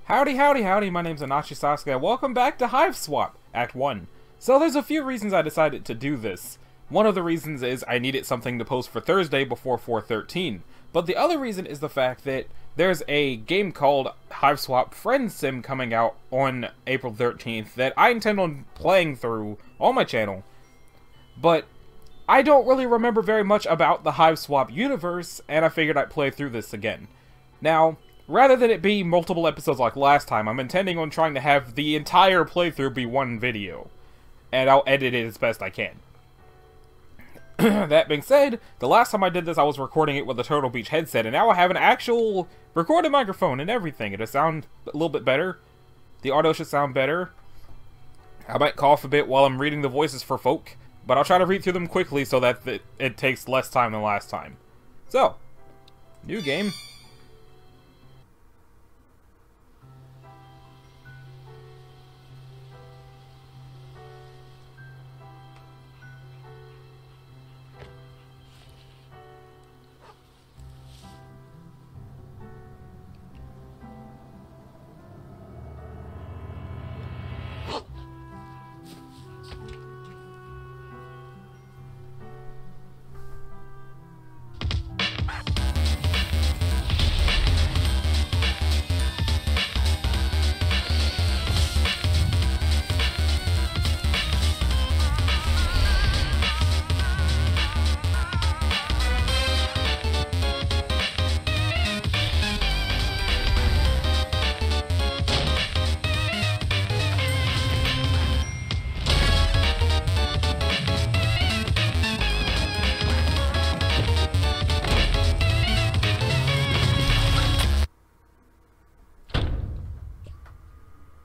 Howdy, howdy, howdy, my name's Anachi Sasuke, and welcome back to Hiveswap, Act 1. So there's a few reasons I decided to do this. One of the reasons is I needed something to post for Thursday before 4/13. But the other reason is the fact that there's a game called Hiveswap Friend Sim coming out on April 13th that I intend on playing through on my channel. But I don't really remember very much about the Hiveswap universe, and I figured I'd play through this again. Now, rather than it be multiple episodes like last time, I'm intending on trying to have the entire playthrough be one video. And I'll edit it as best I can. That being said, the last time I did this I was recording it with a Turtle Beach headset, and now I have an actual recorded microphone and everything. It'll sound a little bit better. The audio should sound better. I might cough a bit while I'm reading the voices for folk, but I'll try to read through them quickly so that it takes less time than last time. So, new game.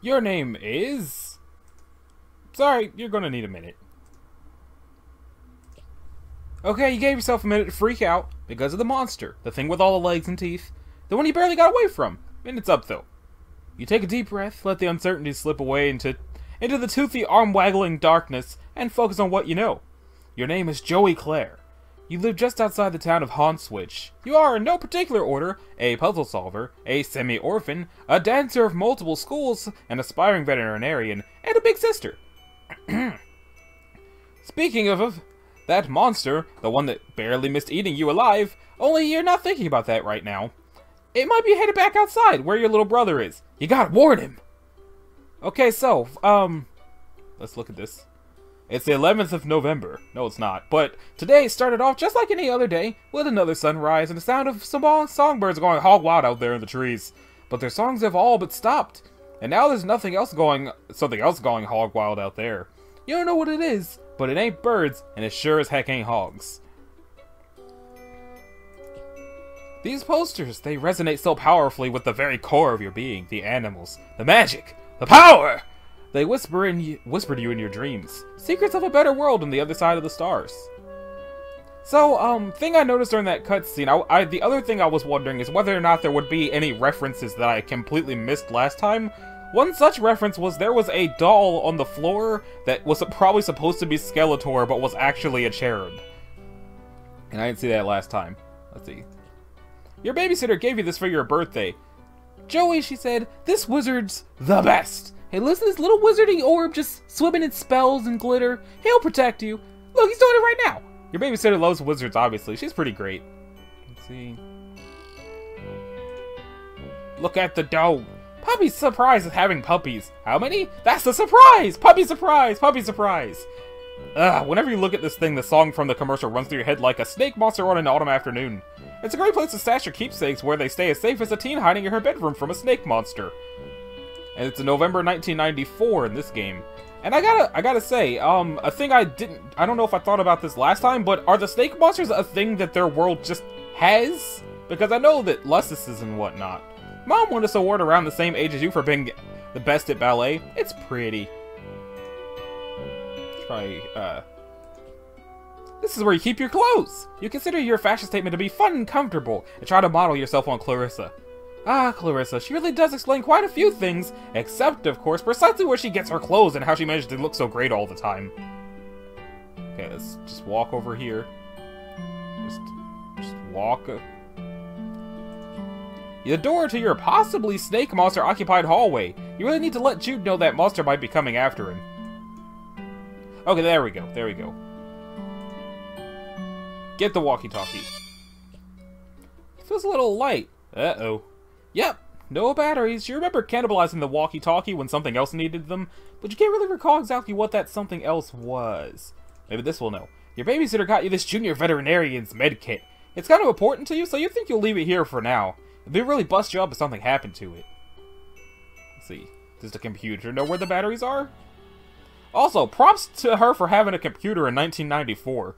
Your name is... Sorry, you're gonna need a minute. Okay, you gave yourself a minute to freak out because of the monster. The thing with all the legs and teeth. The one you barely got away from. Minutes up, though. You take a deep breath, let the uncertainty slip away into the toothy, arm-waggling darkness, and focus on what you know. Your name is Joey Clare. You live just outside the town of Haunswich. You are, in no particular order, a puzzle solver, a semi-orphan, a dancer of multiple schools, an aspiring veterinarian, and a big sister. Speaking of that monster, the one that barely missed eating you alive, only you're not thinking about that right now. It might be headed back outside, where your little brother is. You gotta warn him. Okay, so, let's look at this. It's the 11th of November. No, it's not. But today started off just like any other day, with another sunrise and the sound of some songbirds going hog wild out there in the trees. But their songs have all but stopped. And now there's something else going hog wild out there. You don't know what it is, but it ain't birds, and it sure as heck ain't hogs. These posters, they resonate so powerfully with the very core of your being. The animals, the magic, the power! They whisper to you in your dreams. Secrets of a better world on the other side of the stars. So, thing I noticed during that cutscene, the other thing I was wondering is whether or not there would be any references that I completely missed last time. One such reference was there was a doll on the floor that was probably supposed to be Skeletor, but was actually a cherub. And I didn't see that last time. Let's see. Your babysitter gave you this for your birthday. Joey, she said, this wizard's the best. Hey, listen to this little wizarding orb just swimming in spells and glitter. He'll protect you. Look, he's doing it right now. Your babysitter loves wizards, obviously. She's pretty great. Let's see. Look at the dough. Puppy's surprised at having puppies. How many? That's the surprise! Puppy surprise! Puppy surprise! Whenever you look at this thing, the song from the commercial runs through your head like a snake monster on an autumn afternoon. It's a great place to stash your keepsakes where they stay as safe as a teen hiding in her bedroom from a snake monster. And it's November 1994 in this game. And I gotta say, a thing I don't know if I thought about this last time, but are the snake monsters a thing that their world just has? Because I know that Lusses and whatnot. Mom won this award around the same age as you for being the best at ballet. It's pretty. Try, this is where you keep your clothes! You consider your fashion statement to be fun and comfortable, and try to model yourself on Clarissa. Ah, Clarissa, she really does explain quite a few things, except, of course, precisely where she gets her clothes and how she manages to look so great all the time. Okay, let's just walk over here. Just walk. The door to your possibly snake monster occupied hallway. You really need to let Jude know that monster might be coming after him. Okay, there we go. There we go. Get the walkie-talkie. Feels a little light. Uh-oh. Yep, no batteries. You remember cannibalizing the walkie-talkie when something else needed them, but you can't really recall exactly what that something else was. Maybe this will know. Your babysitter got you this junior veterinarian's med kit. It's kind of important to you, so you think you'll leave it here for now. It'd really bust you up if something happened to it. Let's see. Does the computer know where the batteries are? Also, props to her for having a computer in 1994.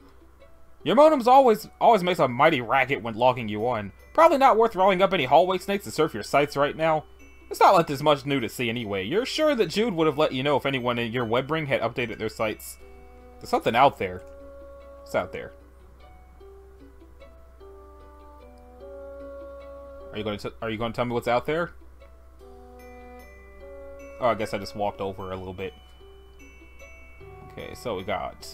Your modem's always makes a mighty racket when logging you on. Probably not worth rolling up any hallway snakes to surf your sites right now. It's not like there's much new to see anyway. You're sure that Jude would have let you know if anyone in your web ring had updated their sites. There's something out there. What's out there? Are you going to tell me what's out there? Oh, I guess I just walked over a little bit. Okay, so we got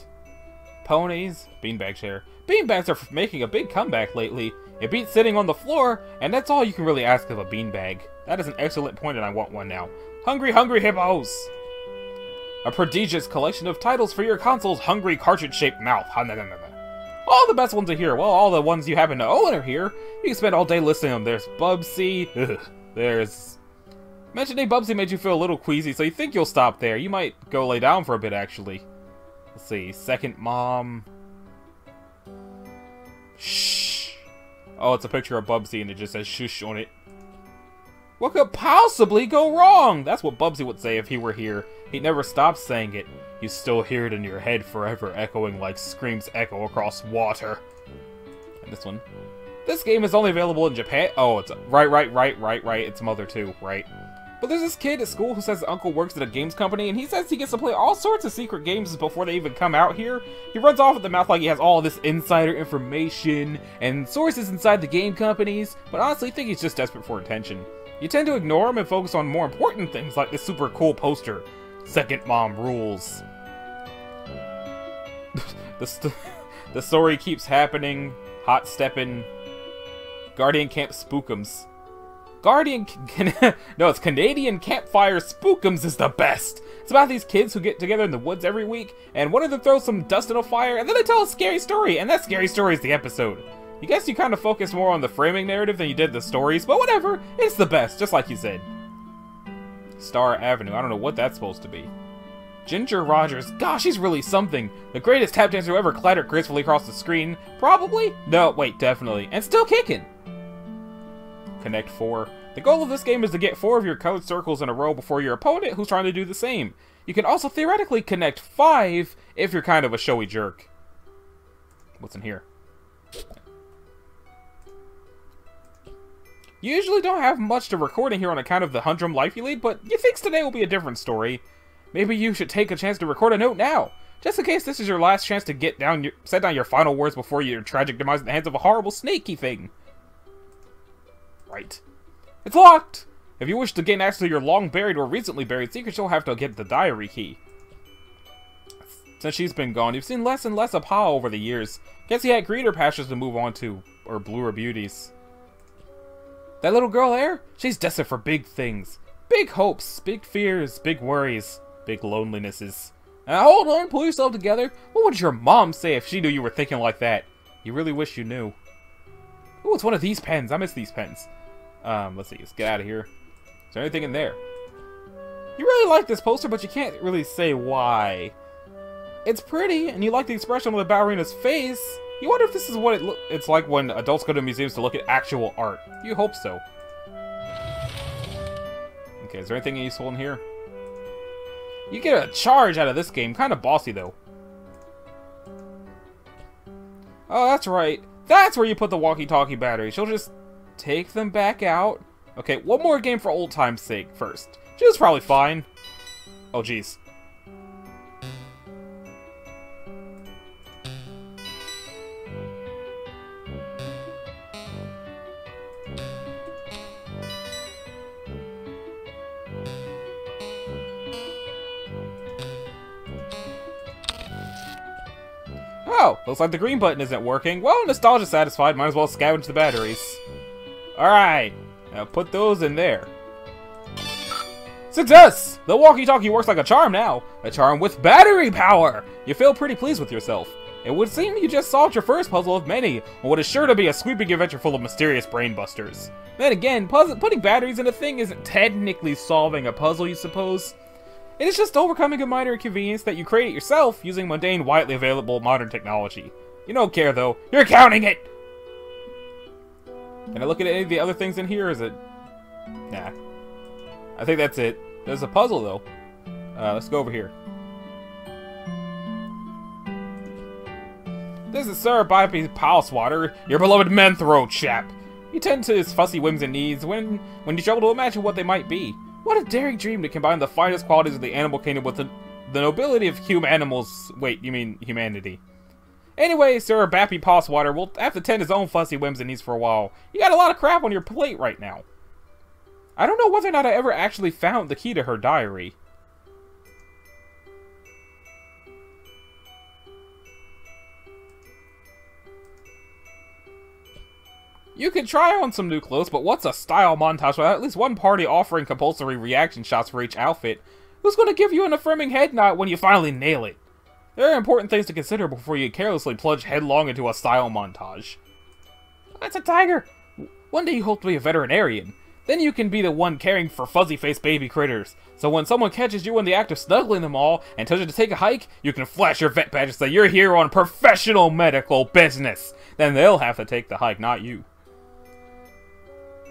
ponies, beanbag chair. Beanbags are making a big comeback lately. It beats sitting on the floor, and that's all you can really ask of a beanbag. That is an excellent point, and I want one now. Hungry, hungry hippos! A prodigious collection of titles for your console's hungry cartridge-shaped mouth. All the best ones are here. Well, all the ones you happen to own are here. You can spend all day listening to them. There's Bubsy. There's... Mentioning Bubsy made you feel a little queasy, so you think you'll stop there. You might go lay down for a bit, actually. Let's see. Second Mom. Shh. Oh, it's a picture of Bubsy, and it just says shush on it. What could possibly go wrong? That's what Bubsy would say if he were here. He never stops saying it. You still hear it in your head forever, echoing like screams echo across water. And this one. This game is only available in Japan. Oh, it's right. It's Mother too, right? But there's this kid at school who says his uncle works at a games company, and he says he gets to play all sorts of secret games before they even come out here. He runs off at the mouth like he has all this insider information and sources inside the game companies, but honestly, I think he's just desperate for attention. You tend to ignore him and focus on more important things like this super cool poster. Second Mom rules. The story keeps happening. Hot steppin'. Guardian Camp Spookums. No, it's Canadian Campfire Spookums is the best. It's about these kids who get together in the woods every week, and one of them throws some dust in a fire, and then they tell a scary story, and that scary story is the episode. You guess you kind of focus more on the framing narrative than you did the stories, but whatever. It's the best, just like you said. Star Avenue. I don't know what that's supposed to be. Ginger Rogers. Gosh, he's really something. The greatest tap dancer who ever clattered gracefully across the screen. Probably? No, wait, definitely. And still kicking. Connect 4. The goal of this game is to get 4 of your colored circles in a row before your opponent who's trying to do the same. You can also theoretically connect 5 if you're kind of a showy jerk. What's in here? You usually don't have much to record in here on account of the humdrum life you lead, but you think today will be a different story. Maybe you should take a chance to record a note now, just in case this is your last chance to set down your final words before your tragic demise in the hands of a horrible snaky thing. Right. It's locked! If you wish to gain access to your long-buried or recently buried secrets, you'll have to get the diary key. Since she's been gone, you've seen less and less of Pa over the years. Guess he had greener pastures to move on to, or bluer beauties. That little girl there? She's destined for big things. Big hopes, big fears, big worries, big lonelinesses. Now hold on, pull yourself together. What would your mom say if she knew you were thinking like that? You really wish you knew. Ooh, it's one of these pens. I miss these pens. Let's see, let's get out of here. Is there anything in there? You really like this poster, but you can't really say why. It's pretty, and you like the expression on the ballerina's face. You wonder if this is what it's like when adults go to museums to look at actual art. You hope so. Okay, is there anything useful in here? You get a charge out of this game. Kind of bossy, though. Oh, that's right. That's where you put the walkie-talkie batteries. She'll just take them back out. Okay, one more game for old time's sake first. She was probably fine. Oh, jeez. Oh, looks like the green button isn't working. Well, nostalgia satisfied, might as well scavenge the batteries. Alright, Now put those in there. Success! The walkie-talkie works like a charm now. A charm with battery power! You feel pretty pleased with yourself. It would seem you just solved your first puzzle of many, on what is sure to be a sweeping adventure full of mysterious brainbusters. Then again, putting batteries in a thing isn't technically solving a puzzle, you suppose. It is just overcoming a minor inconvenience that you created yourself using mundane, widely available modern technology. You don't care though. You're counting it! Can I look at any of the other things in here, or is it... Nah. I think that's it. There's a puzzle though. Let's go over here. This is Sir Bipey Palswater, your beloved Menthro chap. You tend to his fussy whims and needs when you struggle to imagine what they might be. What a daring dream to combine the finest qualities of the animal kingdom with the nobility of animals. Wait, you mean humanity. Anyway, Sir Bappy Palswater will have to tend his own fussy whims and needs for a while. You got a lot of crap on your plate right now. I don't know whether or not I ever actually found the key to her diary. You can try on some new clothes, but what's a style montage without at least one party offering compulsory reaction shots for each outfit? Who's going to give you an affirming head nod when you finally nail it? There are important things to consider before you carelessly plunge headlong into a style montage. That's a tiger! One day you hope to be a veterinarian. Then you can be the one caring for fuzzy-faced baby critters. So when someone catches you in the act of snuggling them all and tells you to take a hike, you can flash your vet badge and say you're here on professional medical business. Then they'll have to take the hike, not you.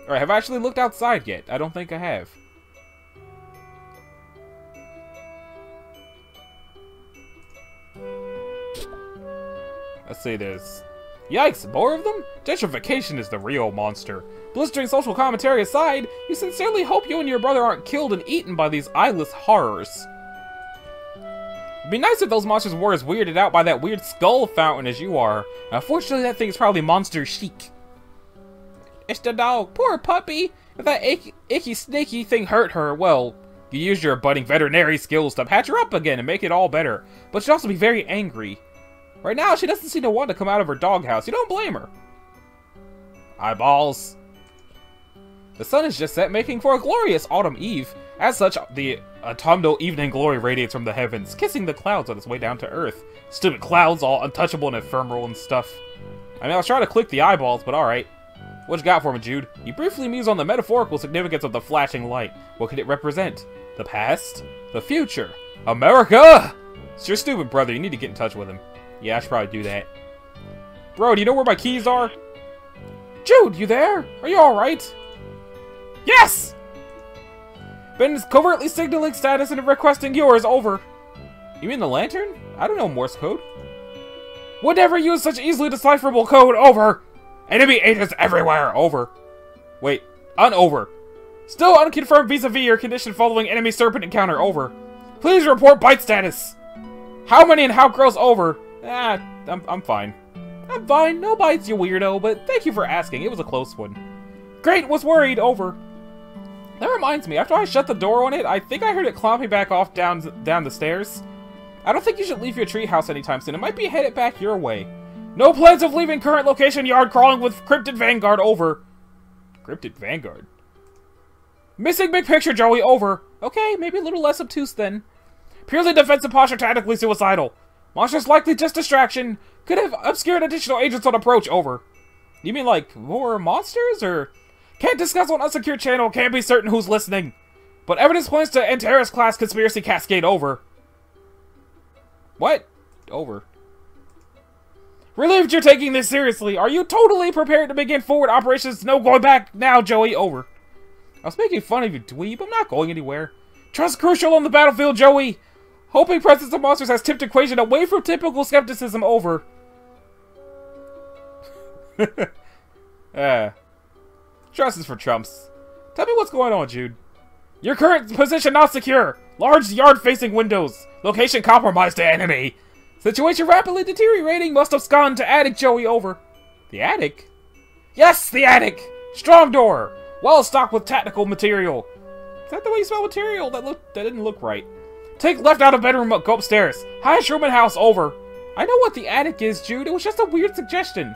Alright, have I actually looked outside yet? I don't think I have. Let's see, there's... Yikes, more of them? Gentrification is the real monster. Blistering social commentary aside, you sincerely hope you and your brother aren't killed and eaten by these eyeless horrors. It'd be nice if those monsters were as weirded out by that weird skull fountain as you are. Unfortunately, that thing is probably monster chic. It's the dog. Poor puppy. If that icky snaky thing hurt her, well, you used your budding veterinary skills to patch her up again and make it all better. But she'd also be very angry. Right now, she doesn't seem to want to come out of her doghouse. You don't blame her. Eyeballs. The sun is just set, making for a glorious autumn eve. As such, the autumnal evening glory radiates from the heavens, kissing the clouds on its way down to earth. Stupid clouds, all untouchable and ephemeral and stuff. I mean, I was trying to click the eyeballs, but alright. What you got for me, Jude? You briefly muse on the metaphorical significance of the flashing light. What could it represent? The past? The future? America? It's your stupid brother. You need to get in touch with him. Yeah, I should probably do that. Bro, do you know where my keys are? Jude, you there? Are you alright? Yes! Ben is covertly signaling status and requesting yours. Over. You mean the lantern? I don't know Morse code. Would never use such easily decipherable code. Over. Enemy agents everywhere. Over. Wait. Unover. Still unconfirmed vis-a-vis your condition following enemy serpent encounter. Over. Please report bite status. How many and how gross? Over. I'm fine. I'm fine. No bites, you weirdo, but thank you for asking. It was a close one. Great, was worried. Over. That reminds me, after I shut the door on it, I think I heard it clomping back off down the stairs. I don't think you should leave your treehouse anytime soon. It might be headed back your way. No plans of leaving current location yard crawling with Cryptid Vanguard. Over. Cryptid Vanguard? Missing big picture, Joey. Over. Okay, maybe a little less obtuse then. Purely defensive posture, tactically suicidal. Monsters likely just distraction. Could have obscured additional agents on approach. Over. You mean like more monsters, or... Can't discuss on unsecure channel, can't be certain who's listening. But evidence points to Antares class conspiracy cascade. Over. What? Over. Relieved you're taking this seriously. Are you totally prepared to begin forward operations? No going back now, Joey. Over. I was making fun of you, dweeb. I'm not going anywhere. Trust crucial on the battlefield, Joey. Hoping presence of monsters has tipped equation away from typical skepticism. Over. Trust is for trumps. Tell me what's going on, Jude. Your current position not secure. Large yard-facing windows. Location compromised to enemy. Situation rapidly deteriorating. Must have gone to attic, Joey. Over. The attic? Yes, the attic. Strong door. Well stocked with tactical material. Is that the way you spell material? That didn't look right. Take left out of bedroom. Go upstairs. Highest room in house. Over. I know what the attic is, Jude. It was just a weird suggestion.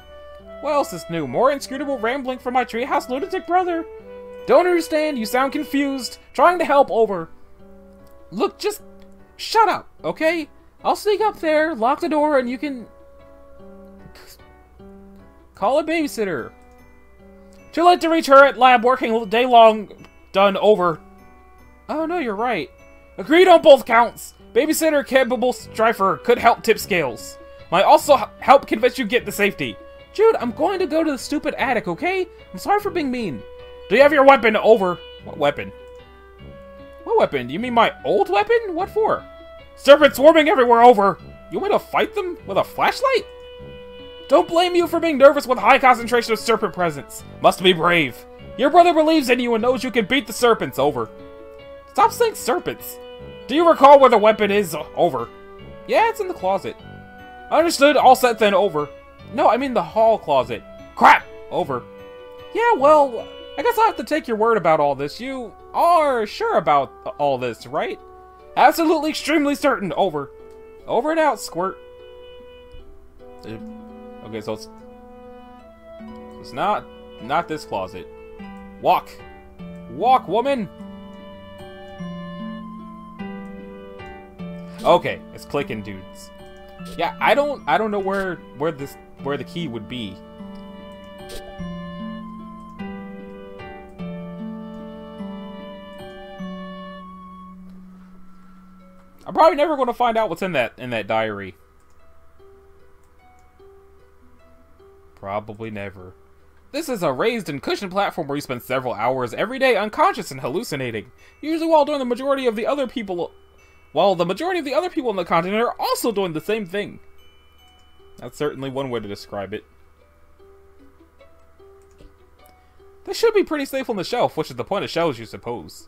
What else is new? More inscrutable rambling from my treehouse lunatic brother? Don't understand, you sound confused. Trying to help, over. Look, just shut up, okay? I'll sneak up there, lock the door, and you can... call a babysitter. Too late to reach her at lab, working day long. Done, over. Oh, no, you're right. Agreed on both counts. Babysitter capable strifer could help tip scales. Might also help convince you get to safety. Jude, I'm going to go to the stupid attic, okay? I'm sorry for being mean. Do you have your weapon, over? What weapon? What weapon? Do you mean my old weapon? What for? Serpents swarming everywhere, over. You want to fight them with a flashlight? Don't blame you for being nervous with high concentration of serpent presence. Must be brave. Your brother believes in you and knows you can beat the serpents, over. Stop saying serpents. Do you recall where the weapon is, over? Yeah, it's in the closet. Understood, all set then, over. No, I mean the hall closet. Crap, over. Yeah, well, I guess I'll have to take your word about all this. You are sure about all this, right? Absolutely, extremely certain, over. Over and out, squirt. Okay, so it's not this closet. Walk. Walk, woman. Okay, it's clicking, dudes. Yeah, I don't know where the key would be. I'm probably never going to find out what's in that diary. Probably never. This is a raised and cushioned platform where you spend several hours every day unconscious and hallucinating. Usually while the majority of the other people in the continent are also doing the same thing. That's certainly one way to describe it. This should be pretty safe on the shelf, which is the point of shelves, you suppose.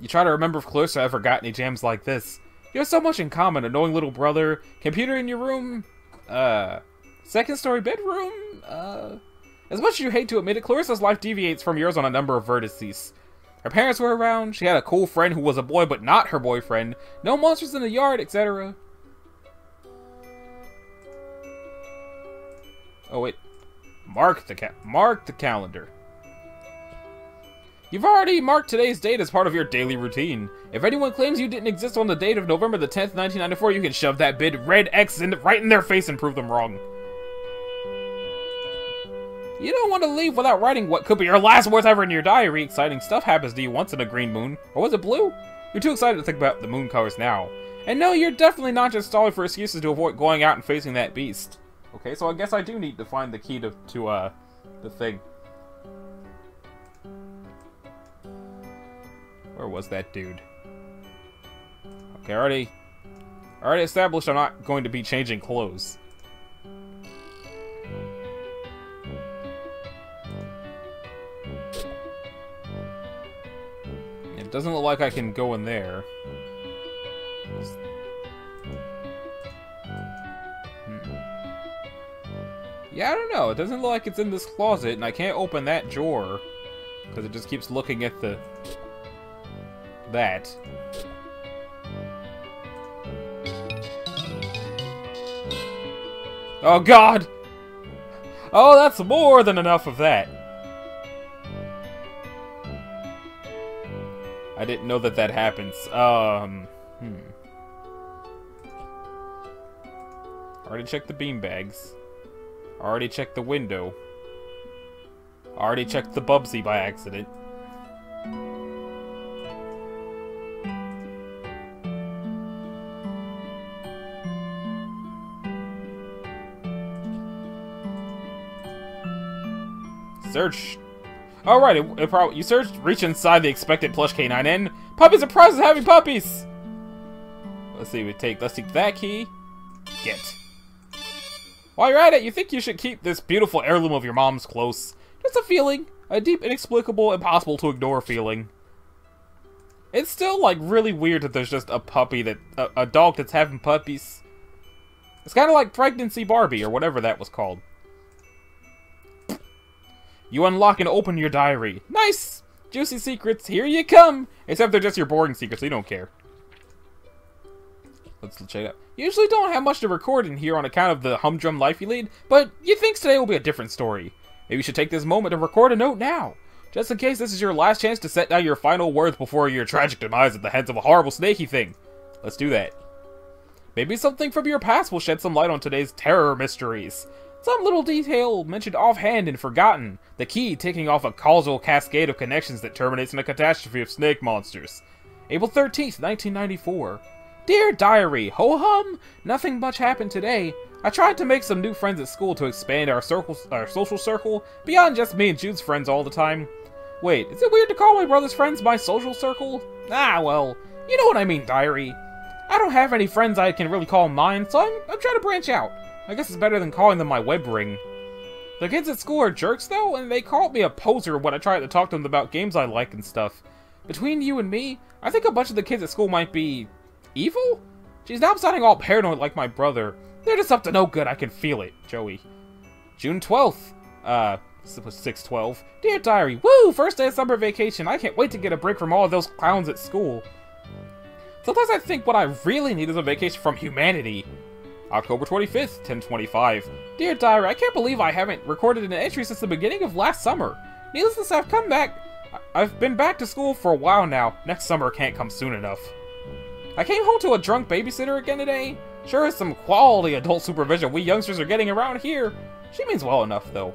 You try to remember if Clarissa ever got any jams like this. You have so much in common, a knowing little brother, computer in your room, second story bedroom, As much as you hate to admit it, Clarissa's life deviates from yours on a number of vertices. Her parents were around, she had a cool friend who was a boy but not her boyfriend, no monsters in the yard, etc. Oh wait, mark the calendar. You've already marked today's date as part of your daily routine. If anyone claims you didn't exist on the date of November the 10th, 1994, you can shove that big red X right in their face and prove them wrong. You don't want to leave without writing what could be your last words ever in your diary. Exciting stuff happens to you once in a green moon. Or was it blue? You're too excited to think about the moon colors now. And no, you're definitely not just stalling for excuses to avoid going out and facing that beast. Okay, so I guess I do need to find the key to the thing. Where was that dude? Okay, already established I'm not going to be changing clothes. It doesn't look like I can go in there. Yeah, I don't know. It doesn't look like it's in this closet, and I can't open that drawer because it just keeps looking at that. Oh God! Oh, that's more than enough of that. I didn't know that happens. Already checked the beanbags. Already checked the window. Already checked the Bubsy by accident. Search. Oh right, it probably you searched. Reach inside the expected plush canine in. Puppies are prized as having puppies. Let's see. Let's take that key. Get. While you're at it, you think you should keep this beautiful heirloom of your mom's close. Just a feeling, a deep, inexplicable, impossible to ignore feeling. It's still like really weird that there's just a puppy a dog that's having puppies. It's kind of like Pregnancy Barbie or whatever that was called. You unlock and open your diary. Nice! Juicy secrets, here you come! Except they're just your boring secrets, so you don't care. Let's check it out. You usually don't have much to record in here on account of the humdrum life you lead, but you think today will be a different story. Maybe you should take this moment to record a note now, just in case this is your last chance to set down your final words before your tragic demise at the hands of a horrible snaky thing. Let's do that. Maybe something from your past will shed some light on today's terror mysteries. Some little detail mentioned offhand and forgotten. The key ticking off a causal cascade of connections that terminates in a catastrophe of snake monsters. April 13th, 1994. Dear Diary, ho-hum! Nothing much happened today. I tried to make some new friends at school to expand our social circle beyond just me and Jude's friends all the time. Wait, is it weird to call my brother's friends my social circle? Ah, well, you know what I mean, Diary. I don't have any friends I can really call mine, so I'm trying to branch out. I guess it's better than calling them my web ring. The kids at school are jerks, though, and they called me a poser when I tried to talk to them about games I like and stuff. Between you and me, I think a bunch of the kids at school might be... evil? Geez, now I'm sounding all paranoid like my brother. They're just up to no good, I can feel it. Joey. June 12th. This was 6/12. Dear Diary, woo! First day of summer vacation. I can't wait to get a break from all of those clowns at school. Sometimes I think what I really need is a vacation from humanity. October 25th, 10:25. Dear Diary, I can't believe I haven't recorded an entry since the beginning of last summer. Needless to say, I've come back. I've been back to school for a while now. Next summer can't come soon enough. I came home to a drunk babysitter again today. Sure is some quality adult supervision we youngsters are getting around here. She means well enough, though.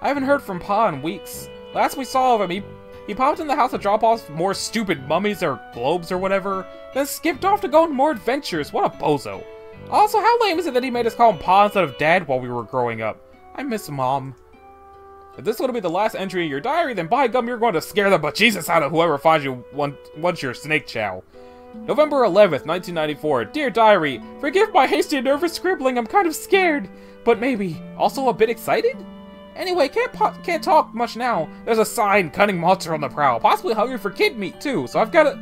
I haven't heard from Pa in weeks. Last we saw of him, he popped in the house to drop off more stupid mummies or globes or whatever, then skipped off to go on more adventures. What a bozo. Also, how lame is it that he made us call him Pa instead of Dad while we were growing up? I miss Mom. If this is going to be the last entry in your diary, then by gum, you're going to scare the bejesus out of whoever finds you once your snake chow. November 11th, 1994. Dear Diary, forgive my hasty and nervous scribbling, I'm kind of scared, but maybe also a bit excited? Anyway, can't talk much now. There's a sign, cunning monster on the prowl, possibly hungry for kid meat too, so I've got to...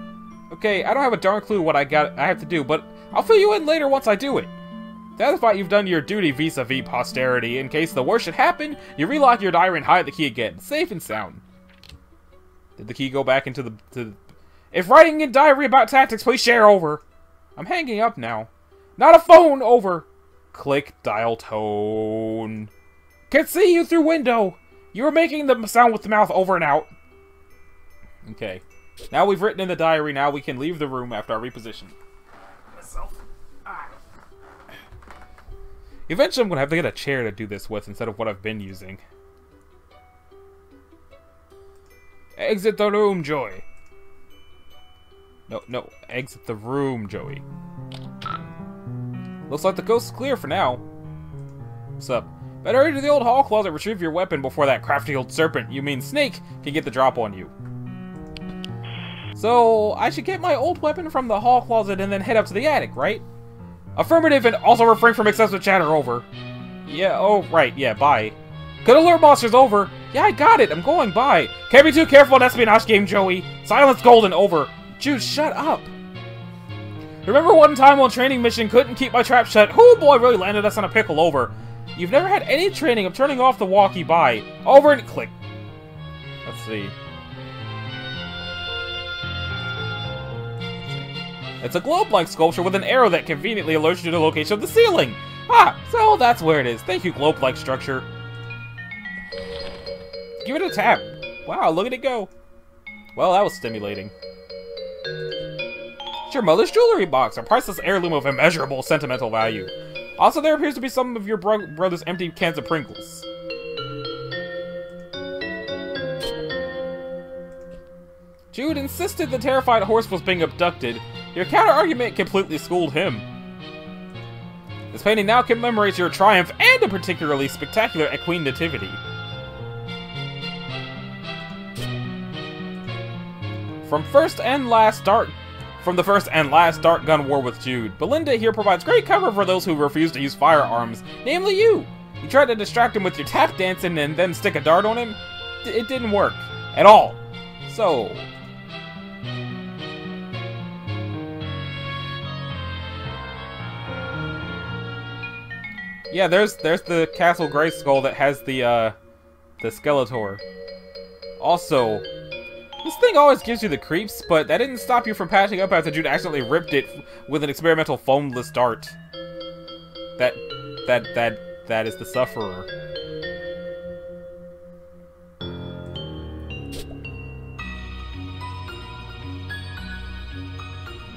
Okay, I don't have a darn clue what I have to do, but I'll fill you in later once I do it. Satisfy you've done your duty vis-a-vis posterity. In case the worst should happen, you relock your diary and hide the key again. Safe and sound. Did the key go back into the... If writing in diary about tactics, please share over. I'm hanging up now. Not a phone, over. Click dial tone. Can see you through window. You were making the sound with the mouth over and out. Okay. Now we've written in the diary, now we can leave the room after our reposition. Eventually I'm going to have to get a chair to do this with instead of what I've been using. Exit the room, Joey. No, exit the room, Joey. Looks like the coast is clear for now. What's up? Better hurry to the old hall closet, retrieve your weapon before that crafty old serpent, you mean snake, can get the drop on you. So, I should get my old weapon from the hall closet and then head up to the attic, right? Affirmative, and also refrain from excessive chatter, over. Yeah, oh, right, yeah, bye. Could alert monsters, over. Yeah, I got it, I'm going, bye. Can't be too careful in espionage game, Joey. Silence golden, over. Jude, shut up. Remember one time on training mission, couldn't keep my trap shut. Oh boy, really landed us on a pickle, over. You've never had any training of turning off the walkie, bye. Over and click. Let's see. It's a globe-like sculpture with an arrow that conveniently alerts you to the location of the ceiling. Ah, so that's where it is. Thank you, globe-like structure. Give it a tap. Wow, look at it go. Well, that was stimulating. It's your mother's jewelry box, a priceless heirloom of immeasurable sentimental value. Also, there appears to be some of your brother's empty cans of Pringles. Jude insisted the terrified horse was being abducted. Your counter-argument completely schooled him. This painting now commemorates your triumph and a particularly spectacular equine nativity. From the first and last dark gun war with Jude, Belinda here provides great cover for those who refuse to use firearms, namely you. You tried to distract him with your tap dancing and then stick a dart on him. It didn't work. At all. So... yeah, there's the Castle Grayskull that has the Skeletor. Also, this thing always gives you the creeps, but that didn't stop you from patching up after Jude accidentally ripped it with an experimental foamless dart. That is the sufferer.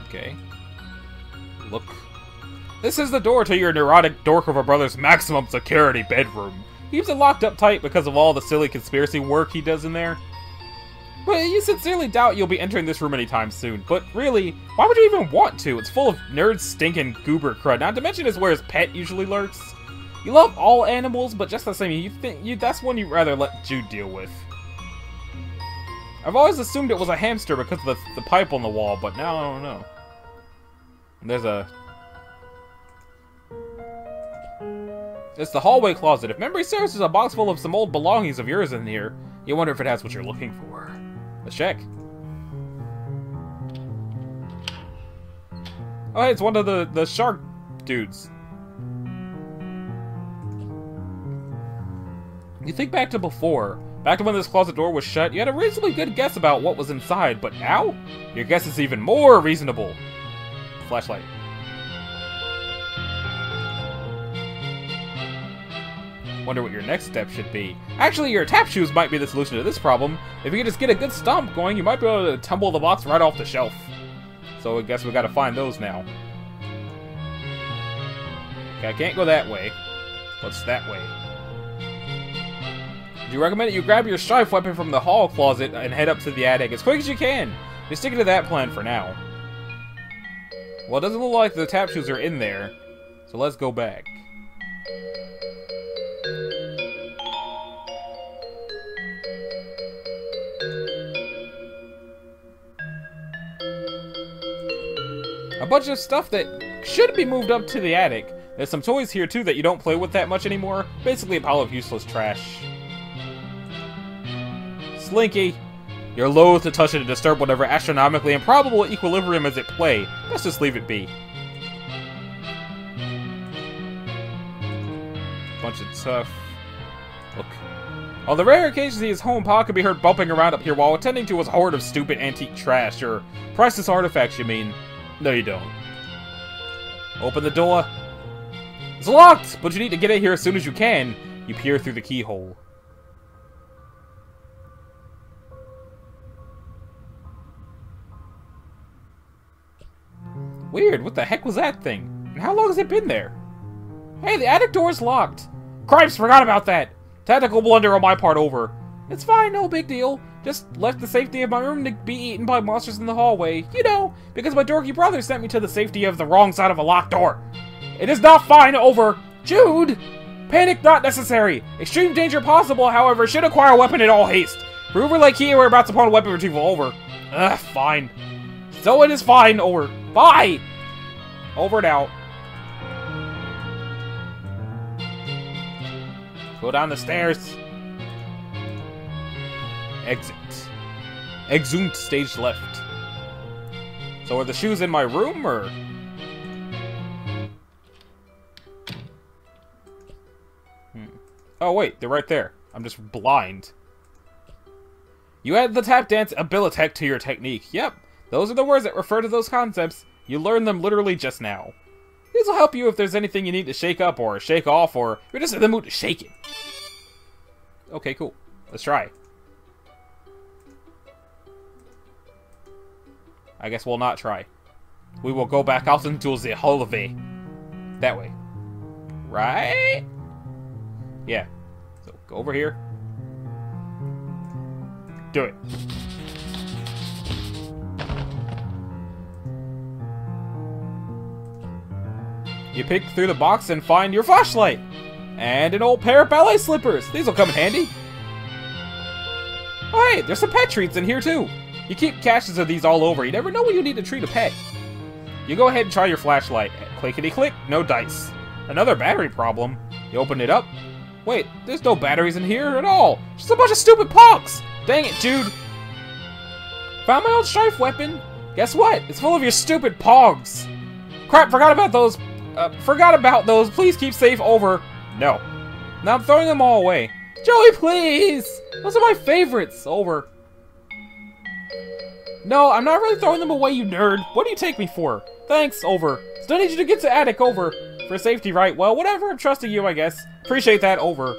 Okay. Look. This is the door to your neurotic dork of a brother's maximum security bedroom. He keeps it locked up tight because of all the silly conspiracy work he does in there. But you sincerely doubt you'll be entering this room anytime soon. But really, why would you even want to? It's full of nerd stinking goober crud. Not to mention it's where his pet usually lurks. You love all animals, but just the same, you think that's one you'd rather let Jude deal with. I've always assumed it was a hamster because of the pipe on the wall, but now I don't know. There's a... It's the hallway closet. If memory serves, there's a box full of some old belongings of yours in here. You wonder if it has what you're looking for. Let's check. Oh, hey, it's one of the shark dudes. You think back to before. Back to when this closet door was shut, you had a reasonably good guess about what was inside, but now? Your guess is even more reasonable. Flashlight. Wonder what your next step should be. Actually, your tap shoes might be the solution to this problem. If you could just get a good stomp going, you might be able to tumble the box right off the shelf. So I guess we gotta find those now. Okay, I can't go that way. What's that way? Do you recommend that you grab your strife weapon from the hall closet and head up to the attic as quick as you can? Just stick to that plan for now. Well, it doesn't look like the tap shoes are in there, so let's go back. A bunch of stuff that should be moved up to the attic. There's some toys here too that you don't play with that much anymore. Basically a pile of useless trash. Slinky! You're loath to touch it and disturb whatever astronomically improbable equilibrium is at play. Let's just leave it be. Bunch of stuff. Look. On the rare occasions he is home, Pa can be heard bumping around up here while attending to his hoard of stupid antique trash, or priceless artifacts, you mean. No, you don't. Open the door. It's locked, but you need to get in here as soon as you can. You peer through the keyhole. Weird, what the heck was that thing? And how long has it been there? Hey, the attic door's locked. Cripes, forgot about that. Tactical blunder on my part, over. It's fine, no big deal. Just left the safety of my room to be eaten by monsters in the hallway. You know, because my dorky brother sent me to the safety of the wrong side of a locked door. It is not fine, over. Jude! Panic not necessary. Extreme danger possible, however, should acquire a weapon in all haste. Prove like here, we're about to upon weapon retrieval, over. Ugh, fine. So it is fine, over. Bye! Over and out. Go down the stairs. Exit. Exeunt stage left. So are the shoes in my room, or...? Oh wait, they're right there. I'm just blind. You add the tap dance abilitech to your technique. Yep, those are the words that refer to those concepts. You learned them literally just now. These will help you if there's anything you need to shake up or shake off, or you're just in the mood to shake it. Okay, cool. Let's try. I guess we'll not try. We will go back out into the hallway. That way. Right? Yeah. So, go over here. Do it. You pick through the box and find your flashlight. And an old pair of ballet slippers. These will come in handy. Oh, hey, there's some pet treats in here, too. You keep caches of these all over. You never know when you need to treat a pet. You go ahead and try your flashlight. Clickety-click, no dice. Another battery problem. You open it up. Wait, there's no batteries in here at all. Just a bunch of stupid punks. Dang it, Jude. Found my old strife weapon. Guess what? It's full of your stupid pogs. Crap, forgot about those. Please keep safe, over. No. Now I'm throwing them all away. Joey, please! Those are my favorites, over. No, I'm not really throwing them away, you nerd. What do you take me for? Thanks, over. Still need you to get to attic, over. For safety, right? Well, whatever, I'm trusting you, I guess. Appreciate that, over.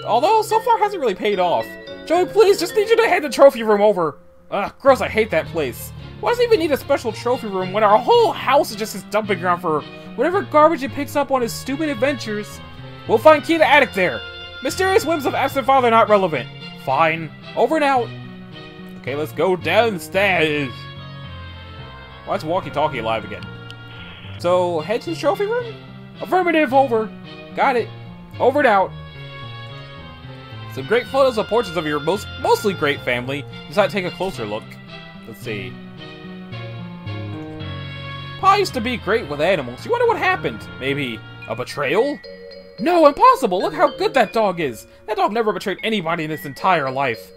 Although, so far hasn't really paid off. Joey, please, just need you to head the trophy room, over. Ugh, gross, I hate that place. Why does it even need a special trophy room when our whole house is just his dumping ground for whatever garbage he picks up on his stupid adventures? We'll find key to attic there. Mysterious whims of absent father not relevant. Fine. Over and out. Okay, let's go downstairs. Why is walkie-talkie alive again? So, head to the trophy room? Affirmative, over. Got it. Over and out. Some great photos of portraits of your mostly great family. Decide to take a closer look. Let's see. Pa used to be great with animals. You wonder what happened? Maybe a betrayal? No, impossible! Look how good that dog is! That dog never betrayed anybody in his entire life.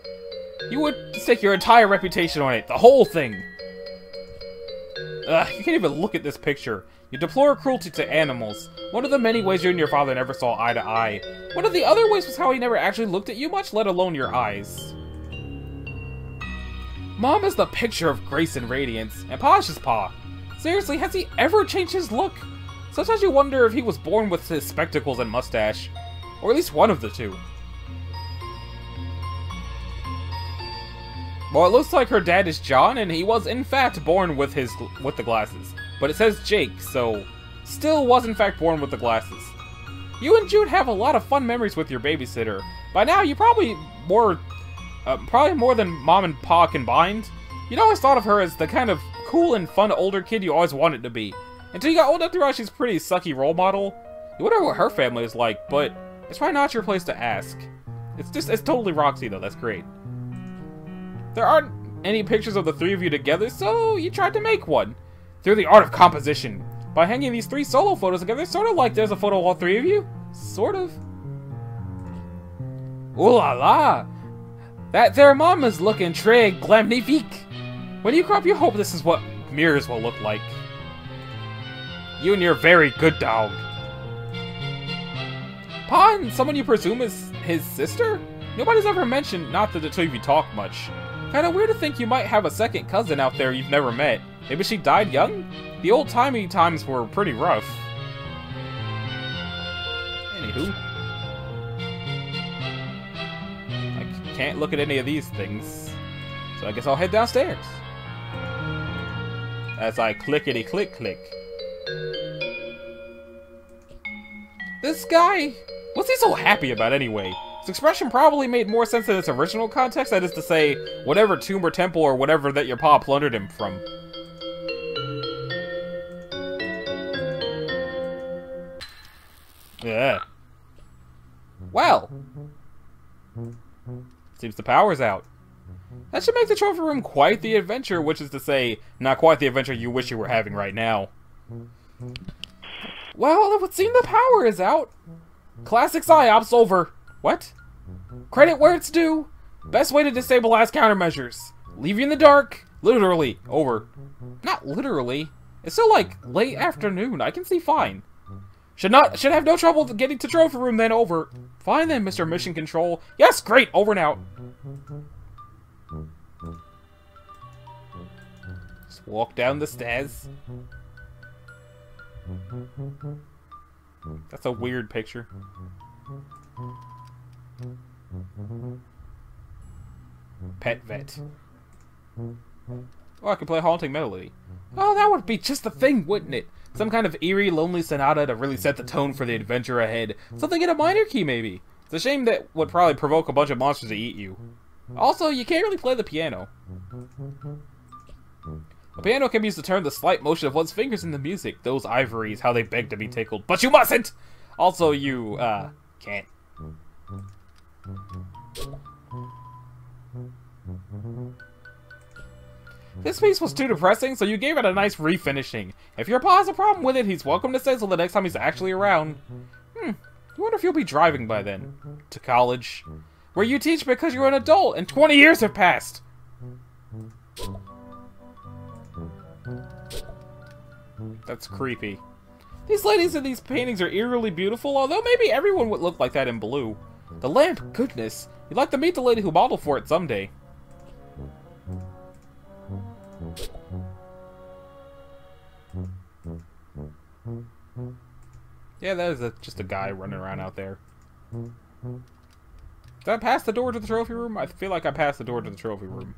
You would stake your entire reputation on it. The whole thing. Ugh, you can't even look at this picture. You deplore cruelty to animals. One of the many ways you and your father never saw eye to eye. One of the other ways was how he never actually looked at you much, let alone your eyes. Mom is the picture of grace and radiance, and Pa's just Pa. Seriously, has he ever changed his look? Sometimes you wonder if he was born with his spectacles and mustache. Or at least one of the two. Well, it looks like her dad is John, and he was in fact born with the glasses. But it says Jake, so still was in fact born with the glasses. You and Jude have a lot of fun memories with your babysitter. By now, you probably more than Mom and Pa combined. You'd always thought of her as the kind of cool and fun older kid you always wanted to be. Until you got old enough to realize she's a pretty sucky role model. You wonder what her family is like, but it's probably not your place to ask. It's totally Roxy though, that's great. There aren't any pictures of the three of you together, so you tried to make one. Through the art of composition. By hanging these three solo photos together, sort of like there's a photo of all three of you. Sort of. Ooh la la! That there mama's looking très glamnifique. When you grow up, you hope this is what mirrors will look like. You and your very good dog. Pa and someone you presume is his sister? Nobody's ever mentioned not that the two of you talk much. Kinda weird to think you might have a second cousin out there you've never met. Maybe she died young? The old-timey times were pretty rough. Anywho. I can't look at any of these things. So I guess I'll head downstairs. As I clickety-click-click. This guy, what's he so happy about anyway? His expression probably made more sense in its original context, that is to say, whatever tomb or temple or whatever that your pa plundered him from. Yeah. Well. Seems the power's out. That should make the trophy room quite the adventure, which is to say, not quite the adventure you wish you were having right now. Well, it would seem the power is out. Classic PsyOps over. What? Credit where it's due. Best way to destabilize countermeasures. Leave you in the dark. Literally. Over. Not literally. It's still like late afternoon. I can see fine. Should have no trouble getting to trophy room then. Over. Fine then, Mr. Mission Control. Yes, great. Over and out. Just walk down the stairs. That's a weird picture. Pet vet. Oh, I could play Haunting Melody. Oh, that would be just the thing, wouldn't it? Some kind of eerie, lonely sonata to really set the tone for the adventure ahead. Something in a minor key, maybe. It's a shame that would probably provoke a bunch of monsters to eat you. Also, you can't really play the piano. A piano can be used to turn the slight motion of one's fingers into music. Those ivories, how they beg to be tickled. But you mustn't! Also, you, can't. This piece was too depressing, so you gave it a nice refinishing. If your pa has a problem with it, he's welcome to say so the next time he's actually around. I wonder if you'll be driving by then. To college. Where you teach because you're an adult, and 20 years have passed! That's creepy. These ladies in these paintings are eerily beautiful, although maybe everyone would look like that in blue. The lamp, goodness. You'd like to meet the lady who modeled for it someday. Yeah, that is just a guy running around out there. Did I pass the door to the trophy room? I feel like I passed the door to the trophy room.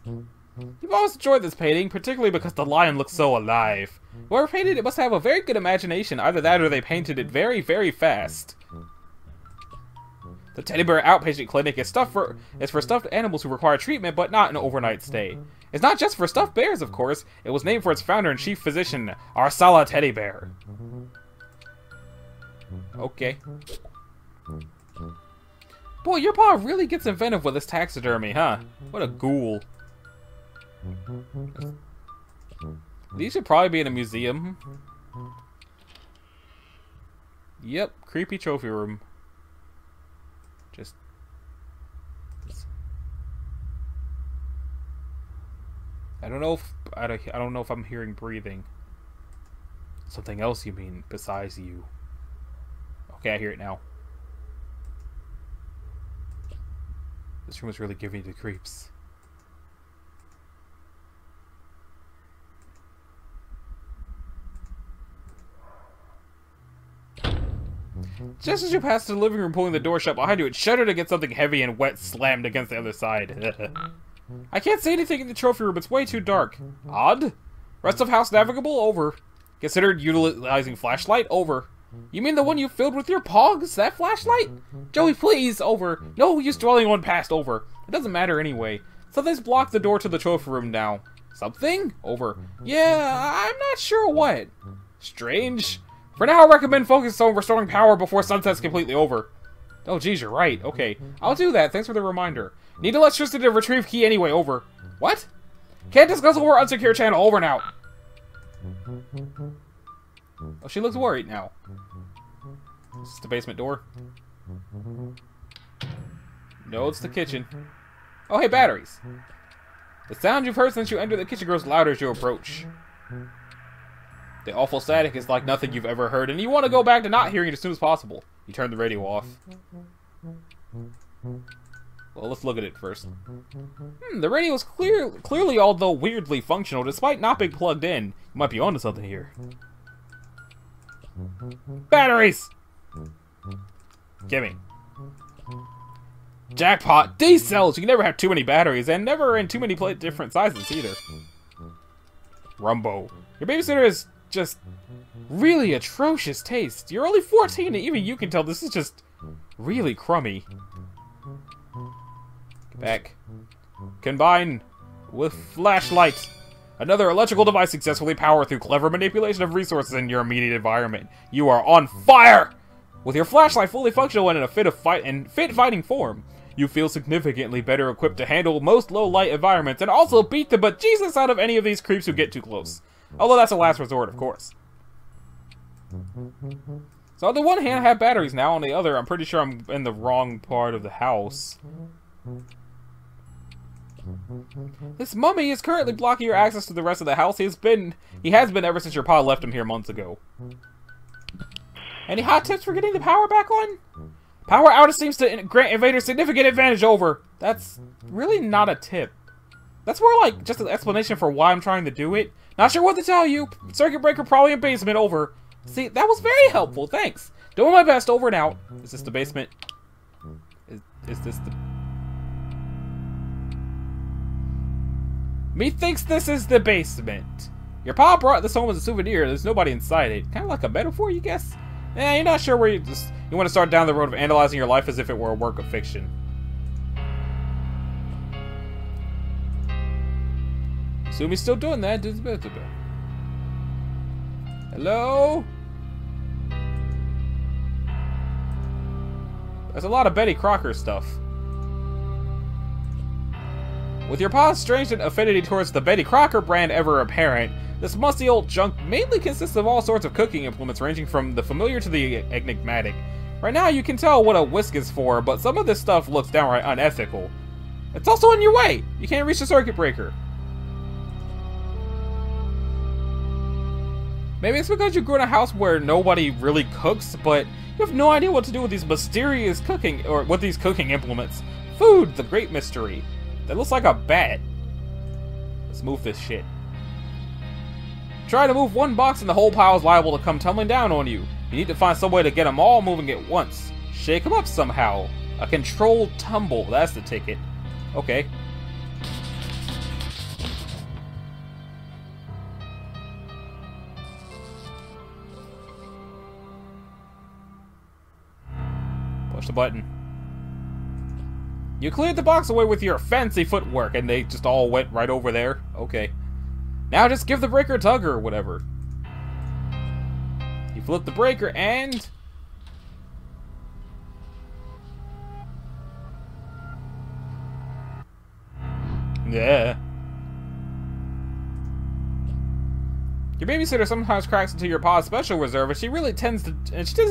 You've always enjoyed this painting, particularly because the lion looks so alive. Whoever painted it must have a very good imagination. Either that or they painted it very, very fast. The Teddy Bear Outpatient Clinic is for stuffed animals who require treatment, but not an overnight stay. It's not just for stuffed bears, of course. It was named for its founder and chief physician, Arsala Teddy Bear. Okay. Boy, your paw really gets inventive with this taxidermy, huh? What a ghoul. These should probably be in a museum. Yep, creepy trophy room. I don't know if I'm hearing breathing. Something else, you mean, besides you? Okay, I hear it now. This room is really giving you the creeps. Just as you pass the living room, pulling the door shut behind you, it shuddered to get something heavy and wet slammed against the other side. I can't see anything in the trophy room. It's way too dark. Odd. Rest of house navigable? Over. Considered utilizing flashlight? Over. You mean the one you filled with your pogs? That flashlight? Joey, please! Over. No use dwelling on past. Over. It doesn't matter anyway. Something's blocked the door to the trophy room now. Something? Over. Yeah, I'm not sure what. Strange. For now, I recommend focus on restoring power before sunset's completely over. Oh, geez, you're right. Okay. I'll do that. Thanks for the reminder. Need electricity to retrieve key anyway. Over. What? Can't discuss over unsecure channel. Over now. Oh, she looks worried now. Is this the basement door? No, it's the kitchen. Oh, hey, batteries. The sound you've heard since you entered the kitchen grows louder as you approach. The awful static is like nothing you've ever heard, and you want to go back to not hearing it as soon as possible. You turn the radio off. Well, let's look at it first. The radio is clearly, although weirdly functional, despite not being plugged in. You might be onto something here. Batteries! Gimme. Jackpot! D-cells! You can never have too many batteries, and never in too many different sizes either. Rumbo. Your babysitter is just really atrocious taste. You're only 14 and even you can tell this is just really crummy. Get back. Combine with flashlight. Another electrical device successfully powered through clever manipulation of resources in your immediate environment. You are on fire! With your flashlight fully functional and in a fit fighting form, you feel significantly better equipped to handle most low-light environments and also beat the bejesus out of any of these creeps who get too close. Although that's a last resort, of course. So on the one hand, I have batteries now. On the other, I'm pretty sure I'm in the wrong part of the house. This mummy is currently blocking your access to the rest of the house. He has been ever since your pa left him here months ago. Any hot tips for getting the power back on? Power outage seems to grant invaders significant advantage over. That's really not a tip. That's more like just an explanation for why I'm trying to do it. Not sure what to tell you. Circuit breaker probably in basement. Over. See, that was very helpful. Thanks. Doing my best. Over and out. Is this the basement? Is this the... Methinks this is the basement. Your pa brought this home as a souvenir. There's nobody inside it. Kind of like a metaphor, you guess? Eh, you're not sure where you want to start down the road of analyzing your life as if it were a work of fiction. Assume he's still doing that. Hello? There's a lot of Betty Crocker stuff. With your pa's strange affinity towards the Betty Crocker brand ever apparent, this musty old junk mainly consists of all sorts of cooking implements ranging from the familiar to the enigmatic. Right now you can tell what a whisk is for, but some of this stuff looks downright unethical. It's also in your way! You can't reach the circuit breaker. Maybe it's because you grew in a house where nobody really cooks, but you have no idea what to do with these mysterious cooking, or with these cooking implements. Food, the great mystery. That looks like a bat. Let's move this shit. Try to move one box and the whole pile is liable to come tumbling down on you. You need to find some way to get them all moving at once. Shake them up somehow. A controlled tumble, that's the ticket. Okay. push the button. You cleared the box away with your fancy footwork, and they just all went right over there. Okay. Now just give the breaker a tug or whatever. You flip the breaker and... yeah. Your babysitter sometimes cracks into your pod's special reserve, and she really tends to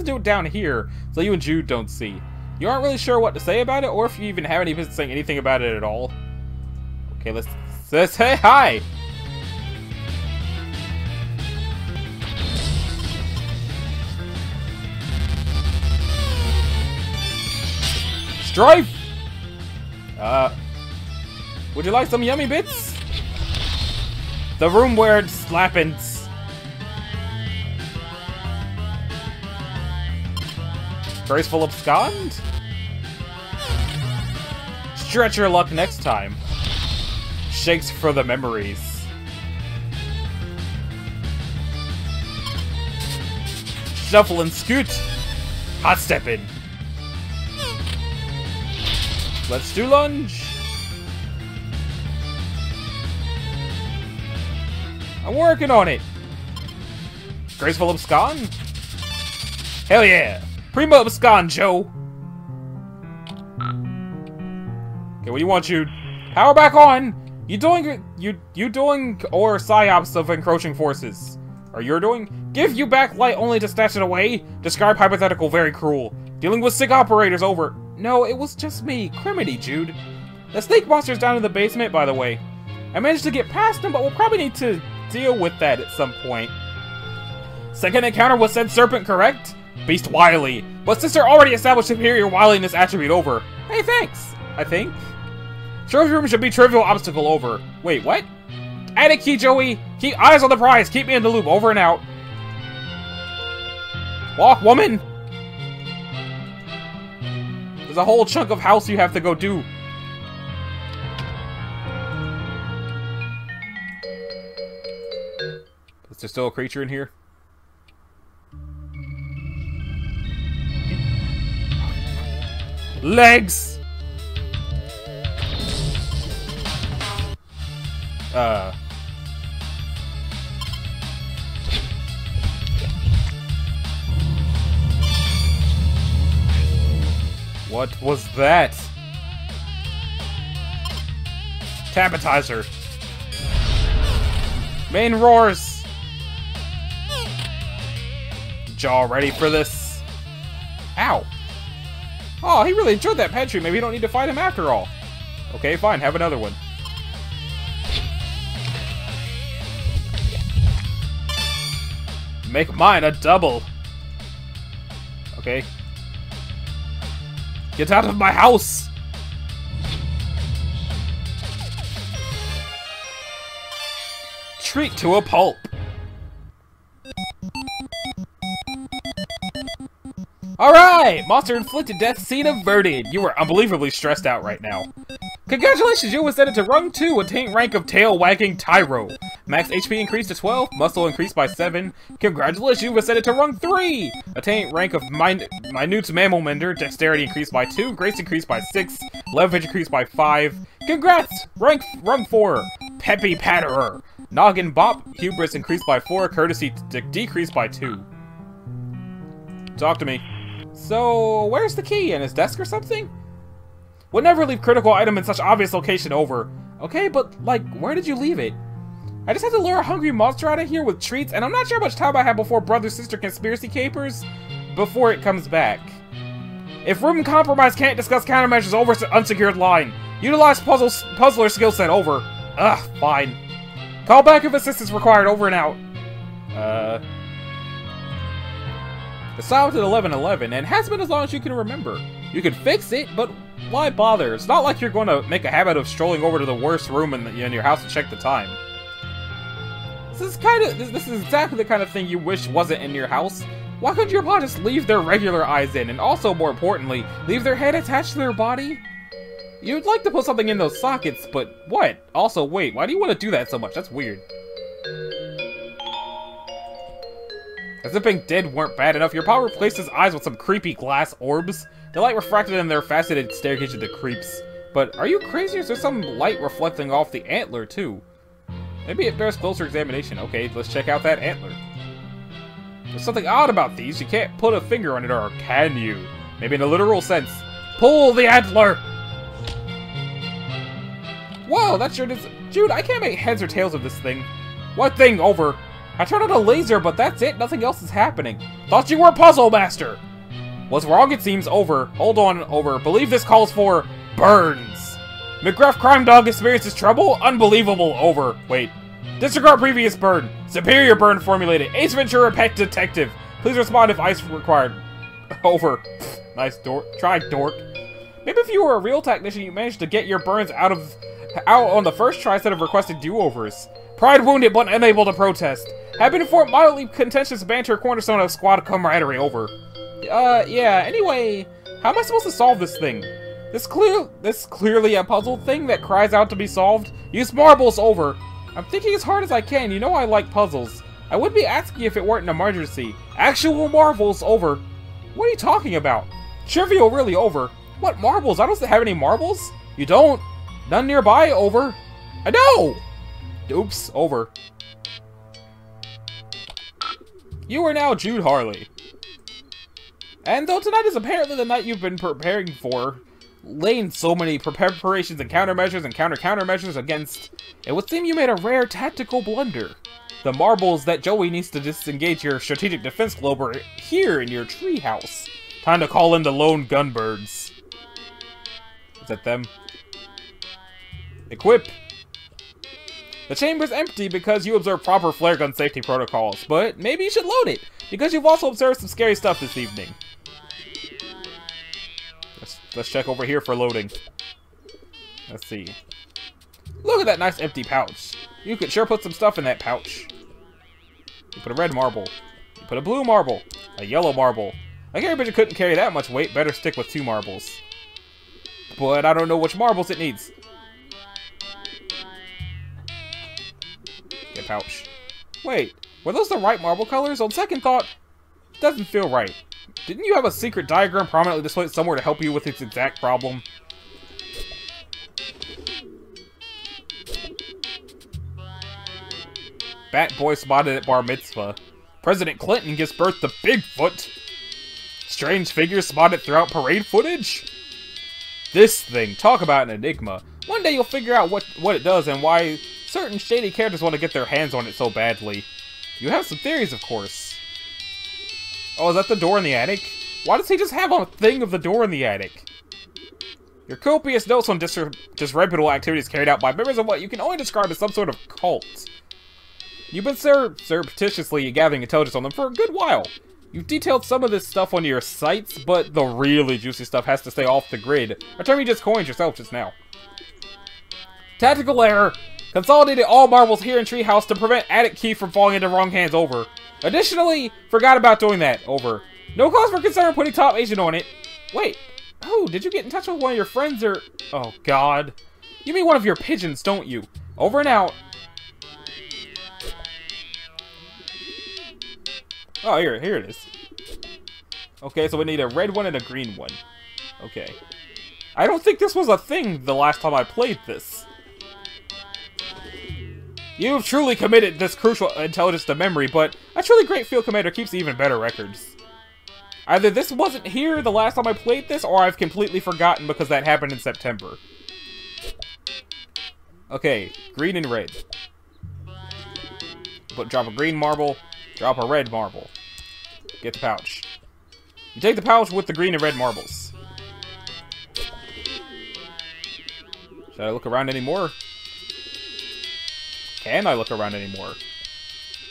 do it down here, so you and Jude don't see. You aren't really sure what to say about it, or if you even have any business saying anything about it at all. Okay, let's say hi! Strife! Would you like some yummy bits? The room where it slappens. Graceful abscond? Stretch your luck next time. Shakes for the memories. Shuffle and scoot. Hot steppin'. Let's do lunge. I'm working on it. Graceful abscond? Hell yeah. Primo abscond, Joe. Okay, what do you want, Jude? Power back on. You doing or psyops of encroaching forces? Or you're doing? Give you back light only to snatch it away? Describe hypothetical very cruel. Dealing with sick operators over. No, it was just me. Criminy, Jude. The snake monster's down in the basement, by the way. I managed to get past him, but we'll probably need to deal with that at some point. Second encounter with said serpent, correct? Beast wily. But sister already established superior wiliness attribute over. Hey, thanks. I think. Trophy room should be trivial obstacle over. Wait, what? Add a key, Joey. Keep eyes on the prize. Keep me in the loop. Over and out. Walk, woman. There's a whole chunk of house you have to go do. Is there still a creature in here? Legs! What was that? Tabatizer. Main roars. Jaw ready for this. Ow. Oh, he really enjoyed that pantry. Maybe you don't need to fight him after all. Okay, fine. Have another one. Make mine a double. Okay. Get out of my house! Treat to a pulp. Alright! Monster inflicted death scene averted. You are unbelievably stressed out right now. Congratulations, you ascended to rung 2, attain rank of tail wagging Tyro. Max HP increased to 12, muscle increased by 7. Congratulations, you ascended to rung 3, attain rank of minute mammal mender, dexterity increased by 2, grace increased by 6, leverage increased by 5. Congrats! Rung 4, peppy patterer. Noggin bop, hubris increased by 4, courtesy decreased by 2. Talk to me. So, where's the key? In his desk or something? Would never leave critical item in such obvious location over. Okay, but, like, where did you leave it? I just had to lure a hungry monster out of here with treats, and I'm not sure how much time I have before brother-sister conspiracy capers before it comes back. If room compromise can't discuss countermeasures over unsecured line. Utilize puzzler skill set over. Ugh, fine. Call back if assistance required, over and out. It's solved at 11:11, and has been as long as you can remember. You can fix it, but why bother? It's not like you're going to make a habit of strolling over to the worst room in your house to check the time. This is exactly the kind of thing you wish wasn't in your house. Why couldn't your paw just leave their regular eyes in, and also, more importantly, leave their head attached to their body? You'd like to put something in those sockets, but what? Also, wait, why do you want to do that so much? That's weird. As if being dead weren't bad enough, your paw replaced his eyes with some creepy glass orbs. The light refracted in their faceted staircase to the creeps. But are you crazy, or is there some light reflecting off the antler, too? Maybe it bears closer examination. Okay, let's check out that antler. There's something odd about these. You can't put a finger on it, or can you? Maybe in a literal sense. Pull the antler! Whoa, that sure does... Dude, I can't make heads or tails of this thing. What thing? Over. I turned on a laser, but that's it. Nothing else is happening. Thought you were Puzzle Master! What's wrong, it seems. Over. Hold on, over. Believe this calls for... burns. McGruff Crime Dog experiences trouble? Unbelievable. Over. Wait. Disregard previous burn. Superior burn formulated. Ace Ventura Pet Detective. Please respond if ice required. Over. Nice dork. Try dork. Maybe if you were a real technician, you managed to get your burns out on the first try instead of requesting do-overs. Pride wounded but unable to protest. Have been informed mildly contentious banter cornerstone of squad camaraderie. Over. Yeah. Anyway, how am I supposed to solve this thing? This clearly a puzzle thing that cries out to be solved. Use marbles. Over. I'm thinking as hard as I can. You know I like puzzles. I would be asking if it weren't an emergency. Actual marbles. Over. What are you talking about? Trivial, really. Over. What marbles? I don't have any marbles. You don't? None nearby. Over. I know. Oops. Over. You are now Jude Harley. And though tonight is apparently the night you've been preparing for, laying so many preparations and countermeasures and countermeasures against, it would seem you made a rare tactical blunder. The marbles that Joey needs to disengage your strategic defense globe are here in your treehouse. Time to call in the lone gunbirds. Is that them? Equip. The chamber's empty because you observed proper flare gun safety protocols, but maybe you should load it, because you've also observed some scary stuff this evening. Let's check over here for loading. Let's see. Look at that nice empty pouch. You could sure put some stuff in that pouch. You put a red marble. You put a blue marble. A yellow marble. I guess you couldn't carry that much weight. Better stick with 2 marbles. But I don't know which marbles it needs. Get pouch. Wait, were those the right marble colors? On second thought, doesn't feel right. Didn't you have a secret diagram prominently displayed somewhere to help you with this exact problem? Bat boy spotted at bar mitzvah. President Clinton gives birth to Bigfoot. Strange figures spotted throughout parade footage. This thing, talk about an enigma. One day you'll figure out what it does and why certain shady characters want to get their hands on it so badly. You have some theories, of course. Oh, is that the door in the attic? Why does he just have a thing of the door in the attic? Your copious notes on disreputable activities carried out by members of what you can only describe as some sort of cult. You've been surreptitiously gathering intelligence on them for a good while. You've detailed some of this stuff on your sites, but the really juicy stuff has to stay off the grid. A term you just coined yourself just now. Tactical error. Consolidated all marbles here in Treehouse to prevent attic key from falling into wrong hands. Over. Additionally, forgot about doing that. Over. No cause for concern putting top agent on it. Wait. Oh, did you get in touch with one of your friends or... Oh, God. You mean one of your pigeons, don't you? Over and out. Oh, here it is. Okay, so we need a red one and a green one. Okay. I don't think this was a thing the last time I played this. You've truly committed this crucial intelligence to memory, but a truly great field commander keeps even better records. Either this wasn't here the last time I played this, or I've completely forgotten because that happened in September. Okay, green and red. Drop a green marble, drop a red marble. Get the pouch. You take the pouch with the green and red marbles. Should I look around anymore? Can I look around anymore?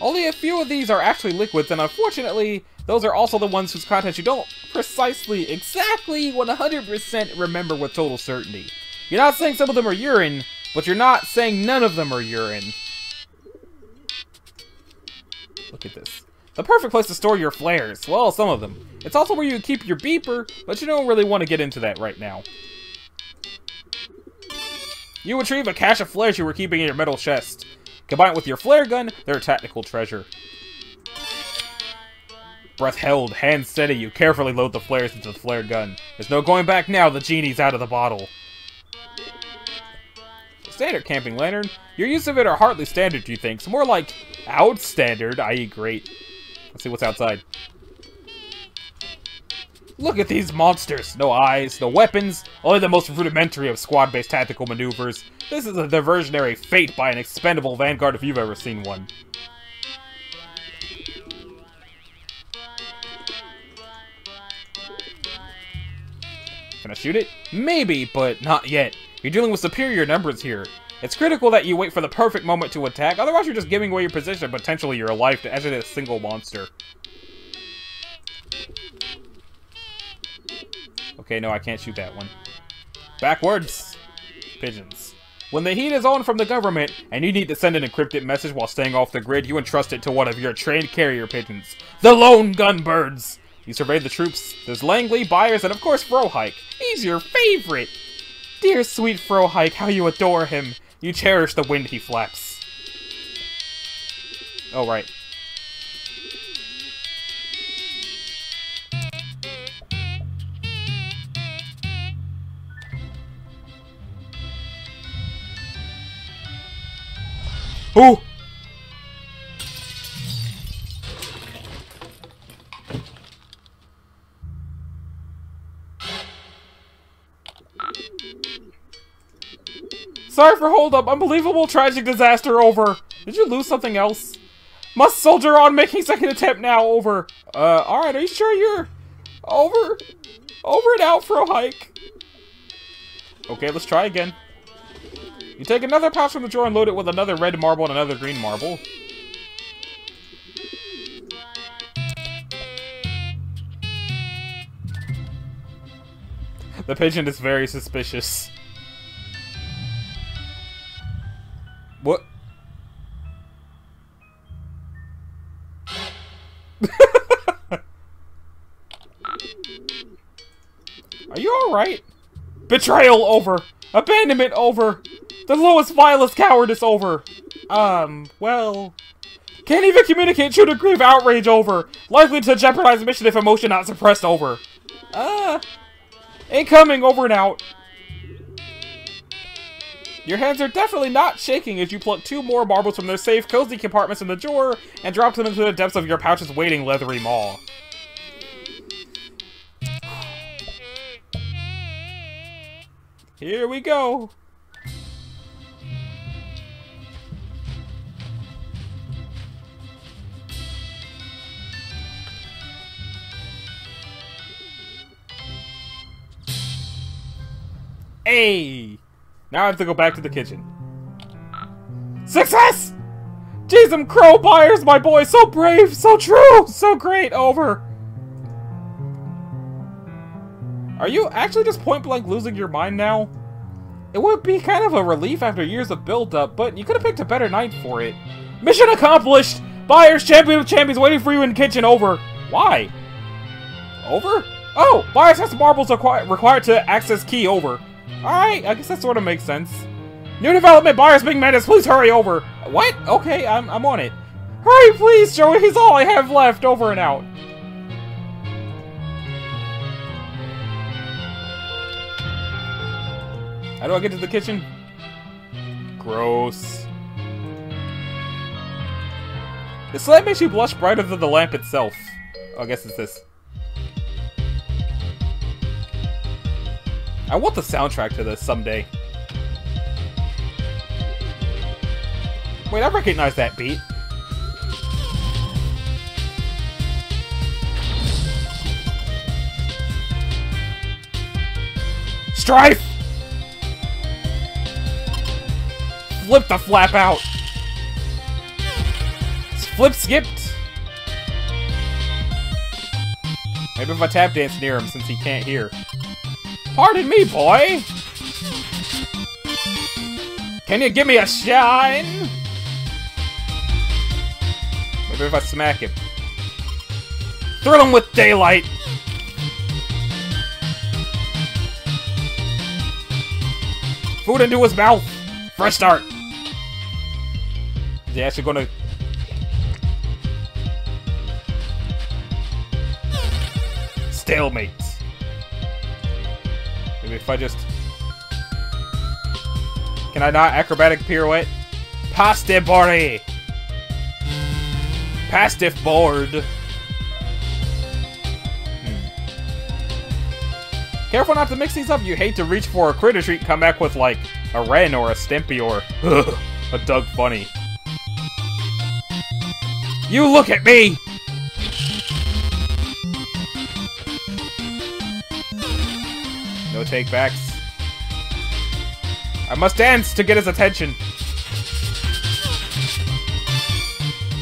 Only a few of these are actually liquids, and unfortunately, those are also the ones whose contents you don't precisely, exactly, 100% remember with total certainty. You're not saying some of them are urine, but you're not saying none of them are urine. Look at this. The perfect place to store your flares. Well, some of them. It's also where you keep your beeper, but you don't really want to get into that right now. You retrieve a cache of flares you were keeping in your metal chest. Combine it with your flare gun, they're a tactical treasure. Breath held, hands steady, you carefully load the flares into the flare gun. There's no going back now, the genie's out of the bottle. Standard camping lantern. Your use of it are hardly standard, you think. It's more like outstandard, i.e. great. Let's see what's outside. Look at these monsters! No eyes, no weapons, only the most rudimentary of squad-based tactical maneuvers. This is a diversionary fate by an expendable vanguard if you've ever seen one. Can I shoot it? Maybe, but not yet. You're dealing with superior numbers here. It's critical that you wait for the perfect moment to attack, otherwise you're just giving away your position and potentially your life to exit a single monster. Okay, no, I can't shoot that one. Backwards! Pigeons. When the heat is on from the government, and you need to send an encrypted message while staying off the grid, you entrust it to one of your trained carrier pigeons. The lone gunbirds! You survey the troops. There's Langley, Byers, and of course Frohike. He's your favorite! Dear sweet Frohike, how you adore him. You cherish the wind he flaps. Oh, right. Ooh! Sorry for hold up. Unbelievable tragic disaster over. Did you lose something else? Must soldier on, making second attempt now over. Alright, are you sure you're over? Over and out for a hike. Okay, let's try again. You take another pouch from the drawer and load it with another red marble and another green marble. The pigeon is very suspicious. What? Are you alright? Betrayal over! Abandonment over! The lowest, vilest cowardice over! Well... Can't even communicate true degree of outrage over! Likely to jeopardize mission if emotion not suppressed over! Incoming over and out! Your hands are definitely not shaking as you pluck 2 more marbles from their safe, cozy compartments in the drawer and drop them into the depths of your pouch's waiting leathery maw. Here we go! Hey! Now I have to go back to the kitchen. Success! Jeez, them crow buyers, my boy! So brave, so true, so great, over! Are you actually just point-blank losing your mind now? It would be kind of a relief after years of build-up, but you could have picked a better night for it. Mission accomplished! Buyers, champion of champions, waiting for you in the kitchen, over! Why? Over? Oh! Buyers has marbles required to access key, over. Alright, I guess that sort of makes sense. New development, Buyers Big Menace, please hurry over! What? Okay, I'm on it. Hurry, please, Joey, he's all I have left, over and out. How do I get to the kitchen? Gross. This lamp makes you blush brighter than the lamp itself. Oh, I guess it's this. I want the soundtrack to this someday. Wait, I recognize that beat. Strife! Flip the flap out! Flip skipped! Maybe if I tap dance near him since he can't hear. Pardon me, boy! Can you give me a shine? Maybe if I smack him. Thrill him with daylight! Food into his mouth! Fresh start! Is he actually gonna... Stalemate. Maybe if I just... Can I not acrobatic pirouette? Paste body! Pastiff board. Careful not to mix these up. You hate to reach for a critter treat and come back with, like, a Ren or a Stimpy or a Doug Funny. You look at me! No take-backs. I must dance to get his attention.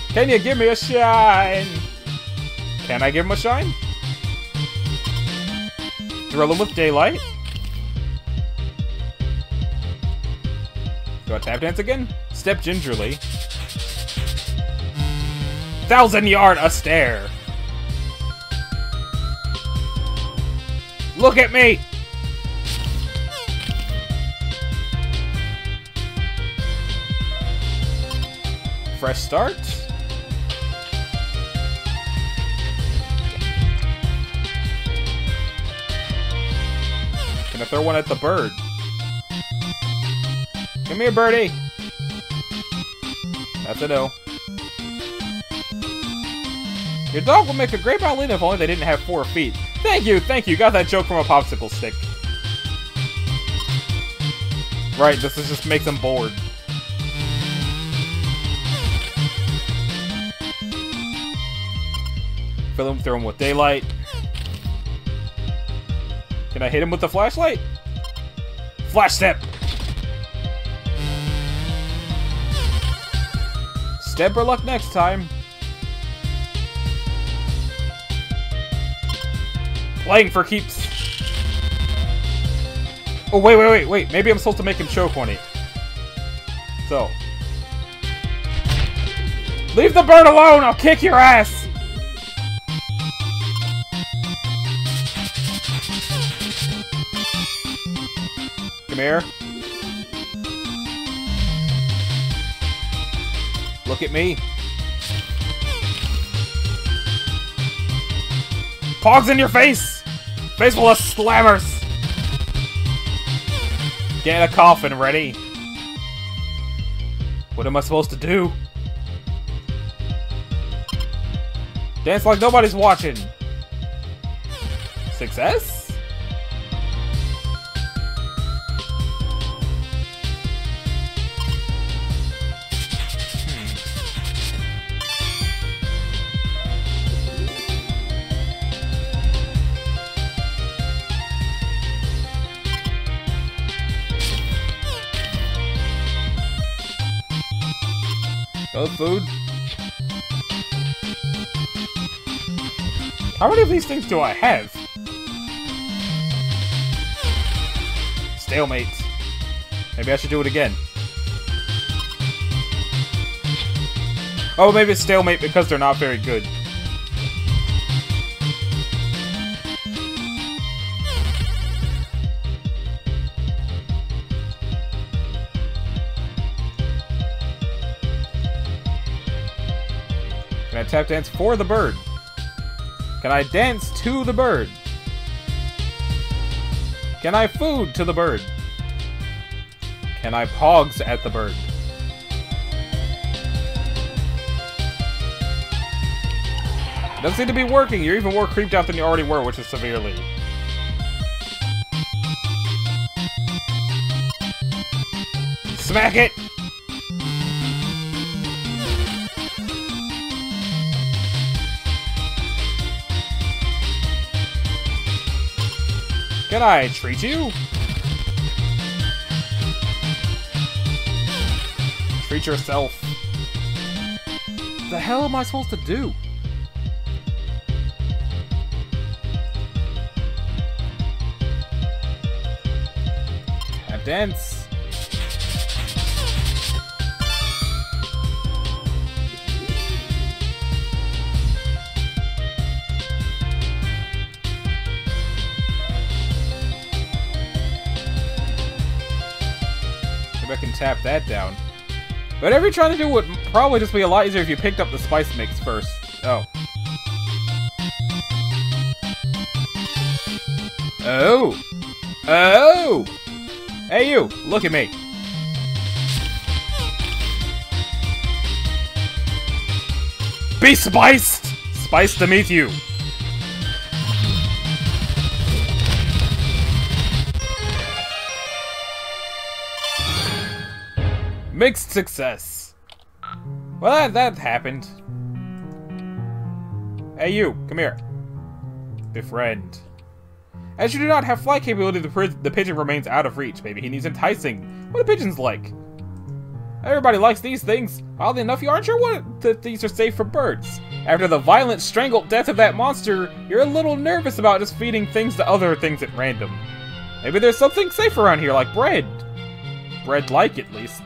Can you give me a shine? Can I give him a shine? Drill him with daylight. Do I tap dance again? Step gingerly. 1,000-yard a stare. Look at me! Fresh start. Can I throw one at the bird? Give me a birdie. That's a no. Your dog will make a great ballerina if only they didn't have 4 feet. Thank you, thank you. Got that joke from a popsicle stick. Right, this is just makes them bored. Fill him, throw him with daylight. Can I hit him with the flashlight? Flash step! Step or luck next time. Playing for keeps. Oh, wait. Maybe I'm supposed to make him choke on it. So. Leave the bird alone! I'll kick your ass! Come here. Look at me. Pogs in your face! Face full of slammers! Get a coffin ready. What am I supposed to do? Dance like nobody's watching. Success? No food. How many of these things do I have? Stalemate. Maybe I should do it again. Oh, maybe it's stalemate because they're not very good. Can I tap dance for the bird? Can I dance to the bird? Can I food to the bird? Can I pogs at the bird? Doesn't seem to be working. You're even more creeped out than you already were, which is severely. Smack it! Can I treat you? Treat yourself. What the hell am I supposed to do? Tap dance. I can tap that down. Whatever you're trying to do would probably just be a lot easier if you picked up the spice mix first. Oh. Oh! Oh! Hey you! Look at me! Be spiced! Spiced to meet you! Mixed success. Well, that happened. Hey you, come here. Befriend. As you do not have flight capability, the pigeon remains out of reach. Maybe he needs enticing. What do pigeons like? Everybody likes these things. Oddly enough, you aren't sure that these are safe for birds. After the violent, strangled death of that monster, you're a little nervous about just feeding things to other things at random. Maybe there's something safe around here, like bread. Bread-like, at least.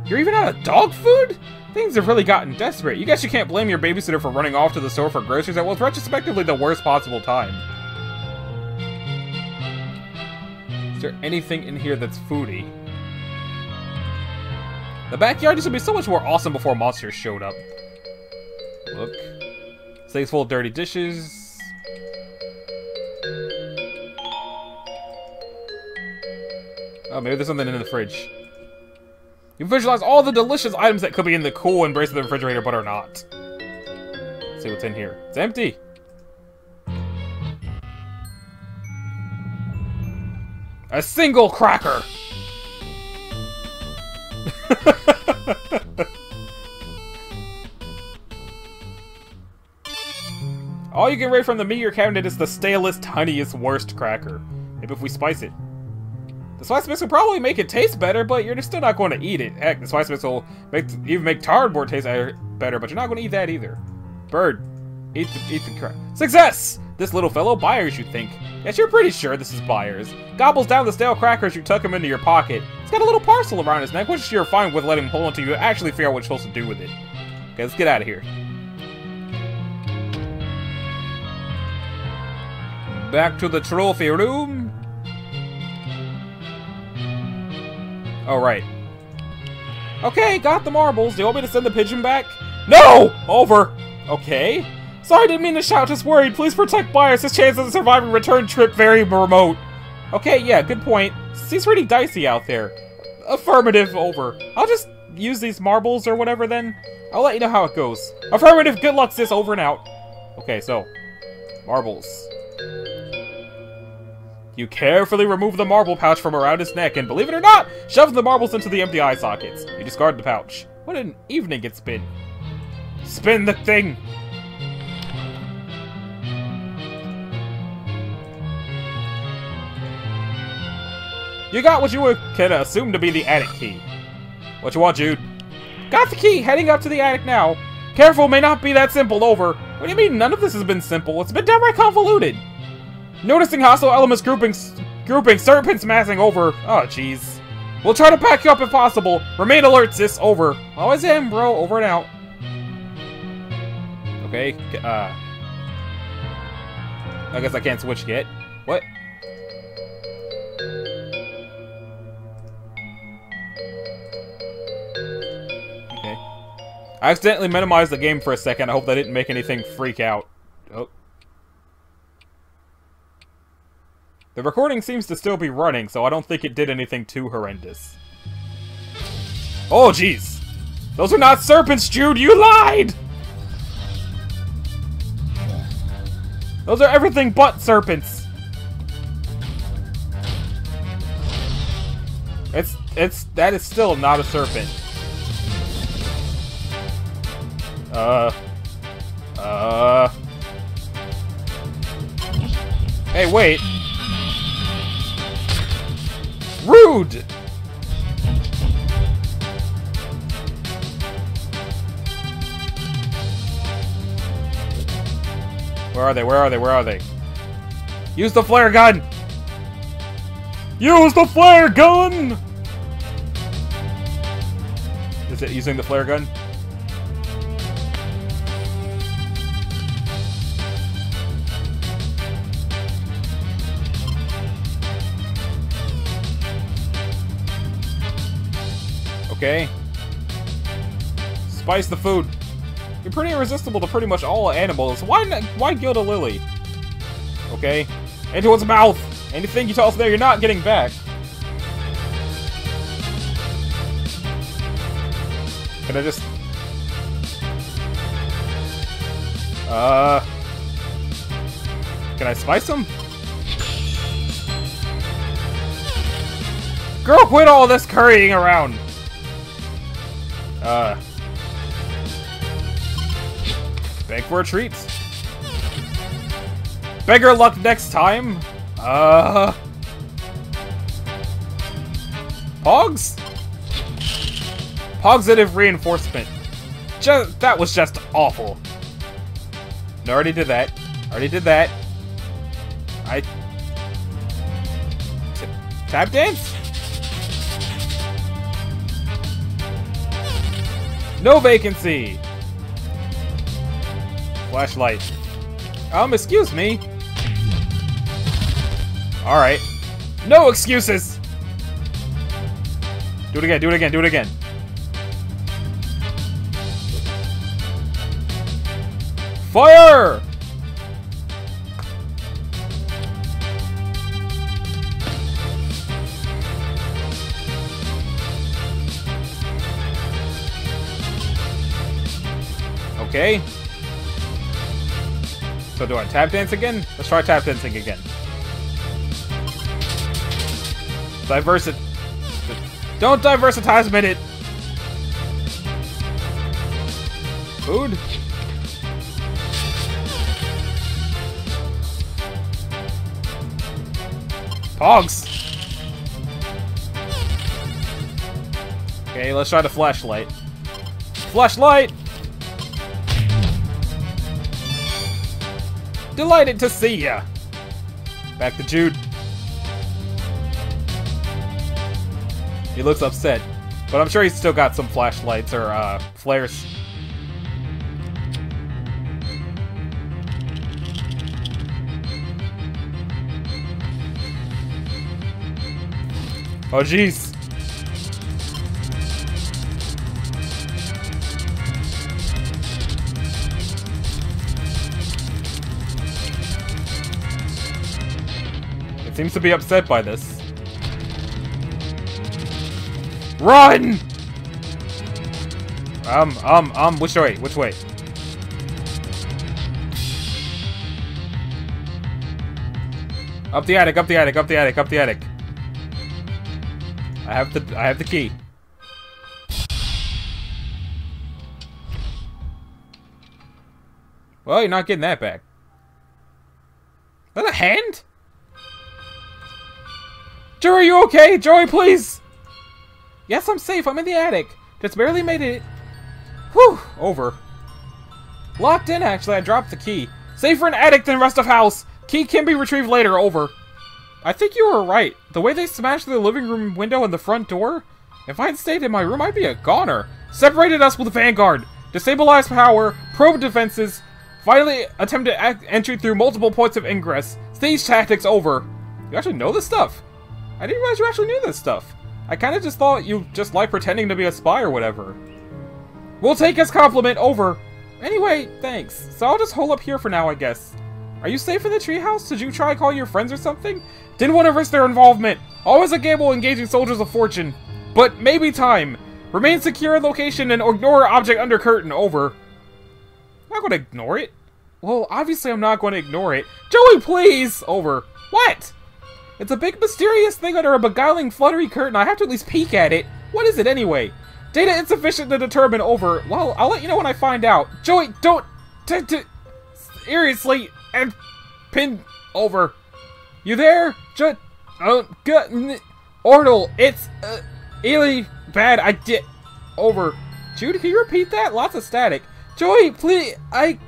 You're even out of dog food? Things have really gotten desperate. You guess you can't blame your babysitter for running off to the store for groceries at what's retrospectively the worst possible time. Is there anything in here that's foodie? The backyard used to be so much more awesome before monsters showed up. Look. Sinks full of dirty dishes. Oh, maybe there's something in the fridge. You visualize all the delicious items that could be in the cool embrace of the refrigerator, but are not. Let's see what's in here. It's empty. A single cracker! All you can rate from the meteor cabinet is the stalest, tiniest, worst cracker. Maybe if we spice it. The spice mix will probably make it taste better, but you're still not going to eat it. Heck, the spice mix will even make cardboard taste better, but you're not going to eat that either. Bird, eat the crap. Success! This little fellow, Byers, you think. Yes, you're pretty sure this is Byers. Gobbles down the stale crackers, you tuck him into your pocket. He's got a little parcel around his neck, which you're fine with letting him hold until you actually figure out what you're supposed to do with it. Okay, let's get out of here. Back to the trophy room. Oh, right. Okay, got the marbles. Do you want me to send the pigeon back? No! Over! Okay. Sorry, didn't mean to shout, just worried. Please protect Byers. His chance of surviving return trip very remote. Okay, yeah, good point. Seems pretty dicey out there. Affirmative, over. I'll just use these marbles or whatever then. I'll let you know how it goes. Affirmative, good luck, sis, over and out. Okay, so. Marbles. You carefully remove the marble pouch from around his neck and, believe it or not, shove the marbles into the empty eye sockets. You discard the pouch. What an evening it's been. Spin the thing! You got what you can assume to be the attic key. What you want, Jude? Got the key, heading up to the attic now. Careful, may not be that simple, over. What do you mean none of this has been simple? It's been downright convoluted. Noticing hostile elements grouping serpents massing, over. Oh, jeez. We'll try to pack you up if possible. Remain alert, sis, over. Always am, bro, over and out. Okay, I guess I can't switch yet. What? Okay. I accidentally minimized the game for a second. I hope that didn't make anything freak out. Oh. The recording seems to still be running, so I don't think it did anything too horrendous. Oh, jeez. Those are not serpents, Jude! You lied! Those are everything but serpents. That is still not a serpent. Hey, wait. Rude! Where are they? Where are they? Where are they? Use the flare gun! Use the flare gun! Is it using the flare gun? Okay. Spice the food. You're pretty irresistible to pretty much all animals. Why Gilda Lily? Okay. Into its mouth! Anything you toss there, you're not getting back. Can I just... Can I spice them? Girl, quit all this currying around! Beg for a treat. Beggar luck next time? Pogs? Positive reinforcement. That was just awful. No, already did that. Already did that. Tap dance? No vacancy! Flashlight. Excuse me. Alright. No excuses! Do it again, do it again, do it again. Fire! Okay. So do I tap dance again? Let's try tap dancing again. Don't diversitize minute! Food? Pogs! Okay, let's try the flashlight. Flashlight! Delighted to see ya! Back to Jude. He looks upset, but I'm sure he's still got some flashlights or flares. Oh jeez. It seems to be upset by this. Run! Which way? Which way? Up the attic, up the attic, up the attic, up the attic. I have the key. Well, you're not getting that back. Is that a hand? Joey, are you okay? Joey, please! Yes, I'm safe. I'm in the attic. Just barely made it. Whew! Over. Locked in, actually. I dropped the key. Safer in attic than rest of house. Key can be retrieved later. Over. I think you were right. The way they smashed the living room window and the front door? If I'd stayed in my room, I'd be a goner. Separated us with the Vanguard. Destabilized power. Probe defenses. Finally attempted entry through multiple points of ingress. Stage tactics over. You actually know this stuff? I didn't realize you actually knew this stuff. I kinda just thought you just like pretending to be a spy or whatever. We'll take as compliment, over. Anyway, thanks. So I'll just hole up here for now, I guess. Are you safe in the treehouse? Did you try calling your friends or something? Didn't want to risk their involvement. Always a gamble engaging soldiers of fortune. But maybe time. Remain secure in location and ignore object under curtain, over. I'm not gonna ignore it. Well, obviously I'm not going to ignore it. Joey, please! Over. What? It's a big mysterious thing under a beguiling fluttery curtain. I have to at least peek at it. What is it anyway? Data insufficient to determine, over. Well, I'll let you know when I find out. Joey, don't... Seriously, and... Pin... Over. You there? Ortal, it's... really bad. I did... Over. Jude, can you repeat that? Lots of static. Joey, please... I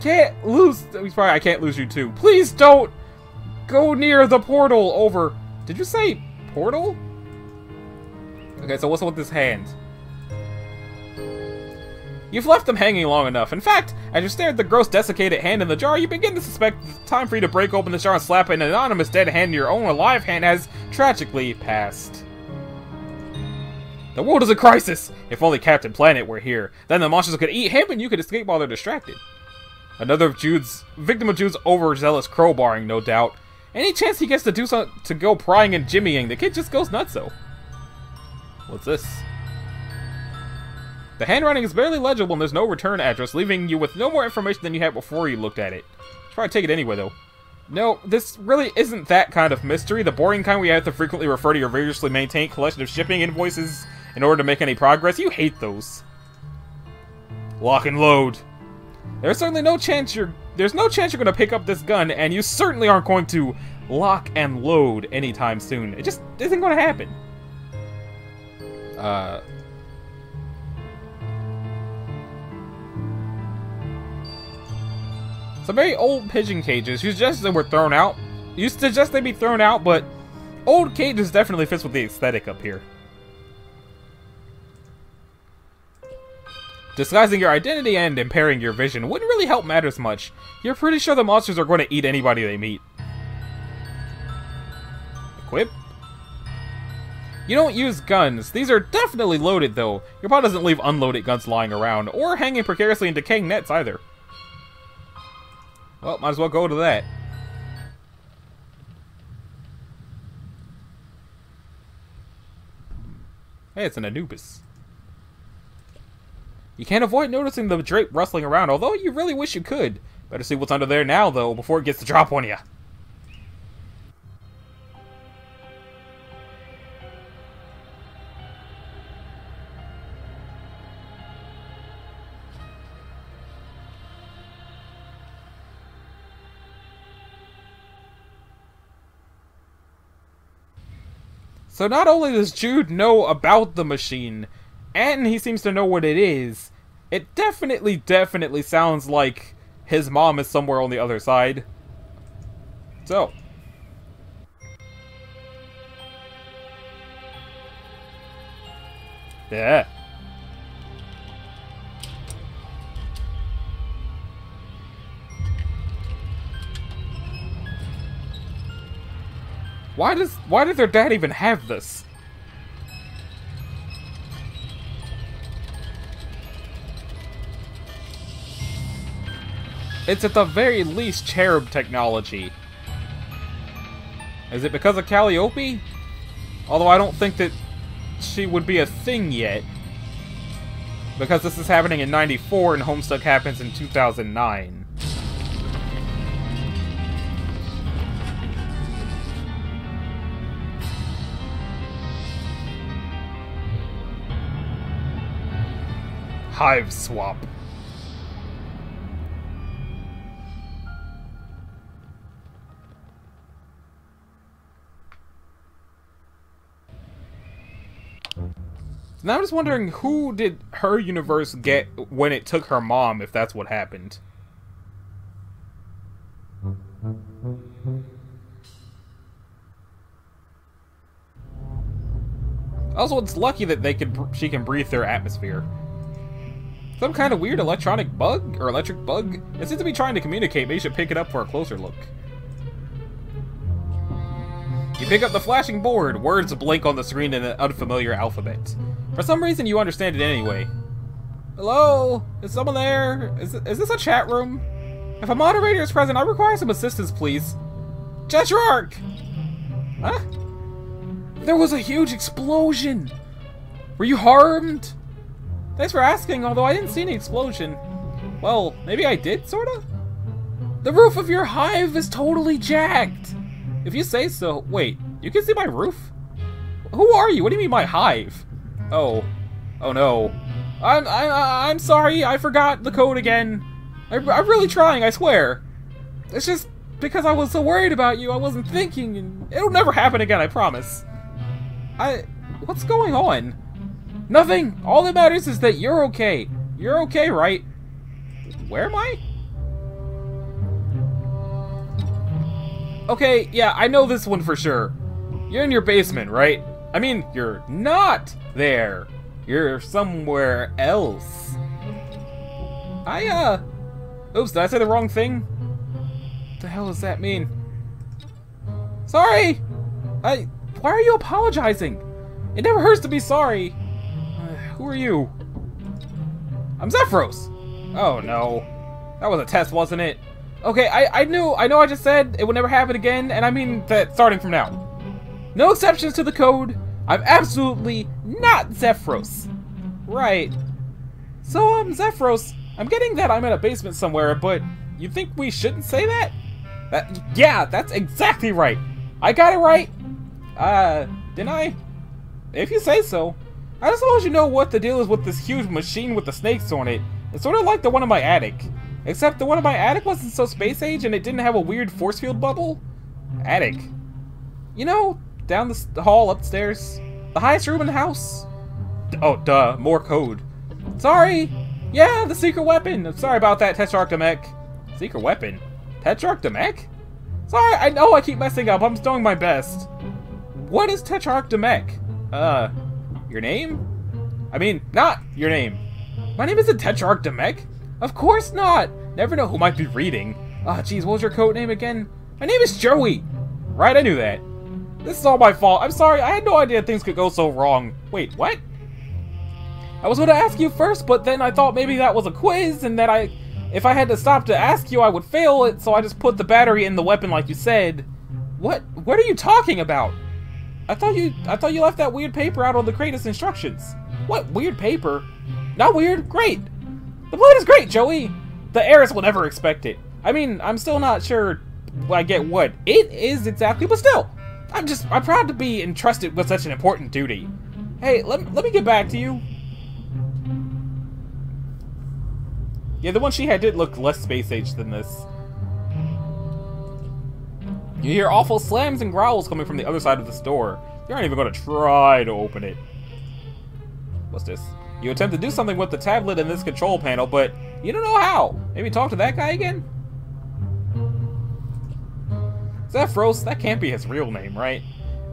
can't lose... I can't lose you too. Please don't... Go near the portal, over. Did you say portal? Okay, so what's with this hand? You've left them hanging long enough. In fact, as you stare at the gross desiccated hand in the jar, you begin to suspect it's time for you to break open the jar and slap an anonymous dead hand in your own alive hand has tragically passed. The world is a crisis! If only Captain Planet were here. Then the monsters could eat him and you could escape while they're distracted. Another victim of Jude's overzealous crowbarring, no doubt. Any chance he gets to do something to go prying and jimmying, the kid just goes nutso. What's this? The handwriting is barely legible and there's no return address, leaving you with no more information than you had before you looked at it. Try to take it anyway, though. No, this really isn't that kind of mystery, the boring kind where you have to frequently refer to your vigorously maintained collection of shipping invoices in order to make any progress. You hate those. Lock and load. There's certainly no chance you're going to pick up this gun, and you certainly aren't going to lock and load anytime soon. It just isn't going to happen. Some very old pigeon cages. You suggested they were thrown out. You suggest they be thrown out, but old cages definitely fits with the aesthetic up here. Disguising your identity and impairing your vision wouldn't really help matters much. You're pretty sure the monsters are going to eat anybody they meet. Equip? You don't use guns. These are definitely loaded, though. Your pod doesn't leave unloaded guns lying around, or hanging precariously in decaying nets, either. Well, might as well go to that. Hey, it's an Anubis. You can't avoid noticing the drape rustling around, although you really wish you could. Better see what's under there now, though, before it gets to drop on you. So not only does Jude know about the machine, and he seems to know what it is, it definitely sounds like his mom is somewhere on the other side. So. Yeah. Why does their dad even have this? It's at the very least cherub technology. Is it because of Calliope? Although I don't think that she would be a thing yet. Because this is happening in '94 and Homestuck happens in 2009. Hiveswap. Now I'm just wondering, who did her universe get when it took her mom, if that's what happened? Also, it's lucky that she can breathe their atmosphere. Some kind of weird electronic bug? Or electric bug? It seems to be trying to communicate. Maybe you should pick it up for a closer look. You pick up the flashing board. Words blink on the screen in an unfamiliar alphabet. For some reason, you understand it anyway. Hello? Is someone there? Is this a chat room? If a moderator is present, I require some assistance, please. Jetrarch! Huh? There was a huge explosion! Were you harmed? Thanks for asking, although I didn't see any explosion. Well, maybe I did, sorta? The roof of your hive is totally jacked! If you say so. Wait, you can see my roof? Who are you? What do you mean my hive? Oh. Oh no. I'm sorry, I forgot the code again. I'm really trying, I swear. It's just because I was so worried about you, I wasn't thinking, and it'll never happen again, I promise. What's going on? Nothing! All that matters is that you're okay. You're okay, right? Where am I? Okay, yeah, I know this one for sure. You're in your basement, right? I mean, you're not there. You're somewhere else. Oops, did I say the wrong thing? What the hell does that mean? Sorry! Why are you apologizing? It never hurts to be sorry. Who are you? I'm Zephyros! Oh no. That was a test, wasn't it? Okay, I know I just said it would never happen again, and I mean that starting from now. No exceptions to the code. I'm absolutely not Zephyros. Right. So, Zephyros, I'm getting that I'm in a basement somewhere, but you think we shouldn't say that? Yeah, that's exactly right. I got it right. Didn't I? If you say so. I just want you to know what the deal is with this huge machine with the snakes on it. It's sort of like the one in my attic. Except the one in my attic wasn't so space age and it didn't have a weird force field bubble. Attic. You know, down the hall upstairs. The highest room in the house. Oh, duh. More code. Sorry. Yeah, the secret weapon. I'm sorry about that, Tetrarch Demek. Secret weapon? Tetrarch Demek? Sorry, I know I keep messing up. I'm doing my best. What is Tetrarch Demek? Your name? I mean, not your name. My name isn't Tetrarch Demek. Of course not. Never know who might be reading. Ah, jeez, what was your code name again? My name is Joey. Right, I knew that. This is all my fault. I'm sorry, I had no idea things could go so wrong. Wait, what? I was going to ask you first, but then I thought maybe that was a quiz, and that if I had to stop to ask you, I would fail it, so I just put the battery in the weapon like you said. What are you talking about? I thought you left that weird paper out on the crate as instructions. What weird paper? Not weird, great. The blade is great, Joey. The heiress will never expect it. I mean, I'm still not sure I get what it is exactly, but still. I'm proud to be entrusted with such an important duty. Hey, let me get back to you. Yeah, the one she had did look less space-age than this. You hear awful slams and growls coming from the other side of this door. You aren't even going to try to open it. What's this? You attempt to do something with the tablet in this control panel, but you don't know how. Maybe talk to that guy again? Zephyros, that can't be his real name, right?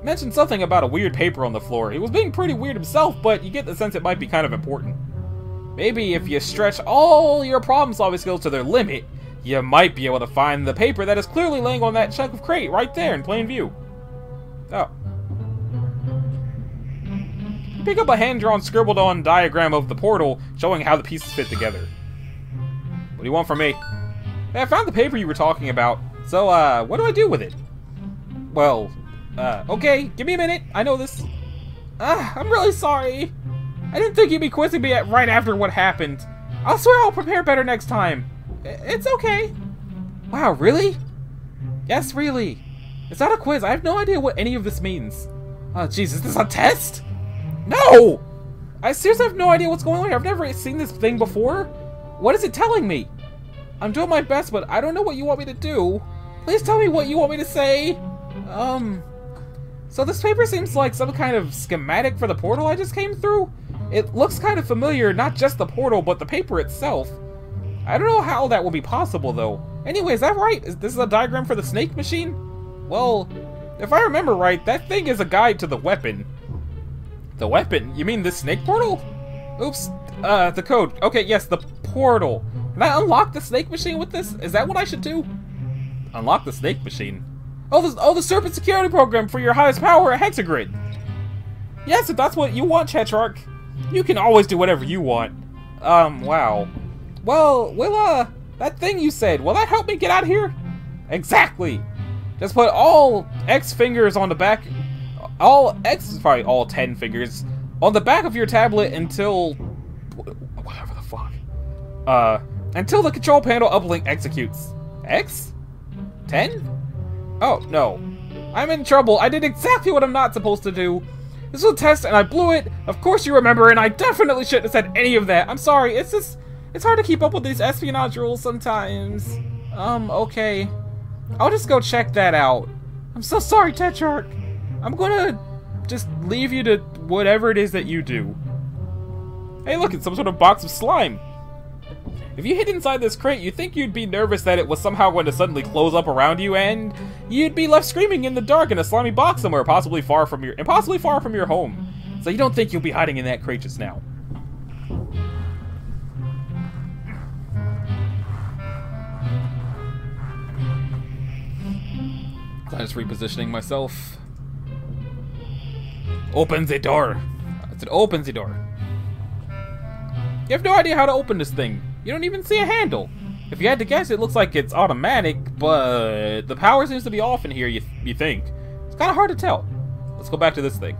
Mentioned something about a weird paper on the floor. He was being pretty weird himself, but you get the sense it might be kind of important. Maybe if you stretch all your problem-solving skills to their limit, you might be able to find the paper that is clearly laying on that chunk of crate right there in plain view. Oh. You pick up a hand-drawn, scribbled-on diagram of the portal showing how the pieces fit together. What do you want from me? Hey, I found the paper you were talking about. So, what do I do with it? Well, okay, give me a minute. I know this. I'm really sorry. I didn't think you'd be quizzing me right after what happened. I'll swear I'll prepare better next time. It's okay. Wow, really? Yes, really. It's not a quiz. I have no idea what any of this means. Oh, jeez, is this a test? No! I seriously have no idea what's going on here. I've never seen this thing before. What is it telling me? I'm doing my best, but I don't know what you want me to do. Please tell me what you want me to say. So this paper seems like some kind of schematic for the portal I just came through. It looks kind of familiar, not just the portal, but the paper itself. I don't know how that will be possible, though. Anyway, is that right? Is this a diagram for the snake machine? Well, if I remember right, that thing is a guide to the weapon. The weapon? You mean the snake portal? Oops. The code. Okay, yes, the portal. Can I unlock the snake machine with this? Is that what I should do? Unlock the snake machine? Oh, the serpent security program for your highest power at Hexagrid. Yes, if that's what you want, Tetrarch. You can always do whatever you want. Wow. Well, that thing you said, will that help me get out of here? Exactly. Just put all X fingers on the back, probably all 10 fingers, on the back of your tablet until, whatever the fuck. Until the control panel uplink executes. X? 10? Oh, no. I'm in trouble. I did exactly what I'm not supposed to do. This was a test and I blew it. Of course you remember, and I definitely shouldn't have said any of that. I'm sorry. It's hard to keep up with these espionage rules sometimes. Okay. I'll just go check that out. I'm so sorry, Tetrarch. I'm gonna just leave you to whatever it is that you do. Hey, look, it's some sort of box of slime. If you hid inside this crate, you'd think you'd be nervous that it was somehow going to suddenly close up around you, and you'd be left screaming in the dark in a slimy box somewhere, impossibly far from your home. So you don't think you'll be hiding in that crate just now. I'm just repositioning myself. Open the door. I said, open the door. You have no idea how to open this thing. You don't even see a handle. If you had to guess, it looks like it's automatic, but the power seems to be off in here, you think. It's kind of hard to tell. Let's go back to this thing.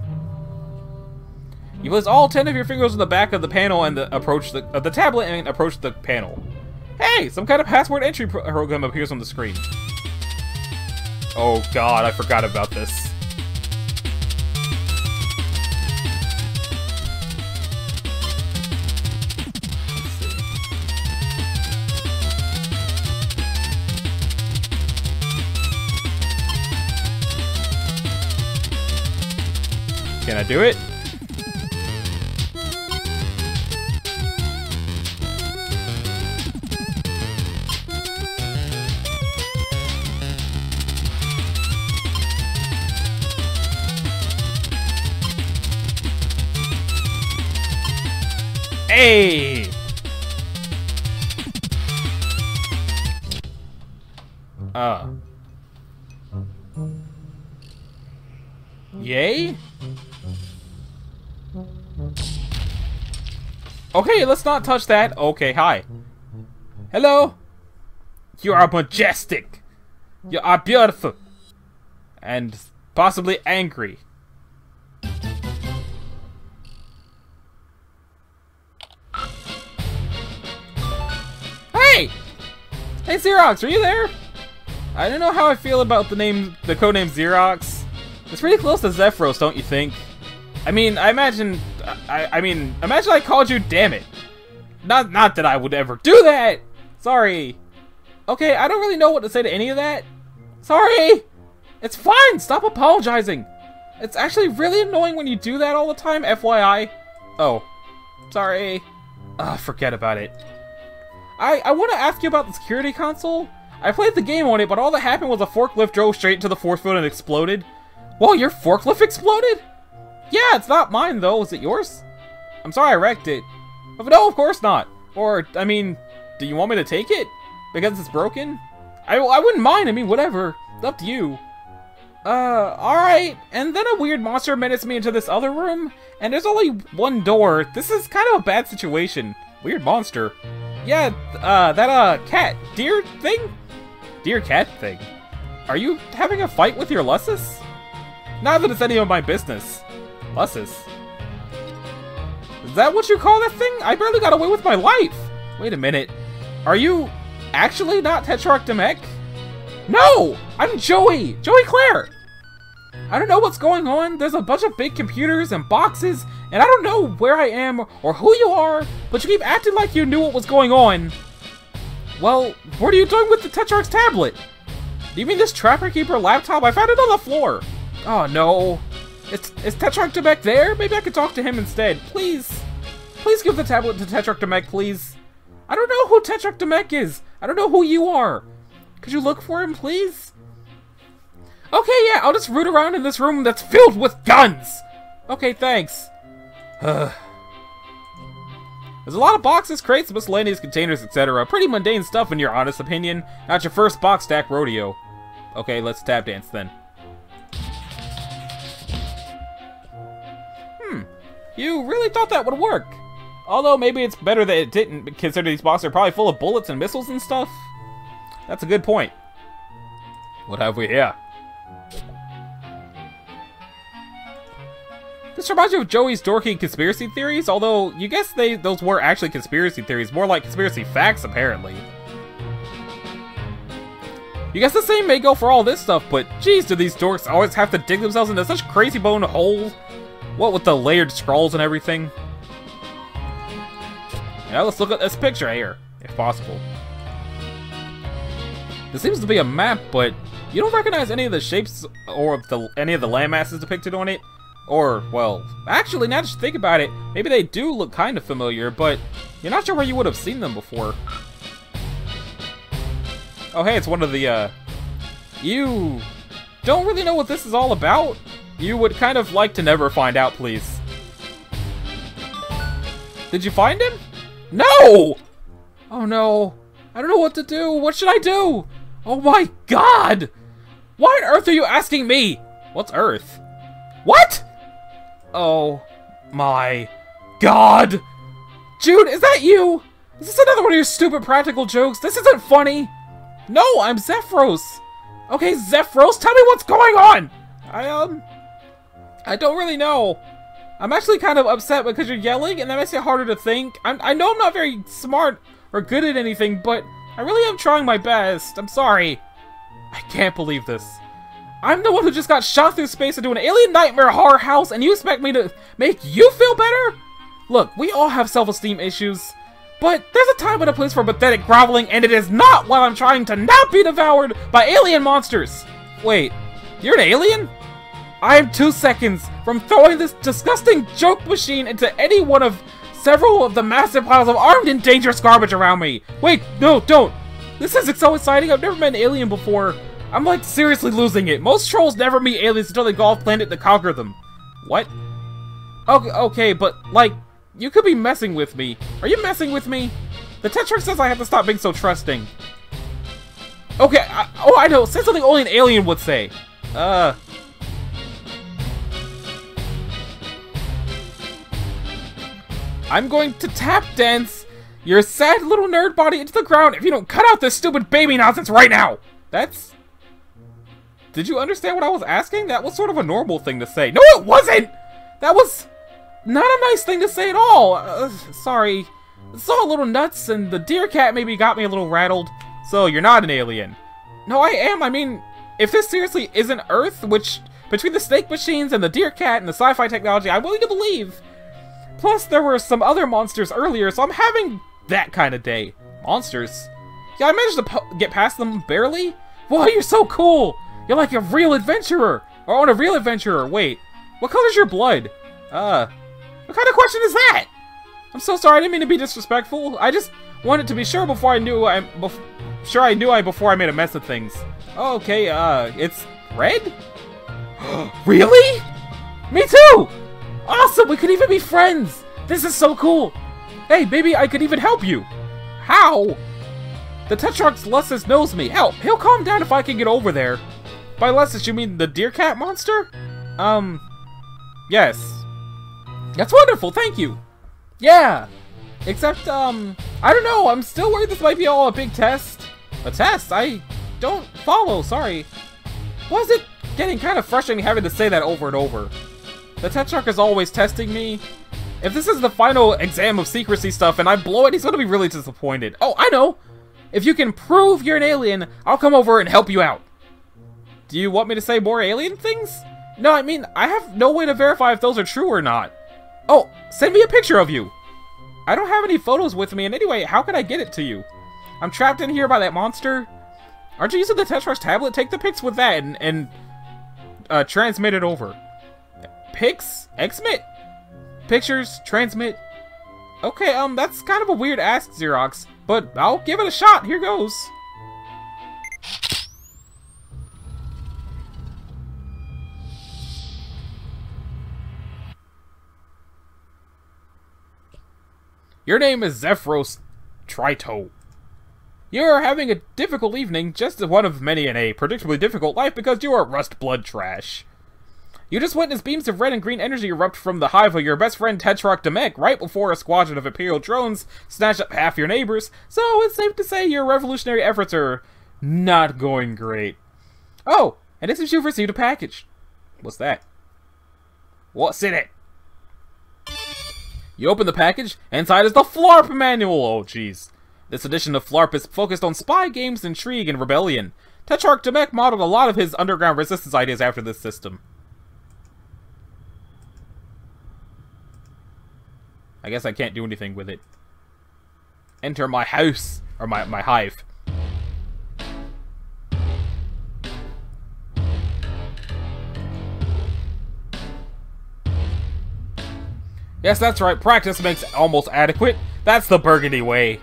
You place all 10 of your fingers on the back of the panel and approach the tablet and approach the panel. Hey, some kind of password entry program appears on the screen. Oh god, I forgot about this. Can I do it? Hey! Yay? Okay, let's not touch that. Okay, hi. Hello? You are majestic. You are beautiful. And possibly angry. Hey! Hey, Xerox, are you there? I don't know how I feel about the codename Xerox. It's pretty close to Zephyros, don't you think? I mean, imagine I called you damn it. Not that I would ever do that! Sorry. Okay, I don't really know what to say to any of that. Sorry! It's fine, stop apologizing. It's actually really annoying when you do that all the time, FYI. Oh. Sorry. Forget about it. I want to ask you about the security console. I played the game on it, but all that happened was a forklift drove straight to the force field and exploded. Whoa, your forklift exploded? Yeah, it's not mine though. Is it yours? I'm sorry I wrecked it. But no, of course not. Or, I mean, do you want me to take it? Because it's broken? I wouldn't mind. I mean, whatever. It's up to you. Alright. And then a weird monster menaced me into this other room. And there's only one door. This is kind of a bad situation. Weird monster. Yeah, cat. Deer thing? Deer cat thing. Are you having a fight with your Lussus? Not that it's any of my business. Lussus. Is that what you call that thing? I barely got away with my life. Wait a minute. Are you actually not Tetrarch Namek? No! I'm Joey! Joey Claire! I don't know what's going on. There's a bunch of big computers and boxes, and I don't know where I am or who you are, but you keep acting like you knew what was going on. Well, what are you doing with the Tetrarch's tablet? Do you mean this Trapper Keeper laptop? I found it on the floor. Oh no. Is Tetrarch Namek there? Maybe I could talk to him instead. Please. Please give the tablet to Tetrarch Namek, please. I don't know who Tetrarch Namek is. I don't know who you are. Could you look for him, please? Okay, yeah, I'll just root around in this room that's filled with guns. Okay, thanks. There's a lot of boxes, crates, miscellaneous containers, etc. Pretty mundane stuff in your honest opinion. Not your first box stack rodeo. Okay, let's tap dance then. You really thought that would work. Although maybe it's better that it didn't, considering these boxes are probably full of bullets and missiles and stuff. That's a good point. What have we here? This reminds you of Joey's dorky conspiracy theories, although you guess those were actually conspiracy theories, more like conspiracy facts apparently. You guess the same may go for all this stuff, but geez, do these dorks always have to dig themselves into such crazy bone holes? What with the layered scrolls and everything? Now let's look at this picture here, if possible. There seems to be a map, but you don't recognize any of the shapes or any of the landmasses depicted on it. Or, well, actually, now that you think about it, maybe they do look kind of familiar, but you're not sure where you would have seen them before. Oh, hey, it's one of the, You don't really know what this is all about? You would kind of like to never find out, please. Did you find him? No! Oh no. I don't know what to do. What should I do? Oh my god! Why on earth are you asking me? What's Earth? What? Oh my god! Jude, is that you? Is this another one of your stupid practical jokes? This isn't funny. No, I'm Zephyros. Okay, Zephyros, tell me what's going on. I don't really know. I'm actually kind of upset because you're yelling, and that makes it harder to think. I know I'm not very smart or good at anything, but I really am trying my best. I'm sorry. I can't believe this. I'm the one who just got shot through space into an alien nightmare horror house, and you expect me to make you feel better? Look, we all have self-esteem issues, but there's a time and a place for pathetic groveling, and it is not while I'm trying to not be devoured by alien monsters. Wait, you're an alien? I am 2 seconds from throwing this disgusting joke machine into any one of several of the massive piles of armed and dangerous garbage around me. Wait, no, don't. This is so exciting. I've never met an alien before. I'm like seriously losing it. Most trolls never meet aliens until they go off planet to conquer them. What? Okay, but like, you could be messing with me. Are you messing with me? The Tetrarch says I have to stop being so trusting. Okay, I know. Say something only an alien would say. I'm going to tap dance your sad little nerd body into the ground if you don't cut out this stupid baby nonsense right now! That's... Did you understand what I was asking? That was sort of a normal thing to say. No, it wasn't! That was not a nice thing to say at all. Sorry. It's all a little nuts, and the deer cat maybe got me a little rattled. So, you're not an alien. No, I am. I mean, if this seriously isn't Earth, which, between the snake machines and the deer cat and the sci-fi technology, I'm willing to believe. Plus, there were some other monsters earlier, so I'm having that kind of day. Monsters? Yeah, I managed to get past them, barely. Wow, you're so cool! You're like a real adventurer! Or on a real adventurer, wait. What color's your blood? What kind of question is that? I'm so sorry, I didn't mean to be disrespectful. I just wanted to be sure before I knew before I made a mess of things. Oh, okay, it's red? Really? Me too! Awesome, we could even be friends! This is so cool! Hey, maybe I could even help you! How? The Tetrarch Lussus knows me. Hell, he'll calm down if I can get over there. By Lussus, you mean the deer cat monster? Yes. That's wonderful, thank you! Yeah! Except, I don't know, I'm still worried this might be all a big test. A test? I don't follow, sorry. Was it getting kind of frustrating having to say that over and over? The Tetrarch is always testing me. If this is the final exam of secrecy stuff and I blow it, he's gonna be really disappointed. Oh, I know! If you can prove you're an alien, I'll come over and help you out. Do you want me to say more alien things? No, I mean, I have no way to verify if those are true or not. Oh, send me a picture of you! I don't have any photos with me, and anyway, how can I get it to you? I'm trapped in here by that monster. Aren't you using the Tetrarch's tablet? Take the pics with that and transmit it over. Pics? Xmit? Pictures? Transmit? Okay, that's kind of a weird ask, Xerox, but I'll give it a shot. Here goes. Your name is Zephyros Trito. You are having a difficult evening, just one of many in a predictably difficult life because you are rust blood trash. You just witnessed beams of red and green energy erupt from the hive of your best friend Tetrarch Demek right before a squadron of Imperial drones snatched up half your neighbors, so it's safe to say your revolutionary efforts are not going great. Oh, and this is you've received a package. What's that? What's in it? You open the package, and inside is the FLARP manual! Oh jeez. This edition of FLARP is focused on spy games, intrigue, and rebellion. Tetrarch Demek modeled a lot of his underground resistance ideas after this system. I guess I can't do anything with it. Enter my house, or my hive. Yes, that's right, practice makes almost adequate. That's the Burgundy way.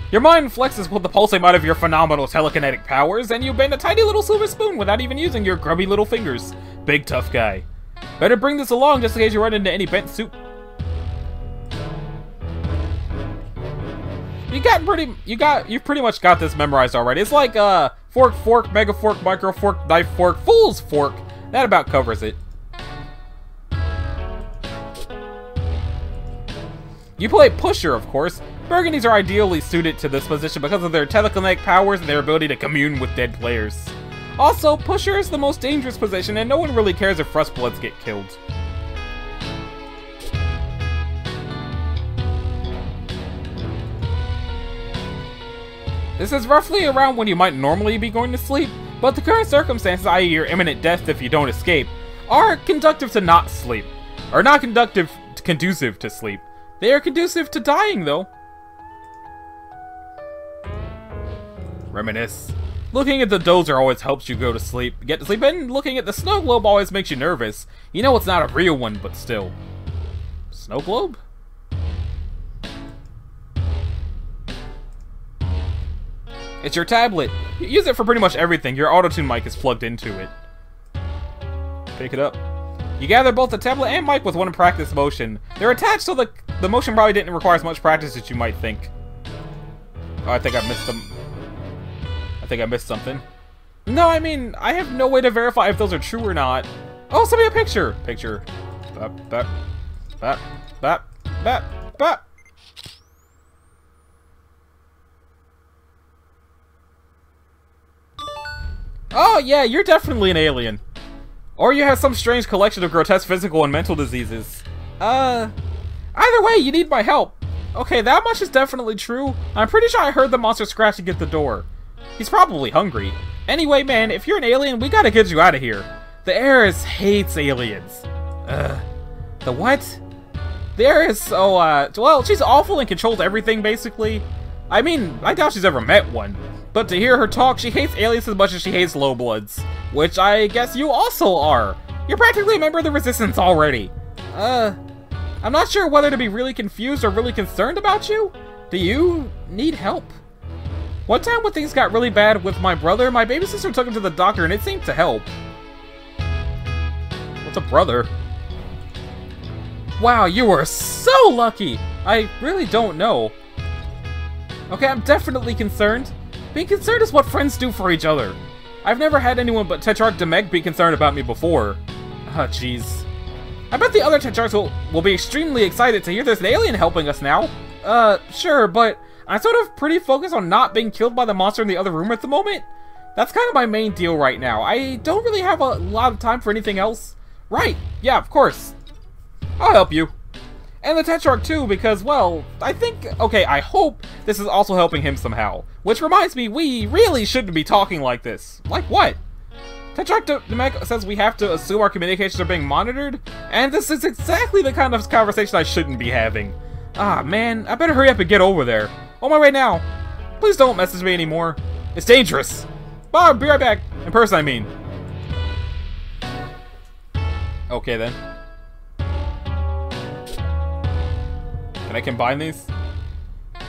Your mind flexes with the pulsing might of your phenomenal telekinetic powers, and you bend a tiny little silver spoon without even using your grubby little fingers. Big tough guy. Better bring this along just in case you run into any bent soup. You've pretty much got this memorized already. It's like fork, fork, mega fork, micro fork, knife fork, fool's fork. That about covers it. You play Pusher, of course. Burgundies are ideally suited to this position because of their telekinetic powers and their ability to commune with dead players. Also, Pusher is the most dangerous position, and no one really cares if Fresh Bloods get killed. This is roughly around when you might normally be going to sleep, but the current circumstances, i.e. your imminent death if you don't escape, are conducive to not sleep. Or not conducive to sleep. They are conducive to dying, though. Reminisce. Looking at the dozer always helps you go to sleep, get to sleep, and looking at the snow globe always makes you nervous. You know it's not a real one, but still. Snow globe? It's your tablet. You use it for pretty much everything. Your auto-tune mic is plugged into it. Pick it up. You gather both the tablet and mic with one practice motion. They're attached, so the motion probably didn't require as much practice as you might think. Oh, I think I missed some. I think I missed something. No, I mean, I have no way to verify if those are true or not. Oh, send me a picture. Picture. Bap, bap, bap, bap, bap, bap. Oh, yeah, you're definitely an alien. Or you have some strange collection of grotesque physical and mental diseases. Either way, you need my help. Okay, that much is definitely true. I'm pretty sure I heard the monster scratching at the door. He's probably hungry. Anyway, man, if you're an alien, we gotta get you out of here. The Heiress hates aliens. The what? The Heiress, so, well, she's awful and controls everything, basically. I mean, I doubt she's ever met one. But to hear her talk, she hates aliens as much as she hates low bloods. Which I guess you also are. You're practically a member of the Resistance already. I'm not sure whether to be really confused or really concerned about you. Do you need help? One time when things got really bad with my brother, my baby sister took him to the doctor and it seemed to help. What's a brother? Wow, you were so lucky! I really don't know. Okay, I'm definitely concerned. Being concerned is what friends do for each other. I've never had anyone but Tetrarch Demeg be concerned about me before. Ah, jeez. I bet the other Tetrarchs will be extremely excited to hear there's an alien helping us now. Sure, but I'm sort of pretty focused on not being killed by the monster in the other room at the moment. That's kind of my main deal right now. I don't really have a lot of time for anything else. Right, yeah, of course. I'll help you. And the Tetrarch too, because, well, I think, okay, I hope this is also helping him somehow. Which reminds me, we really shouldn't be talking like this. Like what? Tetrarch Demeg says we have to assume our communications are being monitored, and this is exactly the kind of conversation I shouldn't be having. Ah, man, I better hurry up and get over there. On my way now. Please don't message me anymore. It's dangerous. Bye, I'll be right back. In person, I mean. Okay, then. Can I combine these?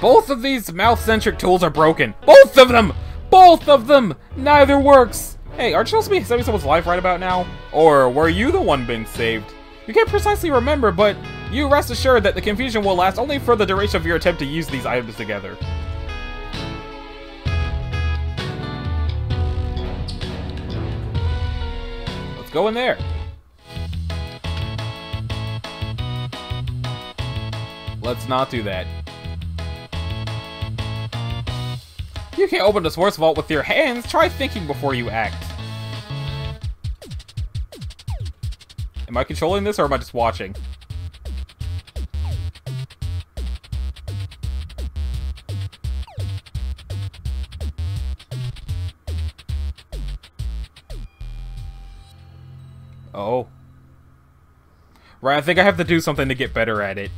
Both of these mouth-centric tools are broken. Both of them! Both of them! Neither works! Hey, aren't you supposed to be saving someone's life right about now? Or were you the one being saved? You can't precisely remember, but you rest assured that the confusion will last only for the duration of your attempt to use these items together. Let's go in there. Let's not do that. You can't open the source vault with your hands. Try thinking before you act. Am I controlling this or am I just watching? Oh. Right, I think I have to do something to get better at it.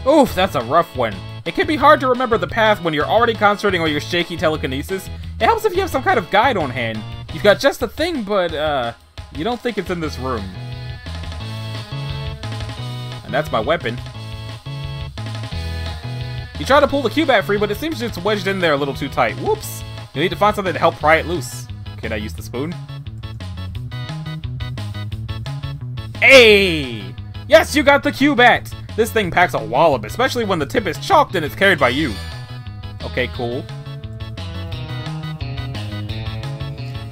Oof, that's a rough one. It can be hard to remember the path when you're already concentrating on your shaky telekinesis. It helps if you have some kind of guide on hand. You've got just the thing, but, you don't think it's in this room. And that's my weapon. You try to pull the Cubat free, but it seems it's wedged in there a little too tight. Whoops! You need to find something to help pry it loose. Can I use the spoon? Hey! Yes, you got the Cubat! This thing packs a wallop, especially when the tip is chalked and it's carried by you. Okay, cool.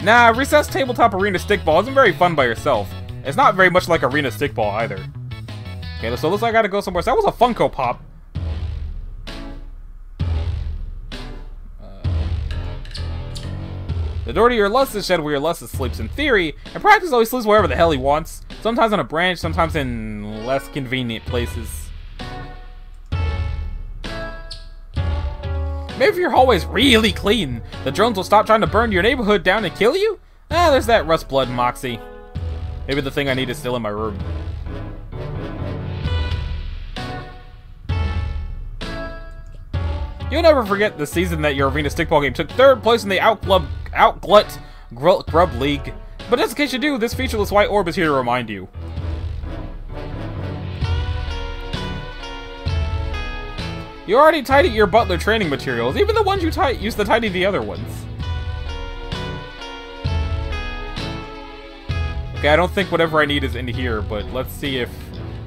Nah, recessed tabletop arena stickball isn't very fun by yourself. It's not very much like arena stickball either. Okay, so it looks like I gotta go somewhere. So that was a Funko Pop. The door to your lust is shed where your lust sleeps. In theory, in practice always sleeps wherever the hell he wants. Sometimes on a branch, sometimes in less convenient places. Maybe if your hallway's really clean, the drones will stop trying to burn your neighborhood down and kill you? Ah, there's that rust blood moxie. Maybe the thing I need is still in my room. You'll never forget the season that your arena stickball game took 3rd place in the Outglut Grub League. But just in case you do, this featureless white orb is here to remind you. You already tidied your butler training materials, even the ones you used to tidy the other ones. Okay, I don't think whatever I need is in here, but let's see if...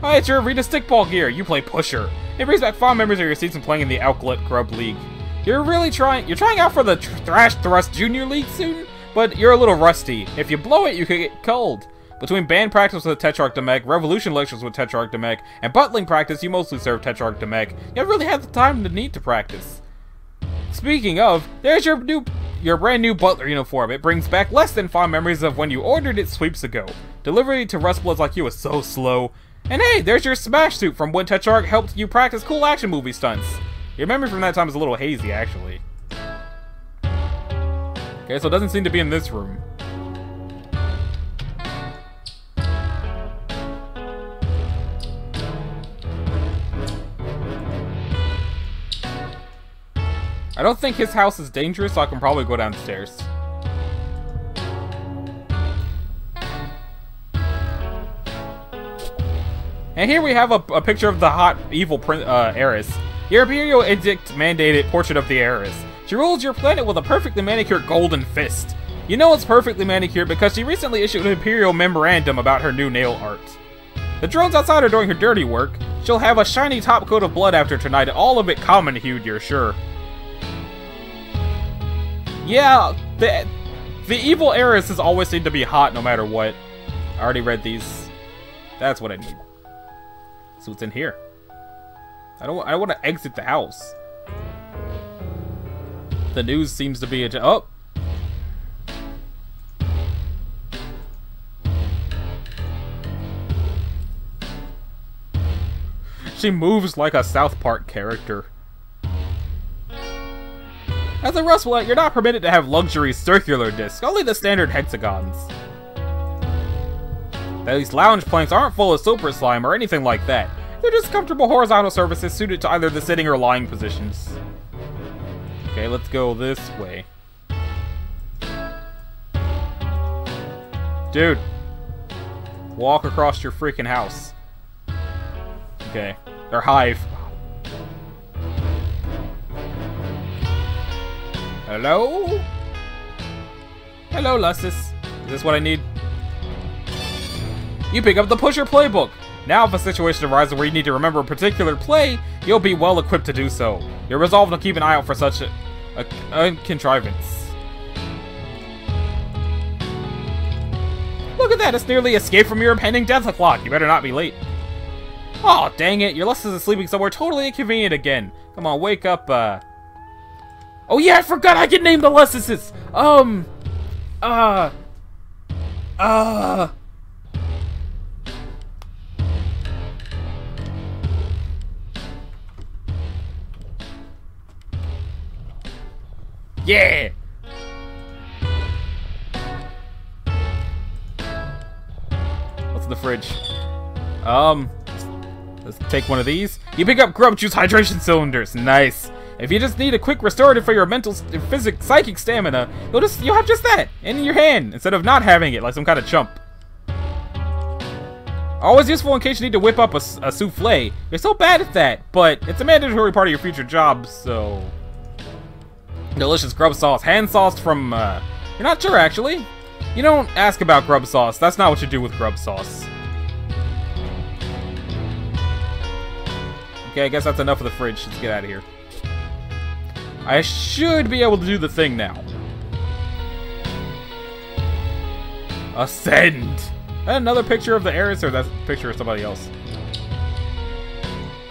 Oh, it's your arena stickball gear. You play Pusher. It brings back fond memories of your season playing in the Outglut Grub League. You're trying out for the Thrash Thrust Junior League soon, but you're a little rusty. If you blow it, you could get cold. Between band practice with Tetrarch Demek, Revolution lectures with Tetrarch Demek, and butling practice, you mostly serve Tetrarch Demek. You haven't really had the time to need to practice. Speaking of, there's your brand new butler uniform. It brings back less than fond memories of when you ordered it sweeps ago. Delivery to Rustbloods like you is so slow. And hey, there's your Smash suit from when Tetrarch helped you practice cool action movie stunts. Your memory from that time is a little hazy, actually. Okay, so it doesn't seem to be in this room. I don't think his house is dangerous, so I can probably go downstairs. And here we have a picture of the hot, evil heiress. Your Imperial Edict mandated portrait of the heiress. She rules your planet with a perfectly manicured golden fist. You know it's perfectly manicured because she recently issued an Imperial memorandum about her new nail art. The drones outside are doing her dirty work. She'll have a shiny top coat of blood after tonight, all of it common-hued, you're sure. Yeah, the evil heiress has always seemed to be hot no matter what. I already read these. That's what I need. So what's in here? I don't want to exit the house. The news seems to be oh. She moves like a South Park character. As a Rustblood, you're not permitted to have luxury circular discs, only the standard hexagons. These lounge planks aren't full of super slime or anything like that. They're just comfortable horizontal surfaces suited to either the sitting or lying positions. Okay, let's go this way. Dude. Walk across your freaking house. Okay. Or hive. Hello? Hello, Lustus. Is this what I need? You pick up the Pusher playbook. Now if a situation arises where you need to remember a particular play, you'll be well equipped to do so. You're resolved to keep an eye out for such a contrivance. Look at that, it's nearly escaped from your impending death clock. You better not be late. Oh, dang it, your Lustus is sleeping somewhere totally inconvenient again. Come on, wake up, Oh yeah, I forgot I can name the Lustuses! Yeah! What's in the fridge? Let's take one of these. You pick up Grub Juice Hydration Cylinders. Nice. If you just need a quick restorative for your mental, psychic stamina, you'll have just that in your hand instead of not having it like some kind of chump. Always useful in case you need to whip up a souffle. You're so bad at that, but it's a mandatory part of your future job, so... Delicious grub sauce, hand sauced from, you're not sure, actually. You don't ask about grub sauce. That's not what you do with grub sauce. Okay, I guess that's enough of the fridge. Let's get out of here. I should be able to do the thing now. Ascend! Another picture of the heiress, or that's a picture of somebody else?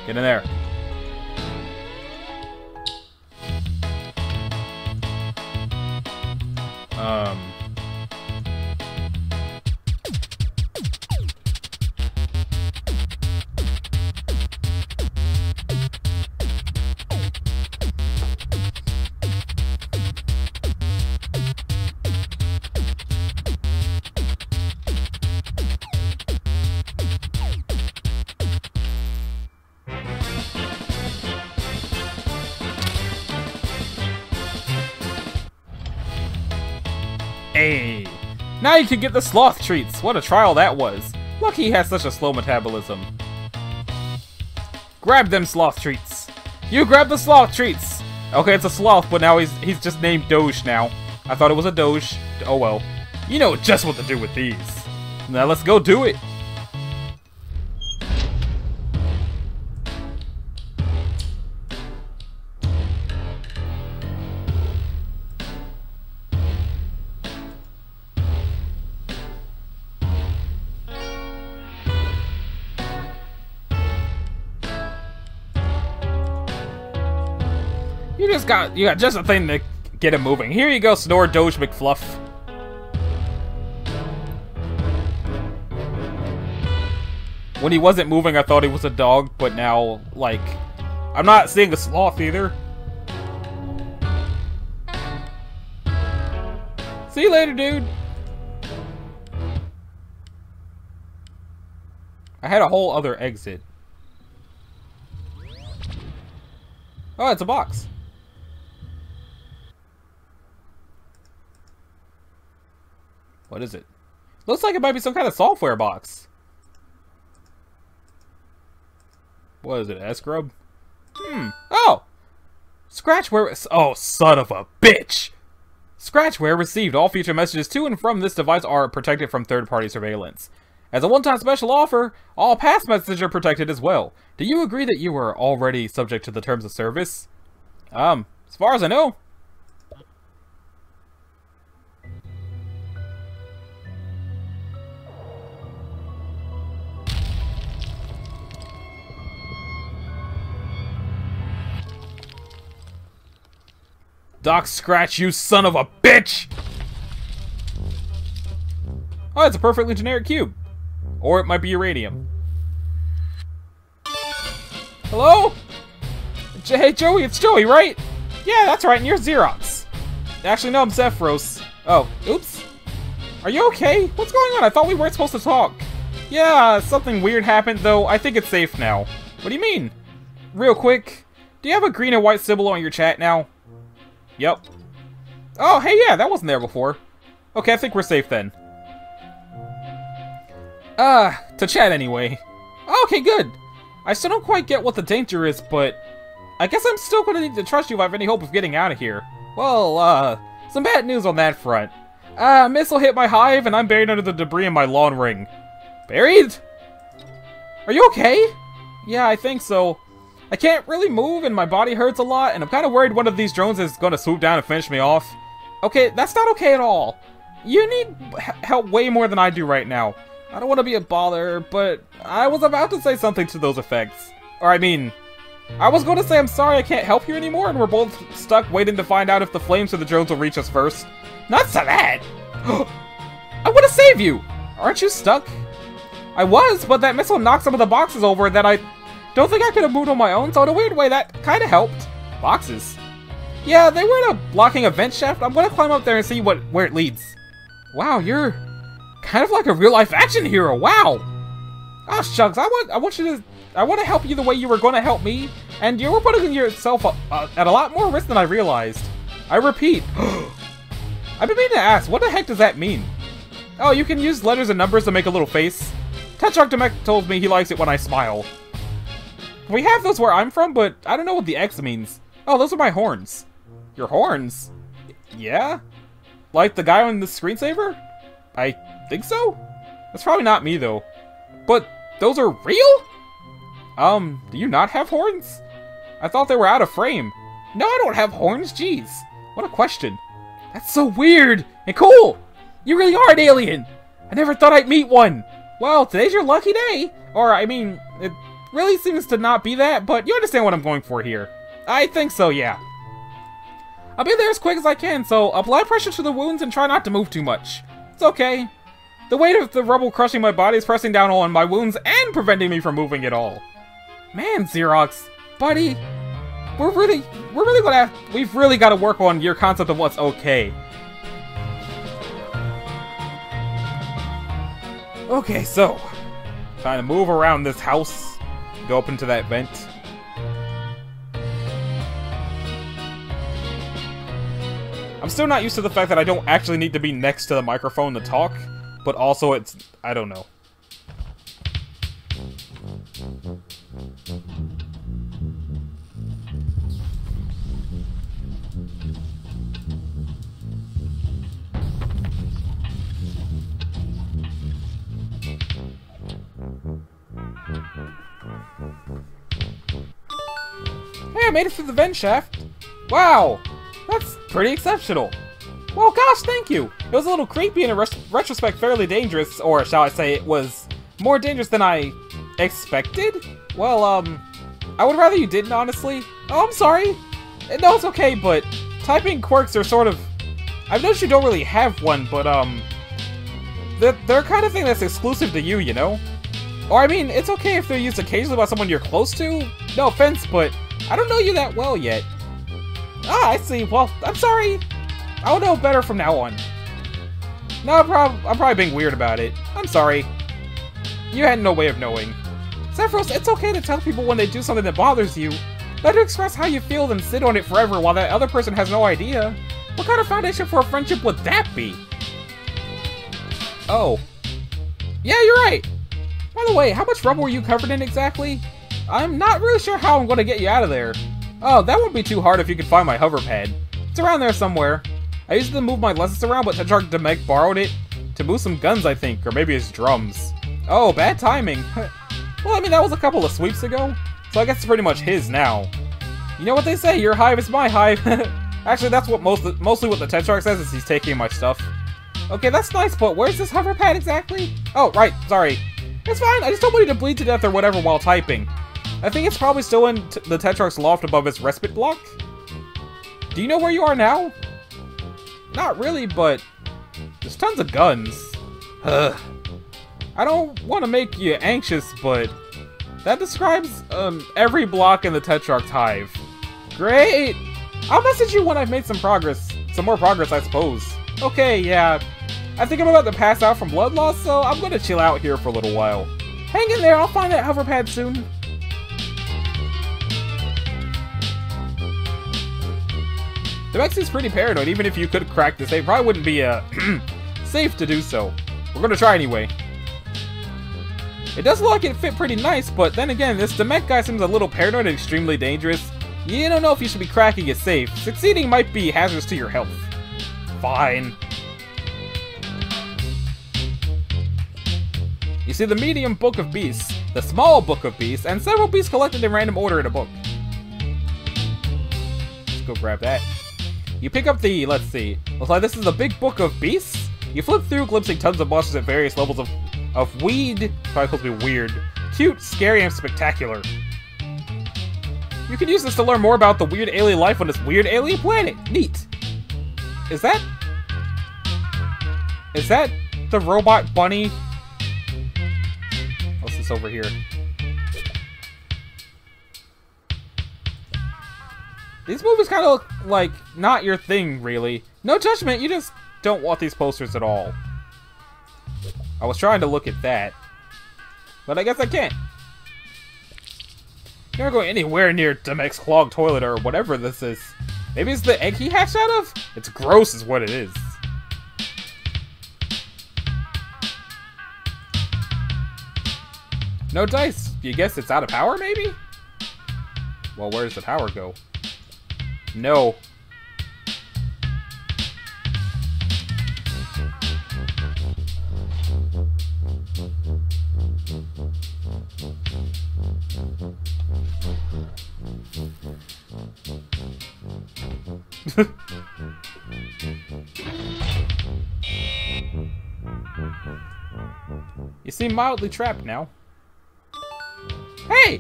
Get in there. Hey! Now you can get the sloth treats! What a trial that was! Lucky he has such a slow metabolism. Grab them sloth treats! You grab the sloth treats! Okay, it's a sloth, but now he's just named Doge now. I thought it was a Doge. Oh well. You know just what to do with these. Now let's go do it! You got just a thing to get him moving. Here you go, Snore Doge McFluff. When he wasn't moving, I thought he was a dog, but now, like, I'm not seeing a sloth either. See you later, dude. I had a whole other exit. Oh, it's a box. What is it? Looks like it might be some kind of software box. What is it, S-Grub? Oh! Scratchware. Oh, son of a bitch! Scratchware received. All future messages to and from this device are protected from third-party surveillance. As a one-time special offer, all past messages are protected as well. Do you agree that you are already subject to the terms of service? As far as I know. Doc Scratch, you son of a bitch! Oh, it's a perfectly generic cube. Or it might be uranium. Hello? Hey, Joey, it's Joey, right? Yeah, that's right, and you're Xerox. Actually, no, I'm Zephyros. Oh, oops. Are you okay? What's going on? I thought we weren't supposed to talk. Yeah, something weird happened, though I think it's safe now. What do you mean? Real quick, do you have a green and white symbol on your chat now? Yep. Oh, hey, yeah, that wasn't there before. Okay, I think we're safe then. To chat anyway. Okay, good. I still don't quite get what the danger is, but I guess I'm still gonna need to trust you if I have any hope of getting out of here. Well, some bad news on that front. A missile hit my hive, and I'm buried under the debris in my lawn ring. Buried? Are you okay? Yeah, I think so. I can't really move, and my body hurts a lot, and I'm kind of worried one of these drones is gonna swoop down and finish me off. Okay, that's not okay at all. You need help way more than I do right now. I don't want to be a bother, but I was about to say something to those effects. Or I mean, I was going to say I'm sorry I can't help you anymore, and we're both stuck waiting to find out if the flames or the drones will reach us first. Not so that! I want to save you! Aren't you stuck? I was, but that missile knocked some of the boxes over that I don't think I could have moved on my own, so in a weird way that kind of helped. Boxes? Yeah, they were in a blocking a vent shaft. I'm going to climb up there and see where it leads. Wow, you're kind of like a real-life action hero. Wow. Oh, shucks. I want to help you the way you were going to help me, and you were putting yourself at a lot more risk than I realized. I repeat. I've been meaning to ask, what the heck does that mean? Oh, you can use letters and numbers to make a little face. Tetrakdemek told me he likes it when I smile. We have those where I'm from, but I don't know what the X means. Oh, those are my horns. Your horns? Yeah? Like the guy on the screensaver? I think so? That's probably not me, though. But those are real? Do you not have horns? I thought they were out of frame. No, I don't have horns, jeez. What a question. That's so weird and cool. You really are an alien. I never thought I'd meet one. Well, today's your lucky day. Or, I mean, really seems to not be that, but you understand what I'm going for here. I think so, yeah. I'll be there as quick as I can, so apply pressure to the wounds and try not to move too much. It's okay. The weight of the rubble crushing my body is pressing down on my wounds and preventing me from moving at all. Man, Xerox, buddy, we've really got to work on your concept of what's okay. Okay, so, trying to move around this house, go up into that vent. I'm still not used to the fact that I don't actually need to be next to the microphone to talk, but also it's, I don't know. Hey, I made it through the vent shaft. Wow, that's pretty exceptional. Well, gosh, thank you. It was a little creepy and in retrospect fairly dangerous, or shall I say it was more dangerous than I expected? Well, I would rather you didn't, honestly. Oh, I'm sorry. No, it's okay, but typing quirks are sort of... I've noticed you don't really have one, but, they're kind of thing that's exclusive to you, you know? Or, I mean, it's okay if they're used occasionally by someone you're close to. No offense, but I don't know you that well yet. Ah, I see. Well, I'm sorry. I'll know better from now on. No, I'm probably being weird about it. I'm sorry. You had no way of knowing. Sephiroth, it's okay to tell people when they do something that bothers you. Let her express how you feel, then sit on it forever while that other person has no idea. What kind of foundation for a friendship would that be? Oh. Yeah, you're right. By the way, how much rubble were you covered in exactly? I'm not really sure how I'm going to get you out of there. Oh, that wouldn't be too hard if you could find my hover pad. It's around there somewhere. I used it to move my lessons around, but Tetrarch Demek borrowed it to move some guns, I think, or maybe his drums. Oh, bad timing. Well, I mean, that was a couple of sweeps ago, so I guess it's pretty much his now. You know what they say, your hive is my hive. Actually, that's what mostly what the Tetrarch says is he's taking my stuff. Okay, that's nice, but where's this hover pad exactly? Oh, right, sorry. It's fine, I just don't want you to bleed to death or whatever while typing. I think it's probably still in the Tetrarch's loft above his respite block. Do you know where you are now? Not really, but there's tons of guns. Ugh. I don't want to make you anxious, but that describes every block in the Tetrarch's hive. Great! I'll message you when I've made some progress. Some more progress, I suppose. Okay, yeah. I think I'm about to pass out from blood loss, so I'm gonna chill out here for a little while. Hang in there, I'll find that hover pad soon. Demexy's pretty paranoid. Even if you could crack this, it probably wouldn't be safe to do so. We're gonna try anyway. It does look like it fit pretty nice, but then again, this Demek guy seems a little paranoid and extremely dangerous. You don't know if you should be cracking it safe. Succeeding might be hazardous to your health. Fine. You see the medium book of beasts, the small book of beasts, and several beasts collected in random order in a book. Let's go grab that. You pick up the, let's see, looks like this is a big book of beasts. You flip through, glimpsing tons of monsters at various levels of weed, probably supposed to be weird, cute, scary, and spectacular. You can use this to learn more about the weird alien life on this weird alien planet. Neat. Is that the robot bunny? What's this over here? These movies kind of look like not your thing, really. No judgment, you just don't want these posters at all. I was trying to look at that, but I guess I can't. You're not going anywhere near Demek's clogged toilet or whatever this is. Maybe it's the egg he hatched out of? It's gross is what it is. No dice. You guess it's out of power, maybe? Well, where does the power go? No. You seem mildly trapped now. Hey!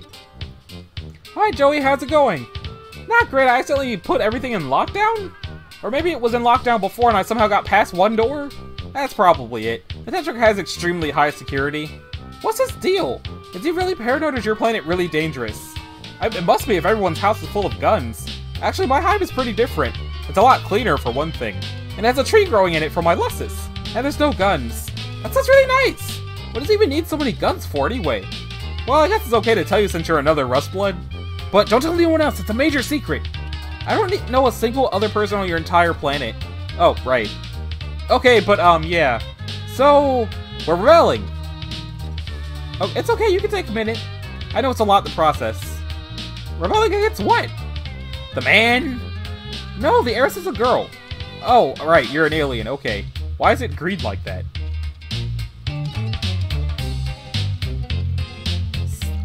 Hi, Joey, how's it going? Not great, I accidentally put everything in lockdown? Or maybe it was in lockdown before and I somehow got past one door? That's probably it. The Tetrarch has extremely high security. What's his deal? Is he really paranoid or is your planet really dangerous? It must be if everyone's house is full of guns. Actually, my hive is pretty different. It's a lot cleaner for one thing. And it has a tree growing in it for my lusses. And there's no guns. That sounds really nice! What does he even need so many guns for anyway? Well, I guess it's okay to tell you since you're another Rustblood. But don't tell anyone else, it's a major secret. I don't know a single other person on your entire planet. Oh, right. Okay, but, yeah. So, we're rebelling. Oh, it's okay, you can take a minute. I know it's a lot to process. Rebelling against what? The man? No, the heiress is a girl. Oh, right, you're an alien, okay. Why is it green like that?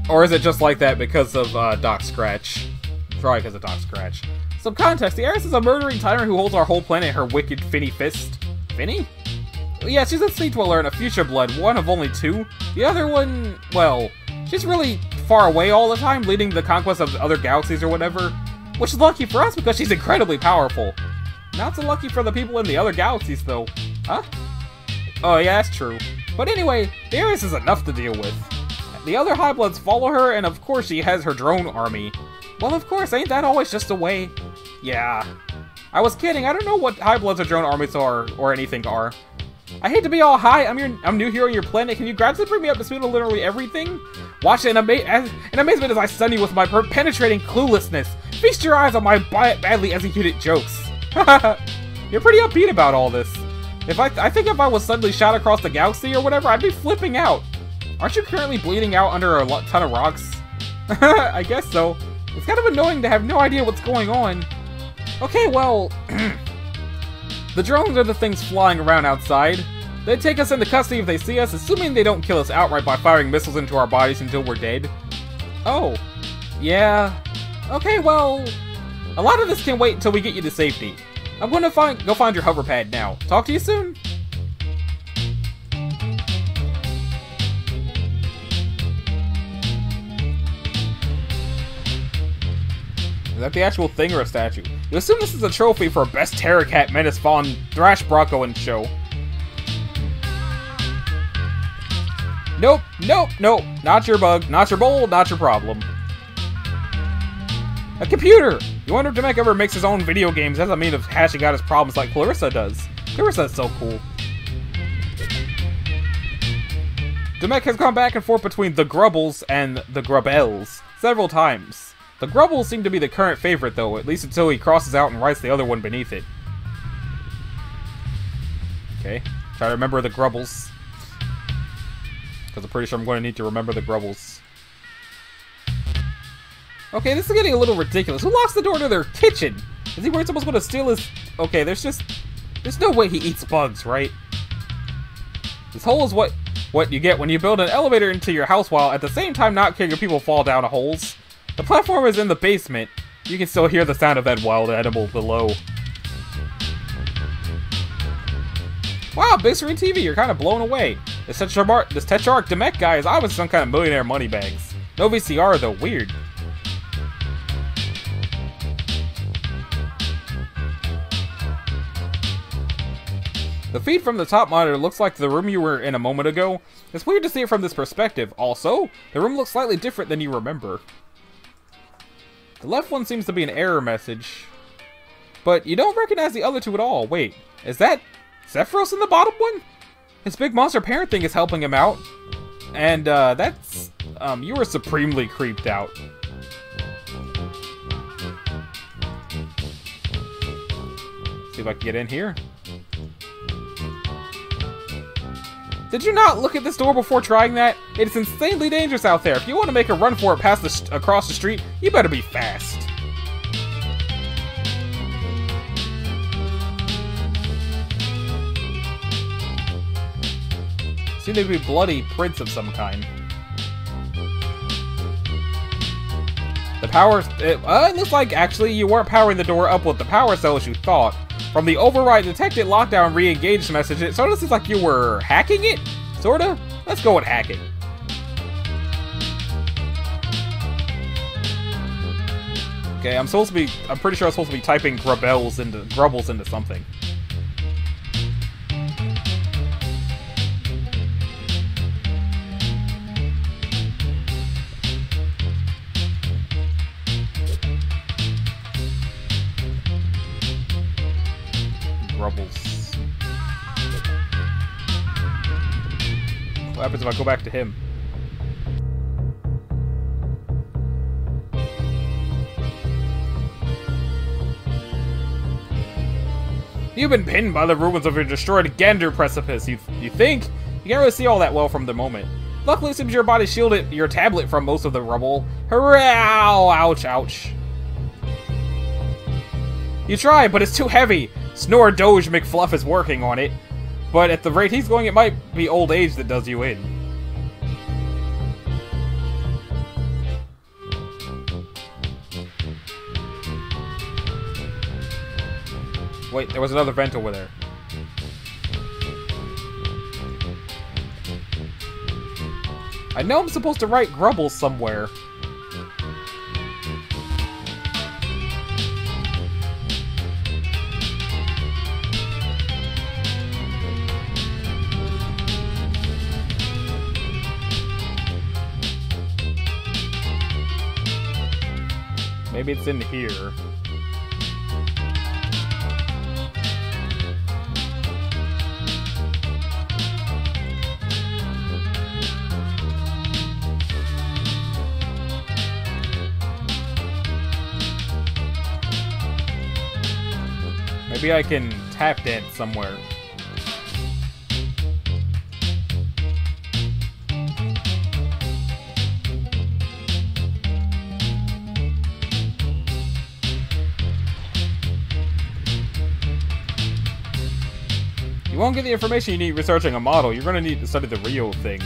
Or is it just like that because of, Doc Scratch? Probably because of Doc Scratch. Some context, the heiress is a murdering tyrant who holds our whole planet in her wicked finny fist. Finny? Yeah, she's a sea dweller and a future blood, one of only two. The other one, well, she's really far away all the time, leading the conquest of other galaxies or whatever. Which is lucky for us because she's incredibly powerful. Not so lucky for the people in the other galaxies, though. Huh? Oh, yeah, that's true. But anyway, the heiress is enough to deal with. The other Highbloods follow her, and of course she has her drone army. Well, of course, ain't that always just a way? Yeah. I was kidding, I don't know what Highbloods or drone armies are, or anything are. I hate to be all, hi, I'm new here on your planet, can you gradually bring me up to speed on literally everything? Watch it in amazement as I stun you with my penetrating cluelessness. Feast your eyes on my badly executed jokes. You're pretty upbeat about all this. I think if I was suddenly shot across the galaxy or whatever, I'd be flipping out. Aren't you currently bleeding out under a ton of rocks? I guess so. It's kind of annoying to have no idea what's going on. Okay, well... the drones are the things flying around outside. They take us into custody if they see us, assuming they don't kill us outright by firing missiles into our bodies until we're dead. Oh. Yeah. Okay, well... a lot of this can wait until we get you to safety. I'm gonna go find your hover pad now. Talk to you soon. Is that the actual thing or a statue? You assume this is a trophy for Best Terror Cat, Menace Fawn, Thrash Bronco, and Show. Nope, nope, nope. Not your bug, not your bowl, not your problem. A computer! You wonder if Demek ever makes his own video games as a means of hashing out his problems like Clarissa does. Clarissa's so cool. Demek has gone back and forth between the Grubbles and the Grubbels several times. The Grubbles seem to be the current favorite though, at least until he crosses out and writes the other one beneath it. Okay, try to remember the Grubbles. Because I'm pretty sure I'm going to need to remember the Grubbles. Okay, this is getting a little ridiculous. Who locks the door to their kitchen? Is he worried someone's going to steal his... Okay, there's no way he eats bugs, right? This hole is what you get when you build an elevator into your house while at the same time not caring if people fall down holes. The platform is in the basement. You can still hear the sound of that wild animal below. Wow, big screen TV, you're kind of blown away. This Tetrarch Demek guy is obviously some kind of millionaire moneybags. No VCR though, weird. The feed from the top monitor looks like the room you were in a moment ago. It's weird to see it from this perspective. Also, the room looks slightly different than you remember. The left one seems to be an error message. But you don't recognize the other two at all. Wait, is that Sephiroth in the bottom one? His big monster parent thing is helping him out. And, that's... you were supremely creeped out. See if I can get in here. Did you not look at this door before trying that? It's insanely dangerous out there. If you want to make a run for it across the street, you better be fast. Seem to be bloody prints of some kind. The power... it looks like actually you weren't powering the door up with the power cell as you thought. From the override detected lockdown re-engaged message, it sort of seems like you were hacking it? Sorta? Let's go with hacking. Okay, I'm pretty sure I'm supposed to be typing grubbles into something. Grubbles. What happens if I go back to him? You've been pinned by the ruins of your destroyed Gander precipice. You think? You can't really see all that well from the moment. Luckily, it seems your body shielded your tablet from most of the rubble. Hurrah! Ouch, ouch. You tried, but it's too heavy. Snore Doge McFluff is working on it. But at the rate he's going, it might be old age that does you in. Wait, there was another vent over there. I know I'm supposed to write Grubbles somewhere. Maybe it's in here. Maybe I can tap dance somewhere. You won't get the information you need researching a model. You're going to need to study the real thing.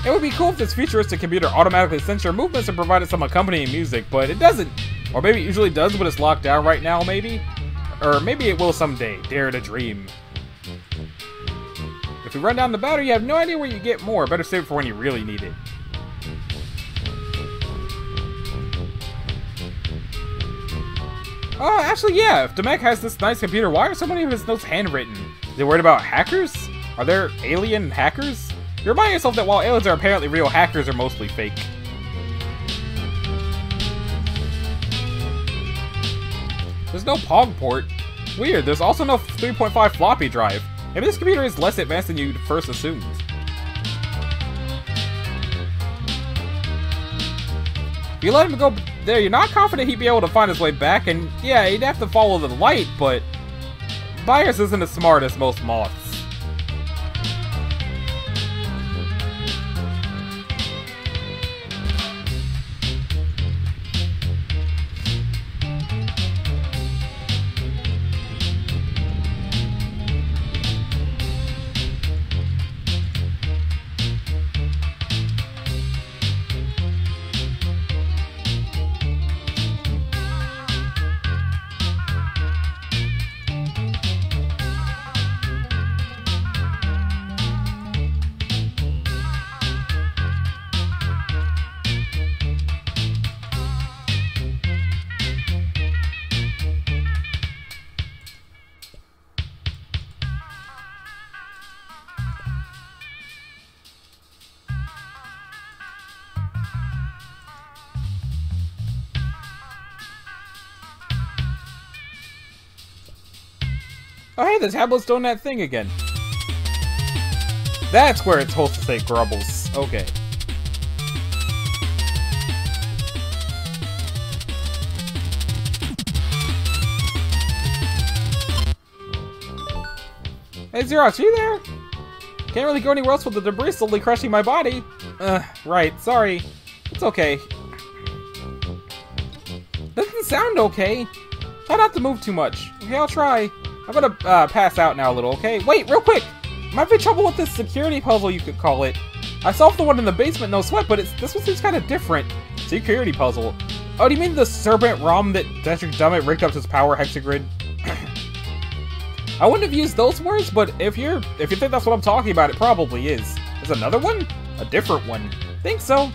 It would be cool if this futuristic computer automatically sensed your movements and provided some accompanying music, but it doesn't. Or maybe it usually does, but it's locked down right now, maybe? Or maybe it will someday. Dare to dream. If you run down the battery, you have no idea where you get more. Better save it for when you really need it. Oh, actually, yeah. If Demek has this nice computer, why are so many of his notes handwritten? Is he worried about hackers? Are there alien hackers? You remind yourself that while aliens are apparently real, hackers are mostly fake. There's no POG port. Weird, there's also no 3.5 floppy drive. Maybe this computer is less advanced than you first assumed. If you let him go there, you're not confident he'd be able to find his way back, and yeah, he'd have to follow the light, but Bias isn't as smart as most moths. Oh hey, the tablet's doing that thing again. That's where it's supposed to say Grubbles. Okay. Hey Xerox, are you there? Can't really go anywhere else with the debris slowly crushing my body. Right, sorry. It's okay. Doesn't sound okay. Try not to move too much. Okay, I'll try. I'm gonna pass out now a little, okay? Wait, real quick! I'm having trouble with this security puzzle, you could call it. I solved the one in the basement, no sweat, but this one seems kind of different. Security puzzle. Oh, do you mean the serpent ROM that Dr. Dummett rigged up his power hexagrid? I wouldn't have used those words, but if you think that's what I'm talking about, it probably is. There's another one? A different one. Think so.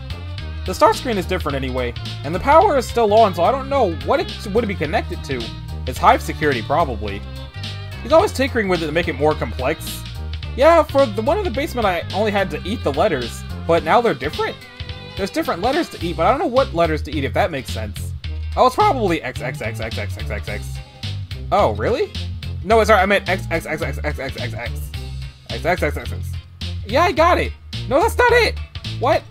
The start screen is different anyway, and the power is still on, so I don't know what it would be connected to. It's Hive security, probably. He's always tinkering with it to make it more complex. Yeah, for the one in the basement, I only had to eat the letters, but now they're different. There's different letters to eat, but I don't know what letters to eat, if that makes sense. Oh, it's probably X, X, X, X, X, X, X, X. Oh, really? No, sorry, I meant X, X, X, X, X, X, X, X. X, X, X, X, X. Yeah, I got it. No, that's not it. What?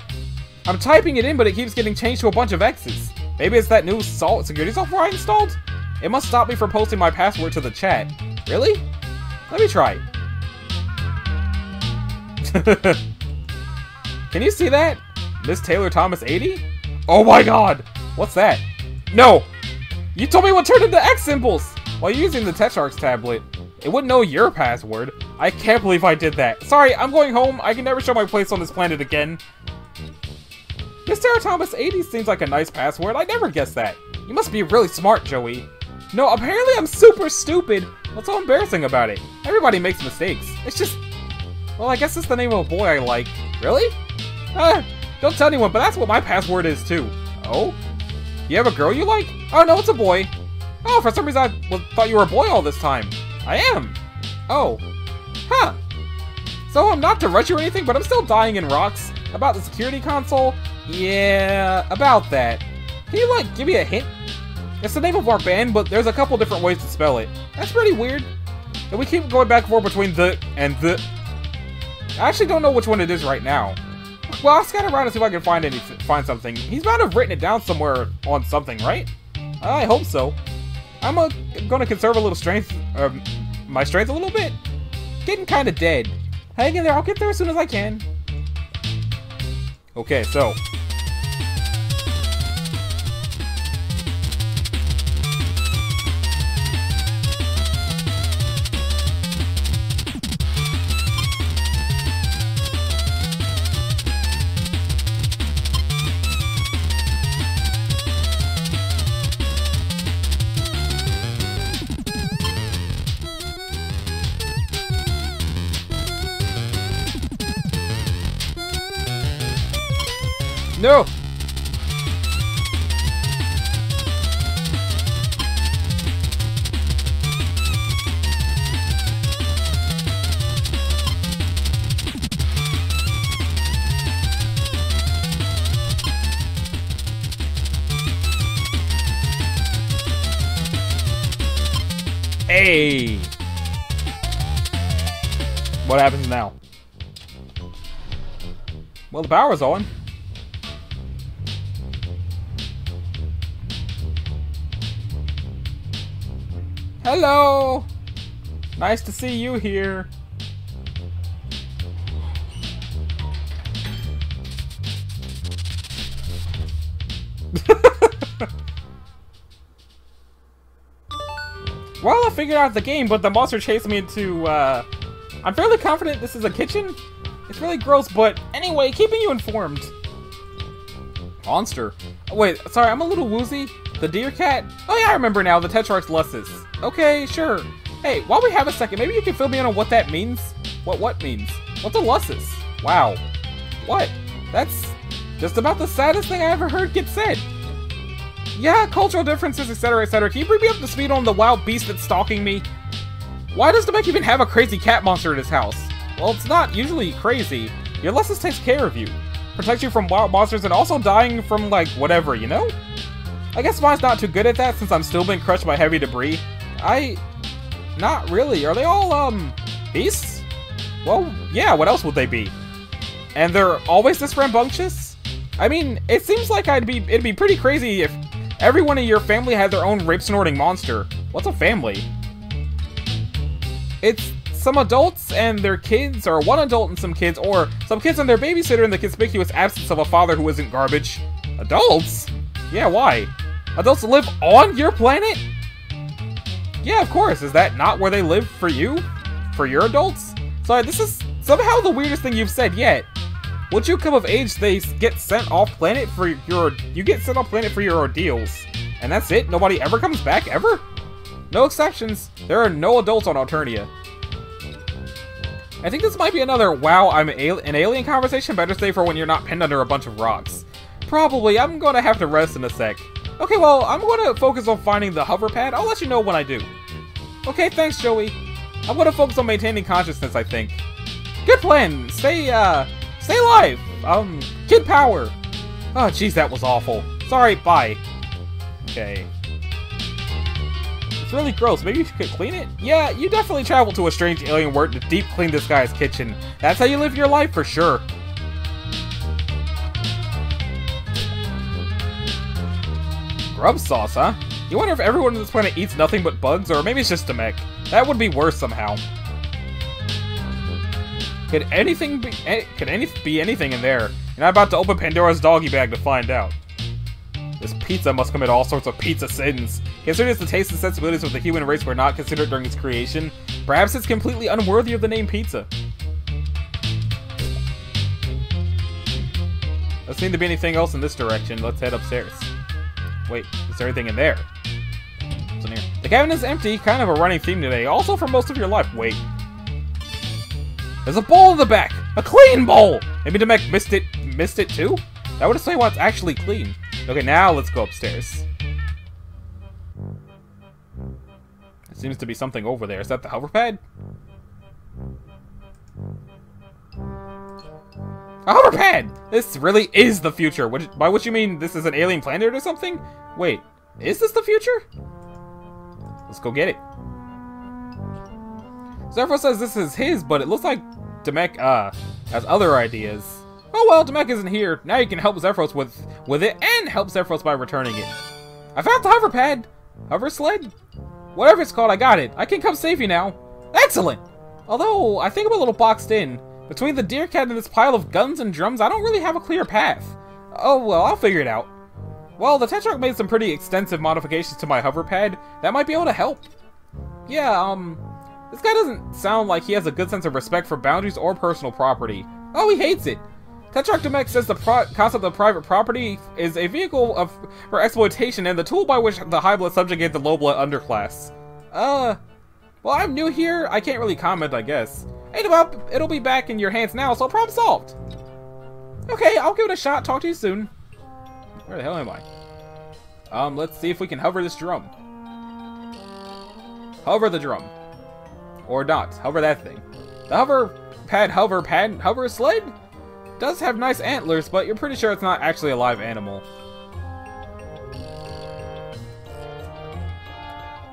I'm typing it in, but it keeps getting changed to a bunch of X's. Maybe it's that new security software I installed? It must stop me from posting my password to the chat. Really? Let me try. Can you see that? Miss Taylor Thomas 80? Oh my god! What's that? No! You told me what turned into X symbols! While using the Tetrarch's tablet, it wouldn't know your password. I can't believe I did that. Sorry, I'm going home. I can never show my place on this planet again. Miss Taylor Thomas 80 seems like a nice password. I never guessed that. You must be really smart, Joey. No, apparently I'm super stupid. What's so embarrassing about it? Everybody makes mistakes. It's just... Well, I guess it's the name of a boy I like. Really? Don't tell anyone, but that's what my password is too. Oh? You have a girl you like? Oh, no, it's a boy. Oh, for some reason I thought you were a boy all this time. I am. Oh. Huh. So I'm not to rush you or anything, but I'm still dying in rocks. About the security console? Yeah, about that. Can you, like, give me a hint? It's the name of our band, but there's a couple different ways to spell it. That's pretty weird. And we keep going back and forth between the and the. I actually don't know which one it is right now. Well, I'll scout around and see if I can find something. He's bound to have written it down somewhere on something, right? I hope so. I'm gonna conserve a little strength, my strength a little bit. Getting kind of dead. Hang in there, I'll get there as soon as I can. Okay, so. No! Hey! What happens now? Well, the power's on. Hello! Nice to see you here. Well, I figured out the game, but the monster chased me into, I'm fairly confident this is a kitchen. It's really gross, but anyway, keeping you informed. Monster. Oh, wait, sorry, I'm a little woozy. The deer cat? Oh yeah, I remember now, the Tetrarch's Lussus. Okay, sure. Hey, while we have a second, maybe you can fill me in on what that means? What means? What's a Lussus? Wow. What? That's just about the saddest thing I ever heard get said. Yeah, cultural differences, etc, etc. Can you bring me up to speed on the wild beast that's stalking me? Why does Namek even have a crazy cat monster in his house? Well, it's not usually crazy. Your Lussus takes care of you. Protects you from wild monsters and also dying from, like, whatever, you know? I guess mine's not too good at that since I'm still being crushed by heavy debris. Not really. Are they all, beasts? Well, yeah, what else would they be? And they're always this rambunctious? I mean, it seems like it'd be pretty crazy if everyone in your family had their own rape-snorting monster. What's a family? It's some adults and their kids, or one adult and some kids, or some kids and their babysitter in the conspicuous absence of a father who isn't garbage. Adults? Yeah, why? Adults live on your planet? Yeah, of course. Is that not where they live for you? For your adults? Sorry, this is somehow the weirdest thing you've said yet. Once you come of age, they get sent off planet for your ordeals. And that's it? Nobody ever comes back, ever? No exceptions. There are no adults on Alternia. I think this might be another wow, I'm an alien conversation. Better stay for when you're not pinned under a bunch of rocks. Probably. I'm gonna have to rest in a sec. Okay, well, I'm gonna focus on finding the hover pad. I'll let you know when I do. Okay, thanks, Joey. I'm gonna focus on maintaining consciousness, I think. Good plan. Stay alive. Kid power. Oh, jeez, that was awful. Sorry, bye. Okay. It's really gross. Maybe you could clean it? Yeah, you definitely traveled to a strange alien world to deep clean this guy's kitchen. That's how you live your life for sure. Grub sauce, huh? You wonder if everyone on this planet eats nothing but bugs, or maybe it's just a mech. That would be worse somehow. Could anything be anything in there? And I'm about to open Pandora's doggy bag to find out. This pizza must commit all sorts of pizza sins. Considering the taste and sensibilities of the human race were not considered during its creation, perhaps it's completely unworthy of the name pizza. Doesn't seem to be anything else in this direction. Let's head upstairs. Wait, is there anything in there? What's in here? The cabin is empty, kind of a running theme today. Also for most of your life. Wait. There's a bowl in the back! A clean bowl! Maybe the mech missed it too? That would explain why it's actually clean. Okay, now let's go upstairs. There seems to be something over there. Is that the hover pad? A hover pad! This really is the future. By which you mean this is an alien planet or something? Wait, is this the future? Let's go get it. Zephyr says this is his, but it looks like Demek, has other ideas. Oh well, Demek isn't here. Now you can help Zephyros with it, and help Zephyros by returning it. I found the hover pad! Hover sled? Whatever it's called, I got it. I can come save you now. Excellent! Although, I think I'm a little boxed in. Between the deer cat and this pile of guns and drums, I don't really have a clear path. Oh well, I'll figure it out. Well, the Tetrarch made some pretty extensive modifications to my hover pad. That might be able to help. Yeah, this guy doesn't sound like he has a good sense of respect for boundaries or personal property. Oh, he hates it. Tetrarch Demek says the concept of private property is a vehicle for exploitation and the tool by which the high blood subjugate the low blood underclass. Well, I'm new here. I can't really comment, I guess. Hey, it'll be back in your hands now, so problem solved. Okay, I'll give it a shot. Talk to you soon. Where the hell am I? Let's see if we can hover this drum. Hover the drum. Or not. Hover that thing. The hover sled does have nice antlers, but you're pretty sure it's not actually a live animal.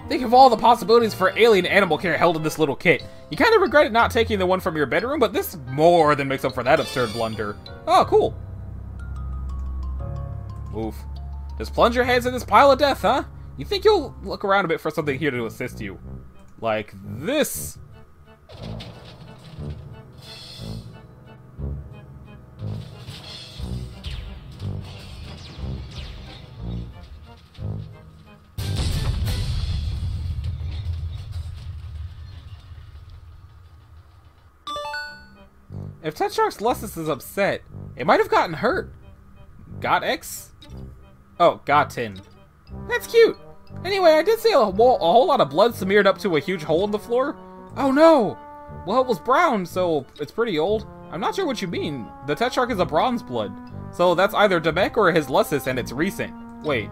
Think of all the possibilities for alien animal care held in this little kit. You kind of regretted not taking the one from your bedroom, but this more than makes up for that absurd blunder. Oh, cool. Oof. Just plunge your heads in this pile of death, huh? You think you'll look around a bit for something here to assist you. Like this. If Tetrarch's Lustus is upset, it might have gotten hurt. Got X? Oh, gotten. That's cute. Anyway, I did see a whole lot of blood smeared up to a huge hole in the floor. Oh no! Well, it was brown, so it's pretty old. I'm not sure what you mean. The Tetrarch is a bronze blood. So that's either Demek or his Lustus, and it's recent. Wait.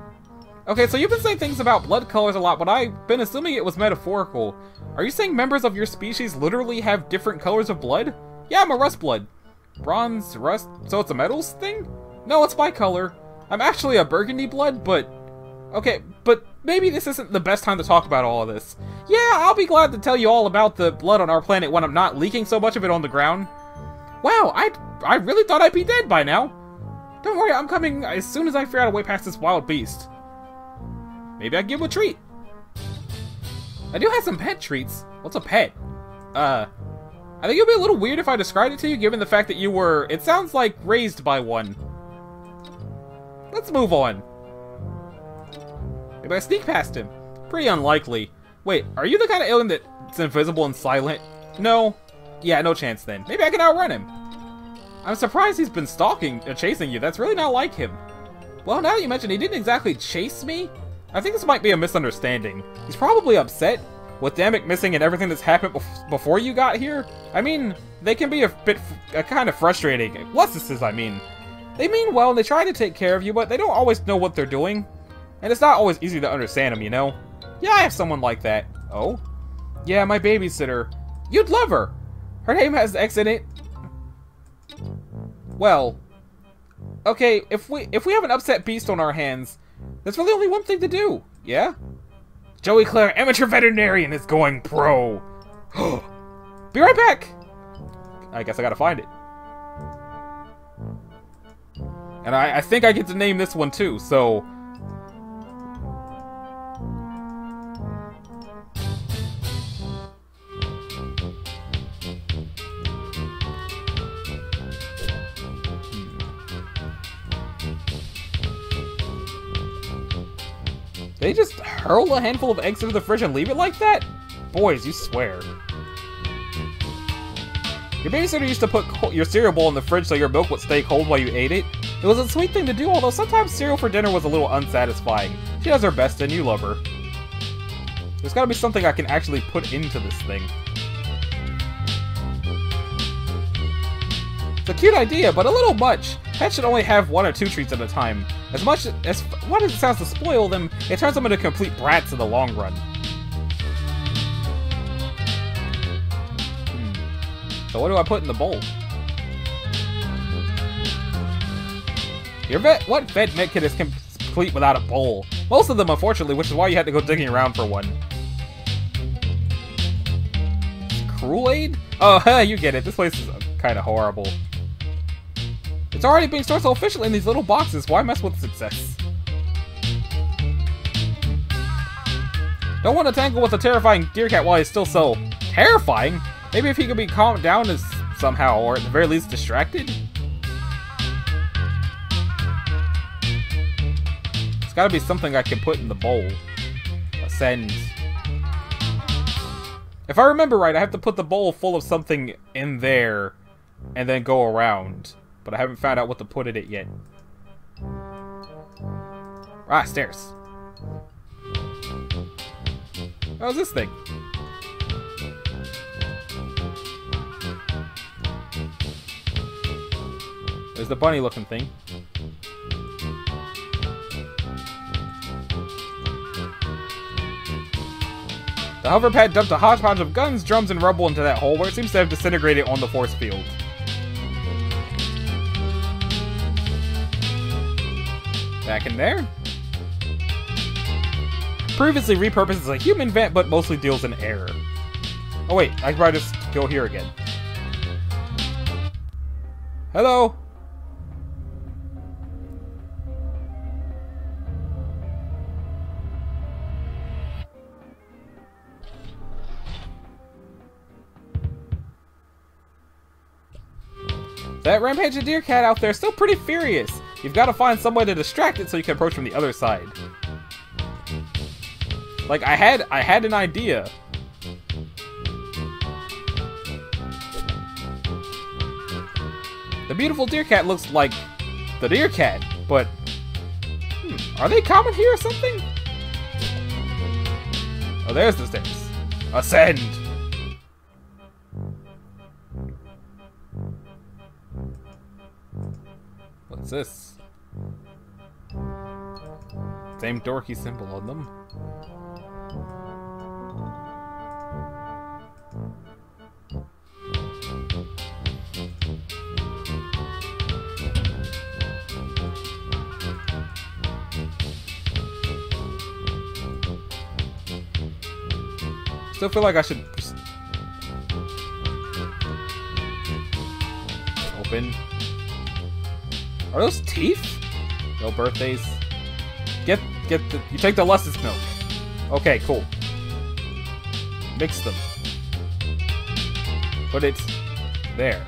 Okay, so you've been saying things about blood colors a lot, but I've been assuming it was metaphorical. Are you saying members of your species literally have different colors of blood? Yeah, I'm a rust blood. Bronze, rust, so it's a metals thing? No, it's bicolor. I'm actually a burgundy blood, but... Okay, but maybe this isn't the best time to talk about all of this. Yeah, I'll be glad to tell you all about the blood on our planet when I'm not leaking so much of it on the ground. Wow, I really thought I'd be dead by now. Don't worry, I'm coming as soon as I figure out a way past this wild beast. Maybe I can give him a treat. I do have some pet treats. What's a pet? I think it would be a little weird if I described it to you, given the fact that you were, it sounds like, raised by one. Let's move on. Maybe I sneak past him. Pretty unlikely. Wait, are you the kind of alien that's invisible and silent? No? Yeah, no chance then. Maybe I can outrun him. I'm surprised he's been chasing you. That's really not like him. Well, now that you mention, he didn't exactly chase me. I think this might be a misunderstanding. He's probably upset with Namek missing and everything that's happened before you got here. I mean, they can be a bit kind of frustrating. Blesses, I mean. They mean well and they try to take care of you, but they don't always know what they're doing. And it's not always easy to understand them, you know? Yeah, I have someone like that. Oh? Yeah, my babysitter. You'd love her! Her name has X in it. Well... Okay, if we have an upset beast on our hands, there's really only one thing to do, yeah? Joey Claire, amateur veterinarian, is going pro. Be right back! I guess I gotta find it. And I think I get to name this one too, so... They just hurl a handful of eggs into the fridge and leave it like that? Boys, you swear. Your babysitter used to put your cereal bowl in the fridge so your milk would stay cold while you ate it. It was a sweet thing to do, although sometimes cereal for dinner was a little unsatisfying. She does her best and you love her. There's gotta be something I can actually put into this thing. It's a cute idea, but a little much. Pets should only have 1 or 2 treats at a time. As much as what it sounds to spoil them, it turns them into complete brats in the long run. So what do I put in the bowl? What vet medkit is complete without a bowl? Most of them, unfortunately, which is why you had to go digging around for one. Cruel Aid? Oh, you get it. This place is kind of horrible. It's already being stored so efficiently in these little boxes. Why mess with success? Don't want to tangle with a terrifying deer cat while he's still so terrifying. Maybe if he could be calmed down somehow, or at the very least distracted. It's got to be something I can put in the bowl. Ascend. If I remember right, I have to put the bowl full of something in there, and then go around. But I haven't found out what to put in it yet. Ah, stairs. How's this thing? There's the bunny looking thing. The hover pad dumped a hodgepodge of guns, drums, and rubble into that hole where it seems to have disintegrated on the force field. Back in there. Previously repurposed as a human vent, but mostly deals in air. Oh wait, I can probably just go here again. Hello? That rampaging deer cat out there is still pretty furious. You've got to find some way to distract it so you can approach from the other side. Like, I had an idea. The beautiful deer cat looks like the deer cat, but... are they common here or something? Oh, there's the stairs. Ascend! What's this? Same dorky symbol on them. Still feel like I should open. Are those teeth? No birthdays. You take the Luscious milk. Okay, cool. Mix them. Put it there.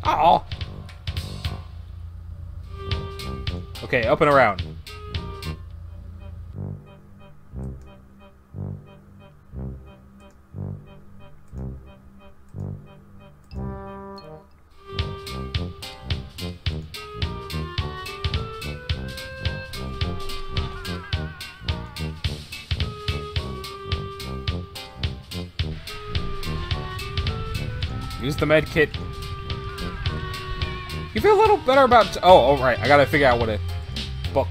Oh. Okay, up and around. Use the med kit. You feel a little better about... Oh, right. I gotta figure out what a book.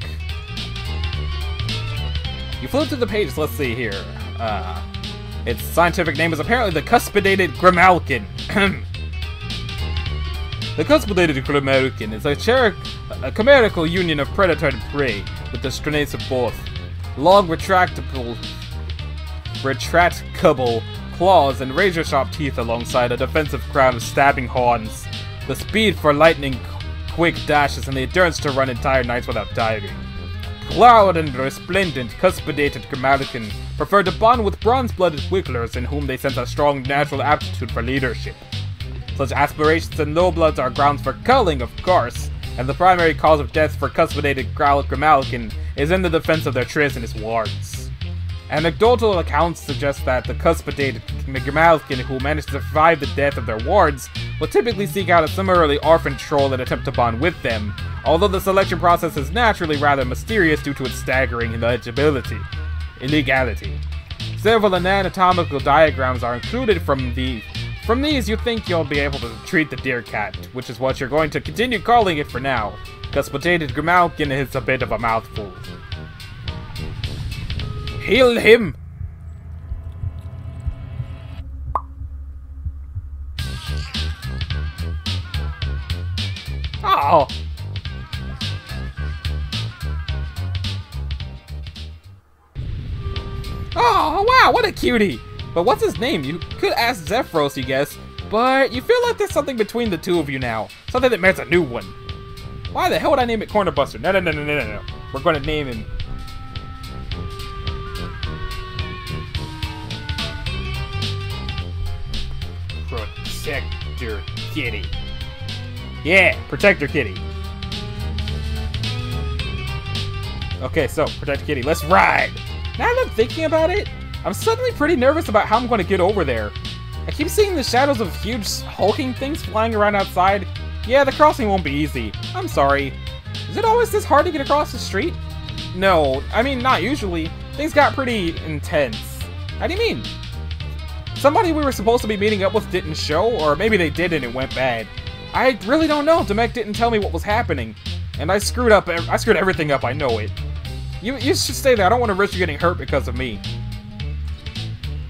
You flip to the page. Let's see here. Its scientific name is apparently the cuspidated Grimalkin. The cuspidated Grimalkin is a chimerical union of predator and prey, with the sternase of both. Long retractable claws and razor-sharp teeth alongside a defensive crown of stabbing horns. The speed for lightning-quick dashes and the endurance to run entire nights without diving. Cloud and resplendent, cuspidated Grimalkin prefer to bond with bronze-blooded wigglers in whom they sense a strong natural aptitude for leadership. Such aspirations and low-bloods are grounds for culling, of course, and the primary cause of death for cuspidated Grimalkin is in the defense of their treasonous wards. Anecdotal accounts suggest that the cuspidated Grimalkin who manage to survive the death of their wards will typically seek out a similarly orphaned troll and attempt to bond with them, although the selection process is naturally rather mysterious due to its staggering illegality. Several anatomical diagrams are included from these. From these, you think you'll be able to treat the deer cat, which is what you're going to continue calling it for now. Cuspidated Grimalkin is a bit of a mouthful. Heal him! Oh! Oh, wow, what a cutie! But what's his name? You could ask Zephyros, you guess, but you feel like there's something between the two of you now. Something that merits a new one. Why the hell would I name it Corner Buster? No. We're going to name him... Protector Kitty. Yeah, Protector Kitty. Okay, so, Protector Kitty, let's ride! Now that I'm thinking about it, I'm suddenly pretty nervous about how I'm going to get over there. I keep seeing the shadows of huge hulking things flying around outside. Yeah, the crossing won't be easy. I'm sorry. Is it always this hard to get across the street? No, I mean, not usually. Things got pretty intense. How do you mean? Somebody we were supposed to be meeting up with didn't show, or maybe they did and it went bad. I really don't know. Demek didn't tell me what was happening. And I screwed everything up, I know it. You should stay there. I don't want to risk you getting hurt because of me.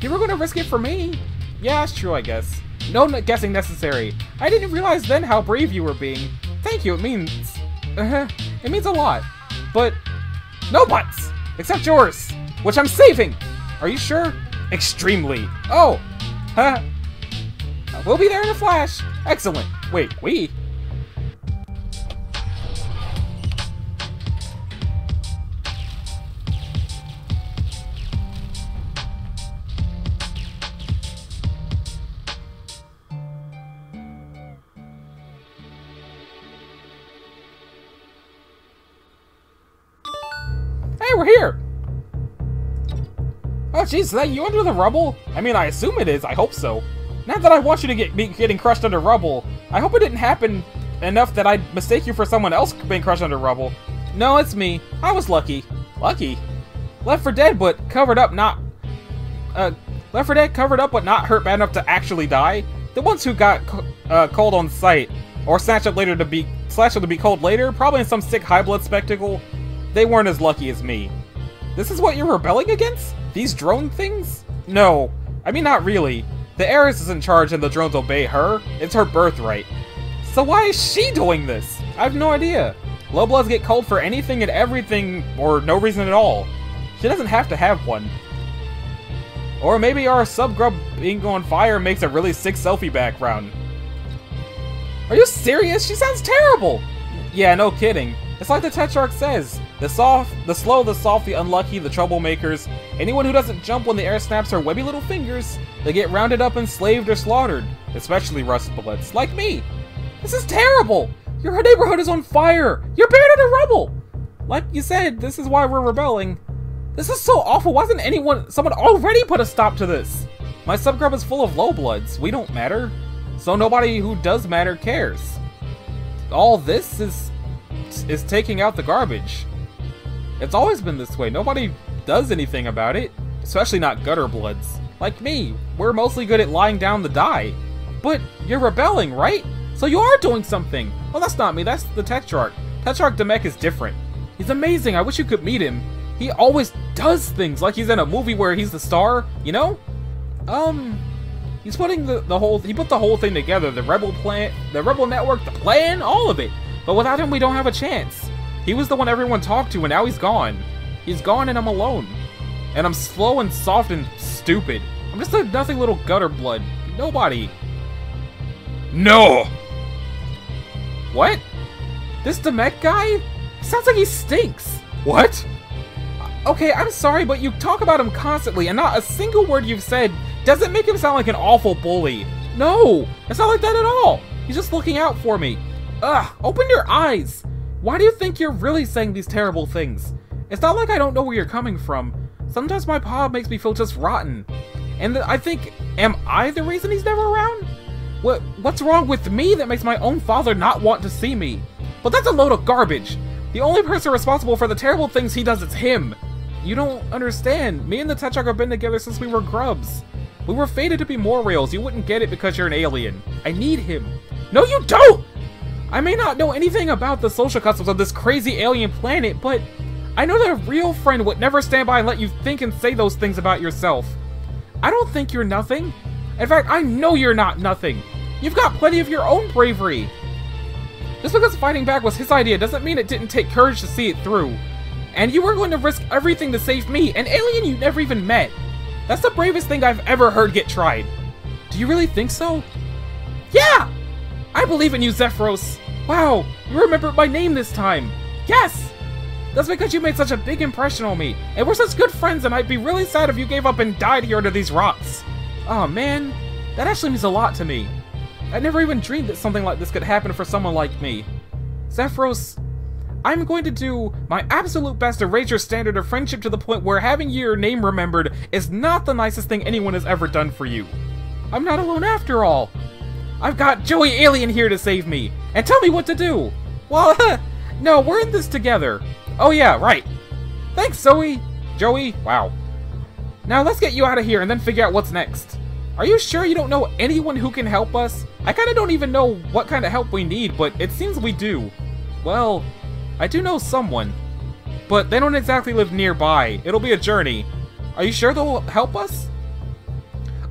You were going to risk it for me? Yeah, that's true, I guess. No guessing necessary. I didn't realize then how brave you were being. Thank you, it means a lot. But, no buts! Except yours, which I'm saving! Are you sure? Extremely. Oh! Huh? We'll be there in a flash. Excellent. Wait, we? Hey, we're here! Oh jeez, is that you under the rubble? I mean, I assume it is, I hope so. Not that I want you to be getting crushed under rubble. I hope it didn't happen enough that I'd mistake you for someone else being crushed under rubble. No, it's me. I was lucky. Lucky? Left for dead, but covered up not... Left for dead, covered up, but not hurt bad enough to actually die? The ones who got cold on sight, or snatched up to be cold later, probably in some sick high blood spectacle, they weren't as lucky as me. This is what you're rebelling against? These drone things? No. I mean, not really. The heiress is in charge and the drones obey her. It's her birthright. So why is she doing this? I have no idea. Low-bloods get cold for anything and everything, or no reason at all. She doesn't have to have one. Or maybe our subgrub being on fire makes a really sick selfie background. Are you serious? She sounds terrible! Yeah, no kidding. It's like the Tetrarch says. The slow, the soft, the unlucky, the troublemakers, anyone who doesn't jump when the air snaps her webby little fingers, they get rounded up, enslaved, or slaughtered. Especially rustbullets, like me. This is terrible! Your neighborhood is on fire! You're buried under rubble! Like you said, this is why we're rebelling. This is so awful, why hasn't someone already put a stop to this? My subgrub is full of low-bloods, we don't matter. So nobody who does matter cares. All this is taking out the garbage. It's always been this way. Nobody does anything about it. Especially not gutter bloods. Like me. We're mostly good at lying down to die. But you're rebelling, right? So you are doing something. Well, that's not me, that's the Tetrarch. Tetrarch Demek is different. He's amazing, I wish you could meet him. He always does things like he's in a movie where he's the star, you know? He's putting he put the whole thing together, the rebel network, the plan, all of it. But without him, we don't have a chance. He was the one everyone talked to, and now he's gone. He's gone and I'm alone. And I'm slow and soft and stupid. I'm just a nothing little gutter blood. Nobody. No! What? This Demek guy? Sounds like he stinks. What? Okay, I'm sorry, but you talk about him constantly, and not a single word you've said doesn't make him sound like an awful bully. No, it's not like that at all. He's just looking out for me. Ugh, open your eyes. Why do you think you're really saying these terrible things? It's not like I don't know where you're coming from. Sometimes my pa makes me feel just rotten. And I think, am I the reason he's never around? What's wrong with me that makes my own father not want to see me? But that's a load of garbage. The only person responsible for the terrible things he does is him. You don't understand. Me and the Tetrarch have been together since we were grubs. We were fated to be Morals. You wouldn't get it because you're an alien. I need him. No, you don't! I may not know anything about the social customs of this crazy alien planet, but I know that a real friend would never stand by and let you think and say those things about yourself. I don't think you're nothing. In fact, I know you're not nothing. You've got plenty of your own bravery. Just because fighting back was his idea doesn't mean it didn't take courage to see it through. And you were going to risk everything to save me, an alien you never even met. That's the bravest thing I've ever heard get tried. Do you really think so? Yeah! I believe in you, Zephyros. Wow, you remembered my name this time. Yes! That's because you made such a big impression on me, and we're such good friends and I'd be really sad if you gave up and died here under these rocks. Oh man, that actually means a lot to me. I never even dreamed that something like this could happen for someone like me. Zephyros, I'm going to do my absolute best to raise your standard of friendship to the point where having your name remembered is not the nicest thing anyone has ever done for you. I'm not alone after all. I've got Joey Alien here to save me, and tell me what to do. Well, no, we're in this together. Oh yeah, right. Thanks, Joey. Wow. Now let's get you out of here and then figure out what's next. Are you sure you don't know anyone who can help us? I kinda don't even know what kind of help we need, but it seems we do. Well, I do know someone, but they don't exactly live nearby. It'll be a journey. Are you sure they'll help us?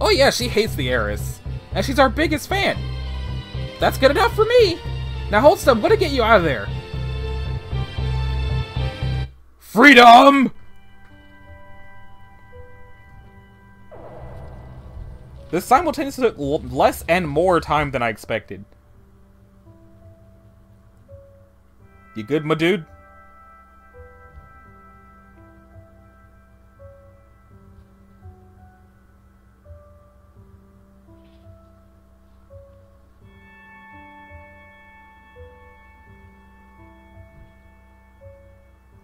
Oh yeah, she hates the heiress, and she's our biggest fan. That's good enough for me. Now hold still, I'm gonna get you out of there. Freedom! This simultaneously took less and more time than I expected. You good, my dude?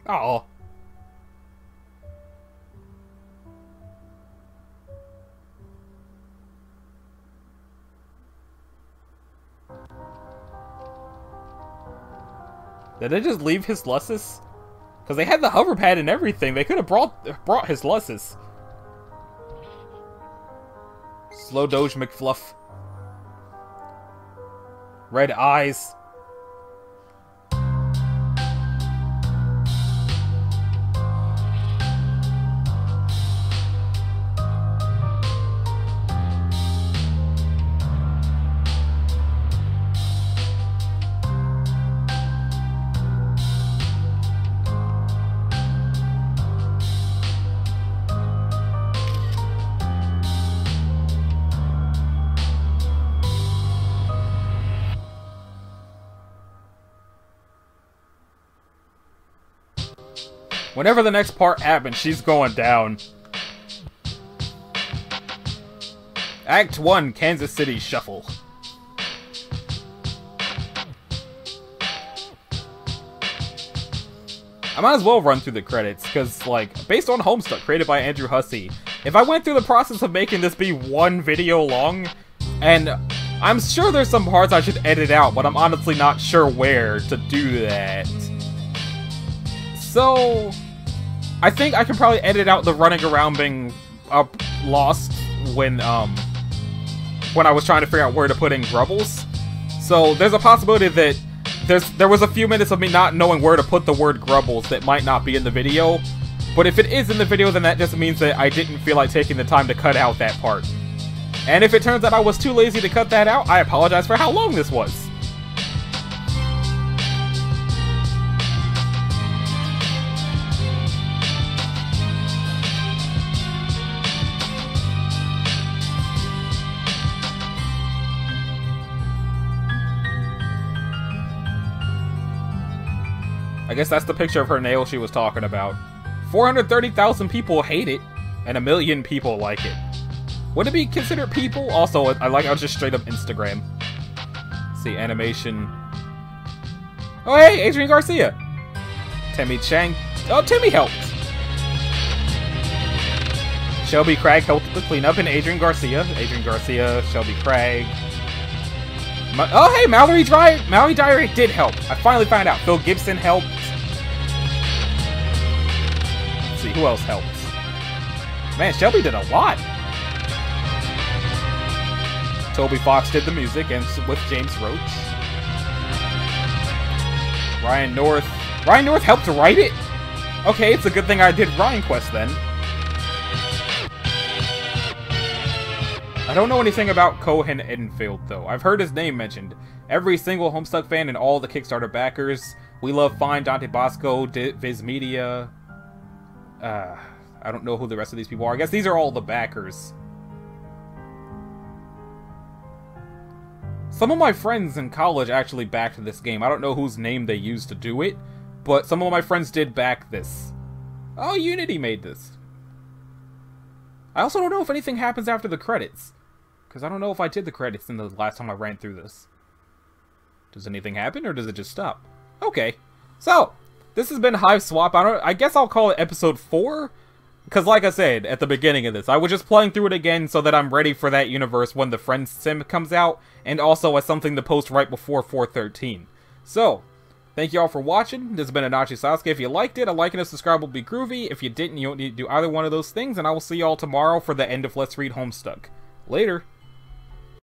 Oh. Did they just leave his Lussus? Because they had the hover pad and everything. They could have brought his Lussus. Slow Doge McFluff. Red eyes. Whenever the next part happens, she's going down. Act 1, Kansas City Shuffle. I might as well run through the credits, because, like, based on Homestuck, created by Andrew Hussey, if I went through the process of making this be one video long, and I'm sure there's some parts I should edit out, but I'm honestly not sure where to do that. So, I think I can probably edit out the running around being lost when when I was trying to figure out where to put in Grubbles. So there's a possibility that there was a few minutes of me not knowing where to put the word Grubbles that might not be in the video. But if it is in the video, then that just means that I didn't feel like taking the time to cut out that part. And if it turns out I was too lazy to cut that out, I apologize for how long this was. I guess that's the picture of her nail she was talking about. 430,000 people hate it, and 1 million people like it. Would it be considered people? Also, I'll just straight up Instagram. Let's see, animation. Oh hey, Adrian Garcia! Timmy Chang. Oh, Timmy helped! Shelby Craig helped with the cleanup, and Adrian Garcia, Shelby Craig. Oh hey, Mallory Diary did help. I finally found out. Phil Gibson helped. Let's see, who else helped? Man, Shelby did a lot. Toby Fox did the music, and with James Roach. Ryan North helped to write it? Okay, it's a good thing I did Ryan Quest then. I don't know anything about Cohen Enfield, though. I've heard his name mentioned. Every single Homestuck fan and all the Kickstarter backers. We Love Fine, Dante Bosco, Viz Media. I don't know who the rest of these people are. I guess these are all the backers. Some of my friends in college actually backed this game. I don't know whose name they used to do it, but some of my friends did back this. Oh, Unity made this. I also don't know if anything happens after the credits. Because I don't know if I did the credits in the last time I ran through this. Does anything happen, or does it just stop? Okay. So, this has been Hiveswap. I guess I'll call it episode 4. Because like I said at the beginning of this, I was just playing through it again so that I'm ready for that universe when the Friends Sim comes out. And also as something to post right before 413. So, thank you all for watching. This has been Anachi Sasuke. If you liked it, a like and a subscribe will be groovy. If you didn't, you don't need to do either one of those things. And I will see you all tomorrow for the end of Let's Read Homestuck. Later.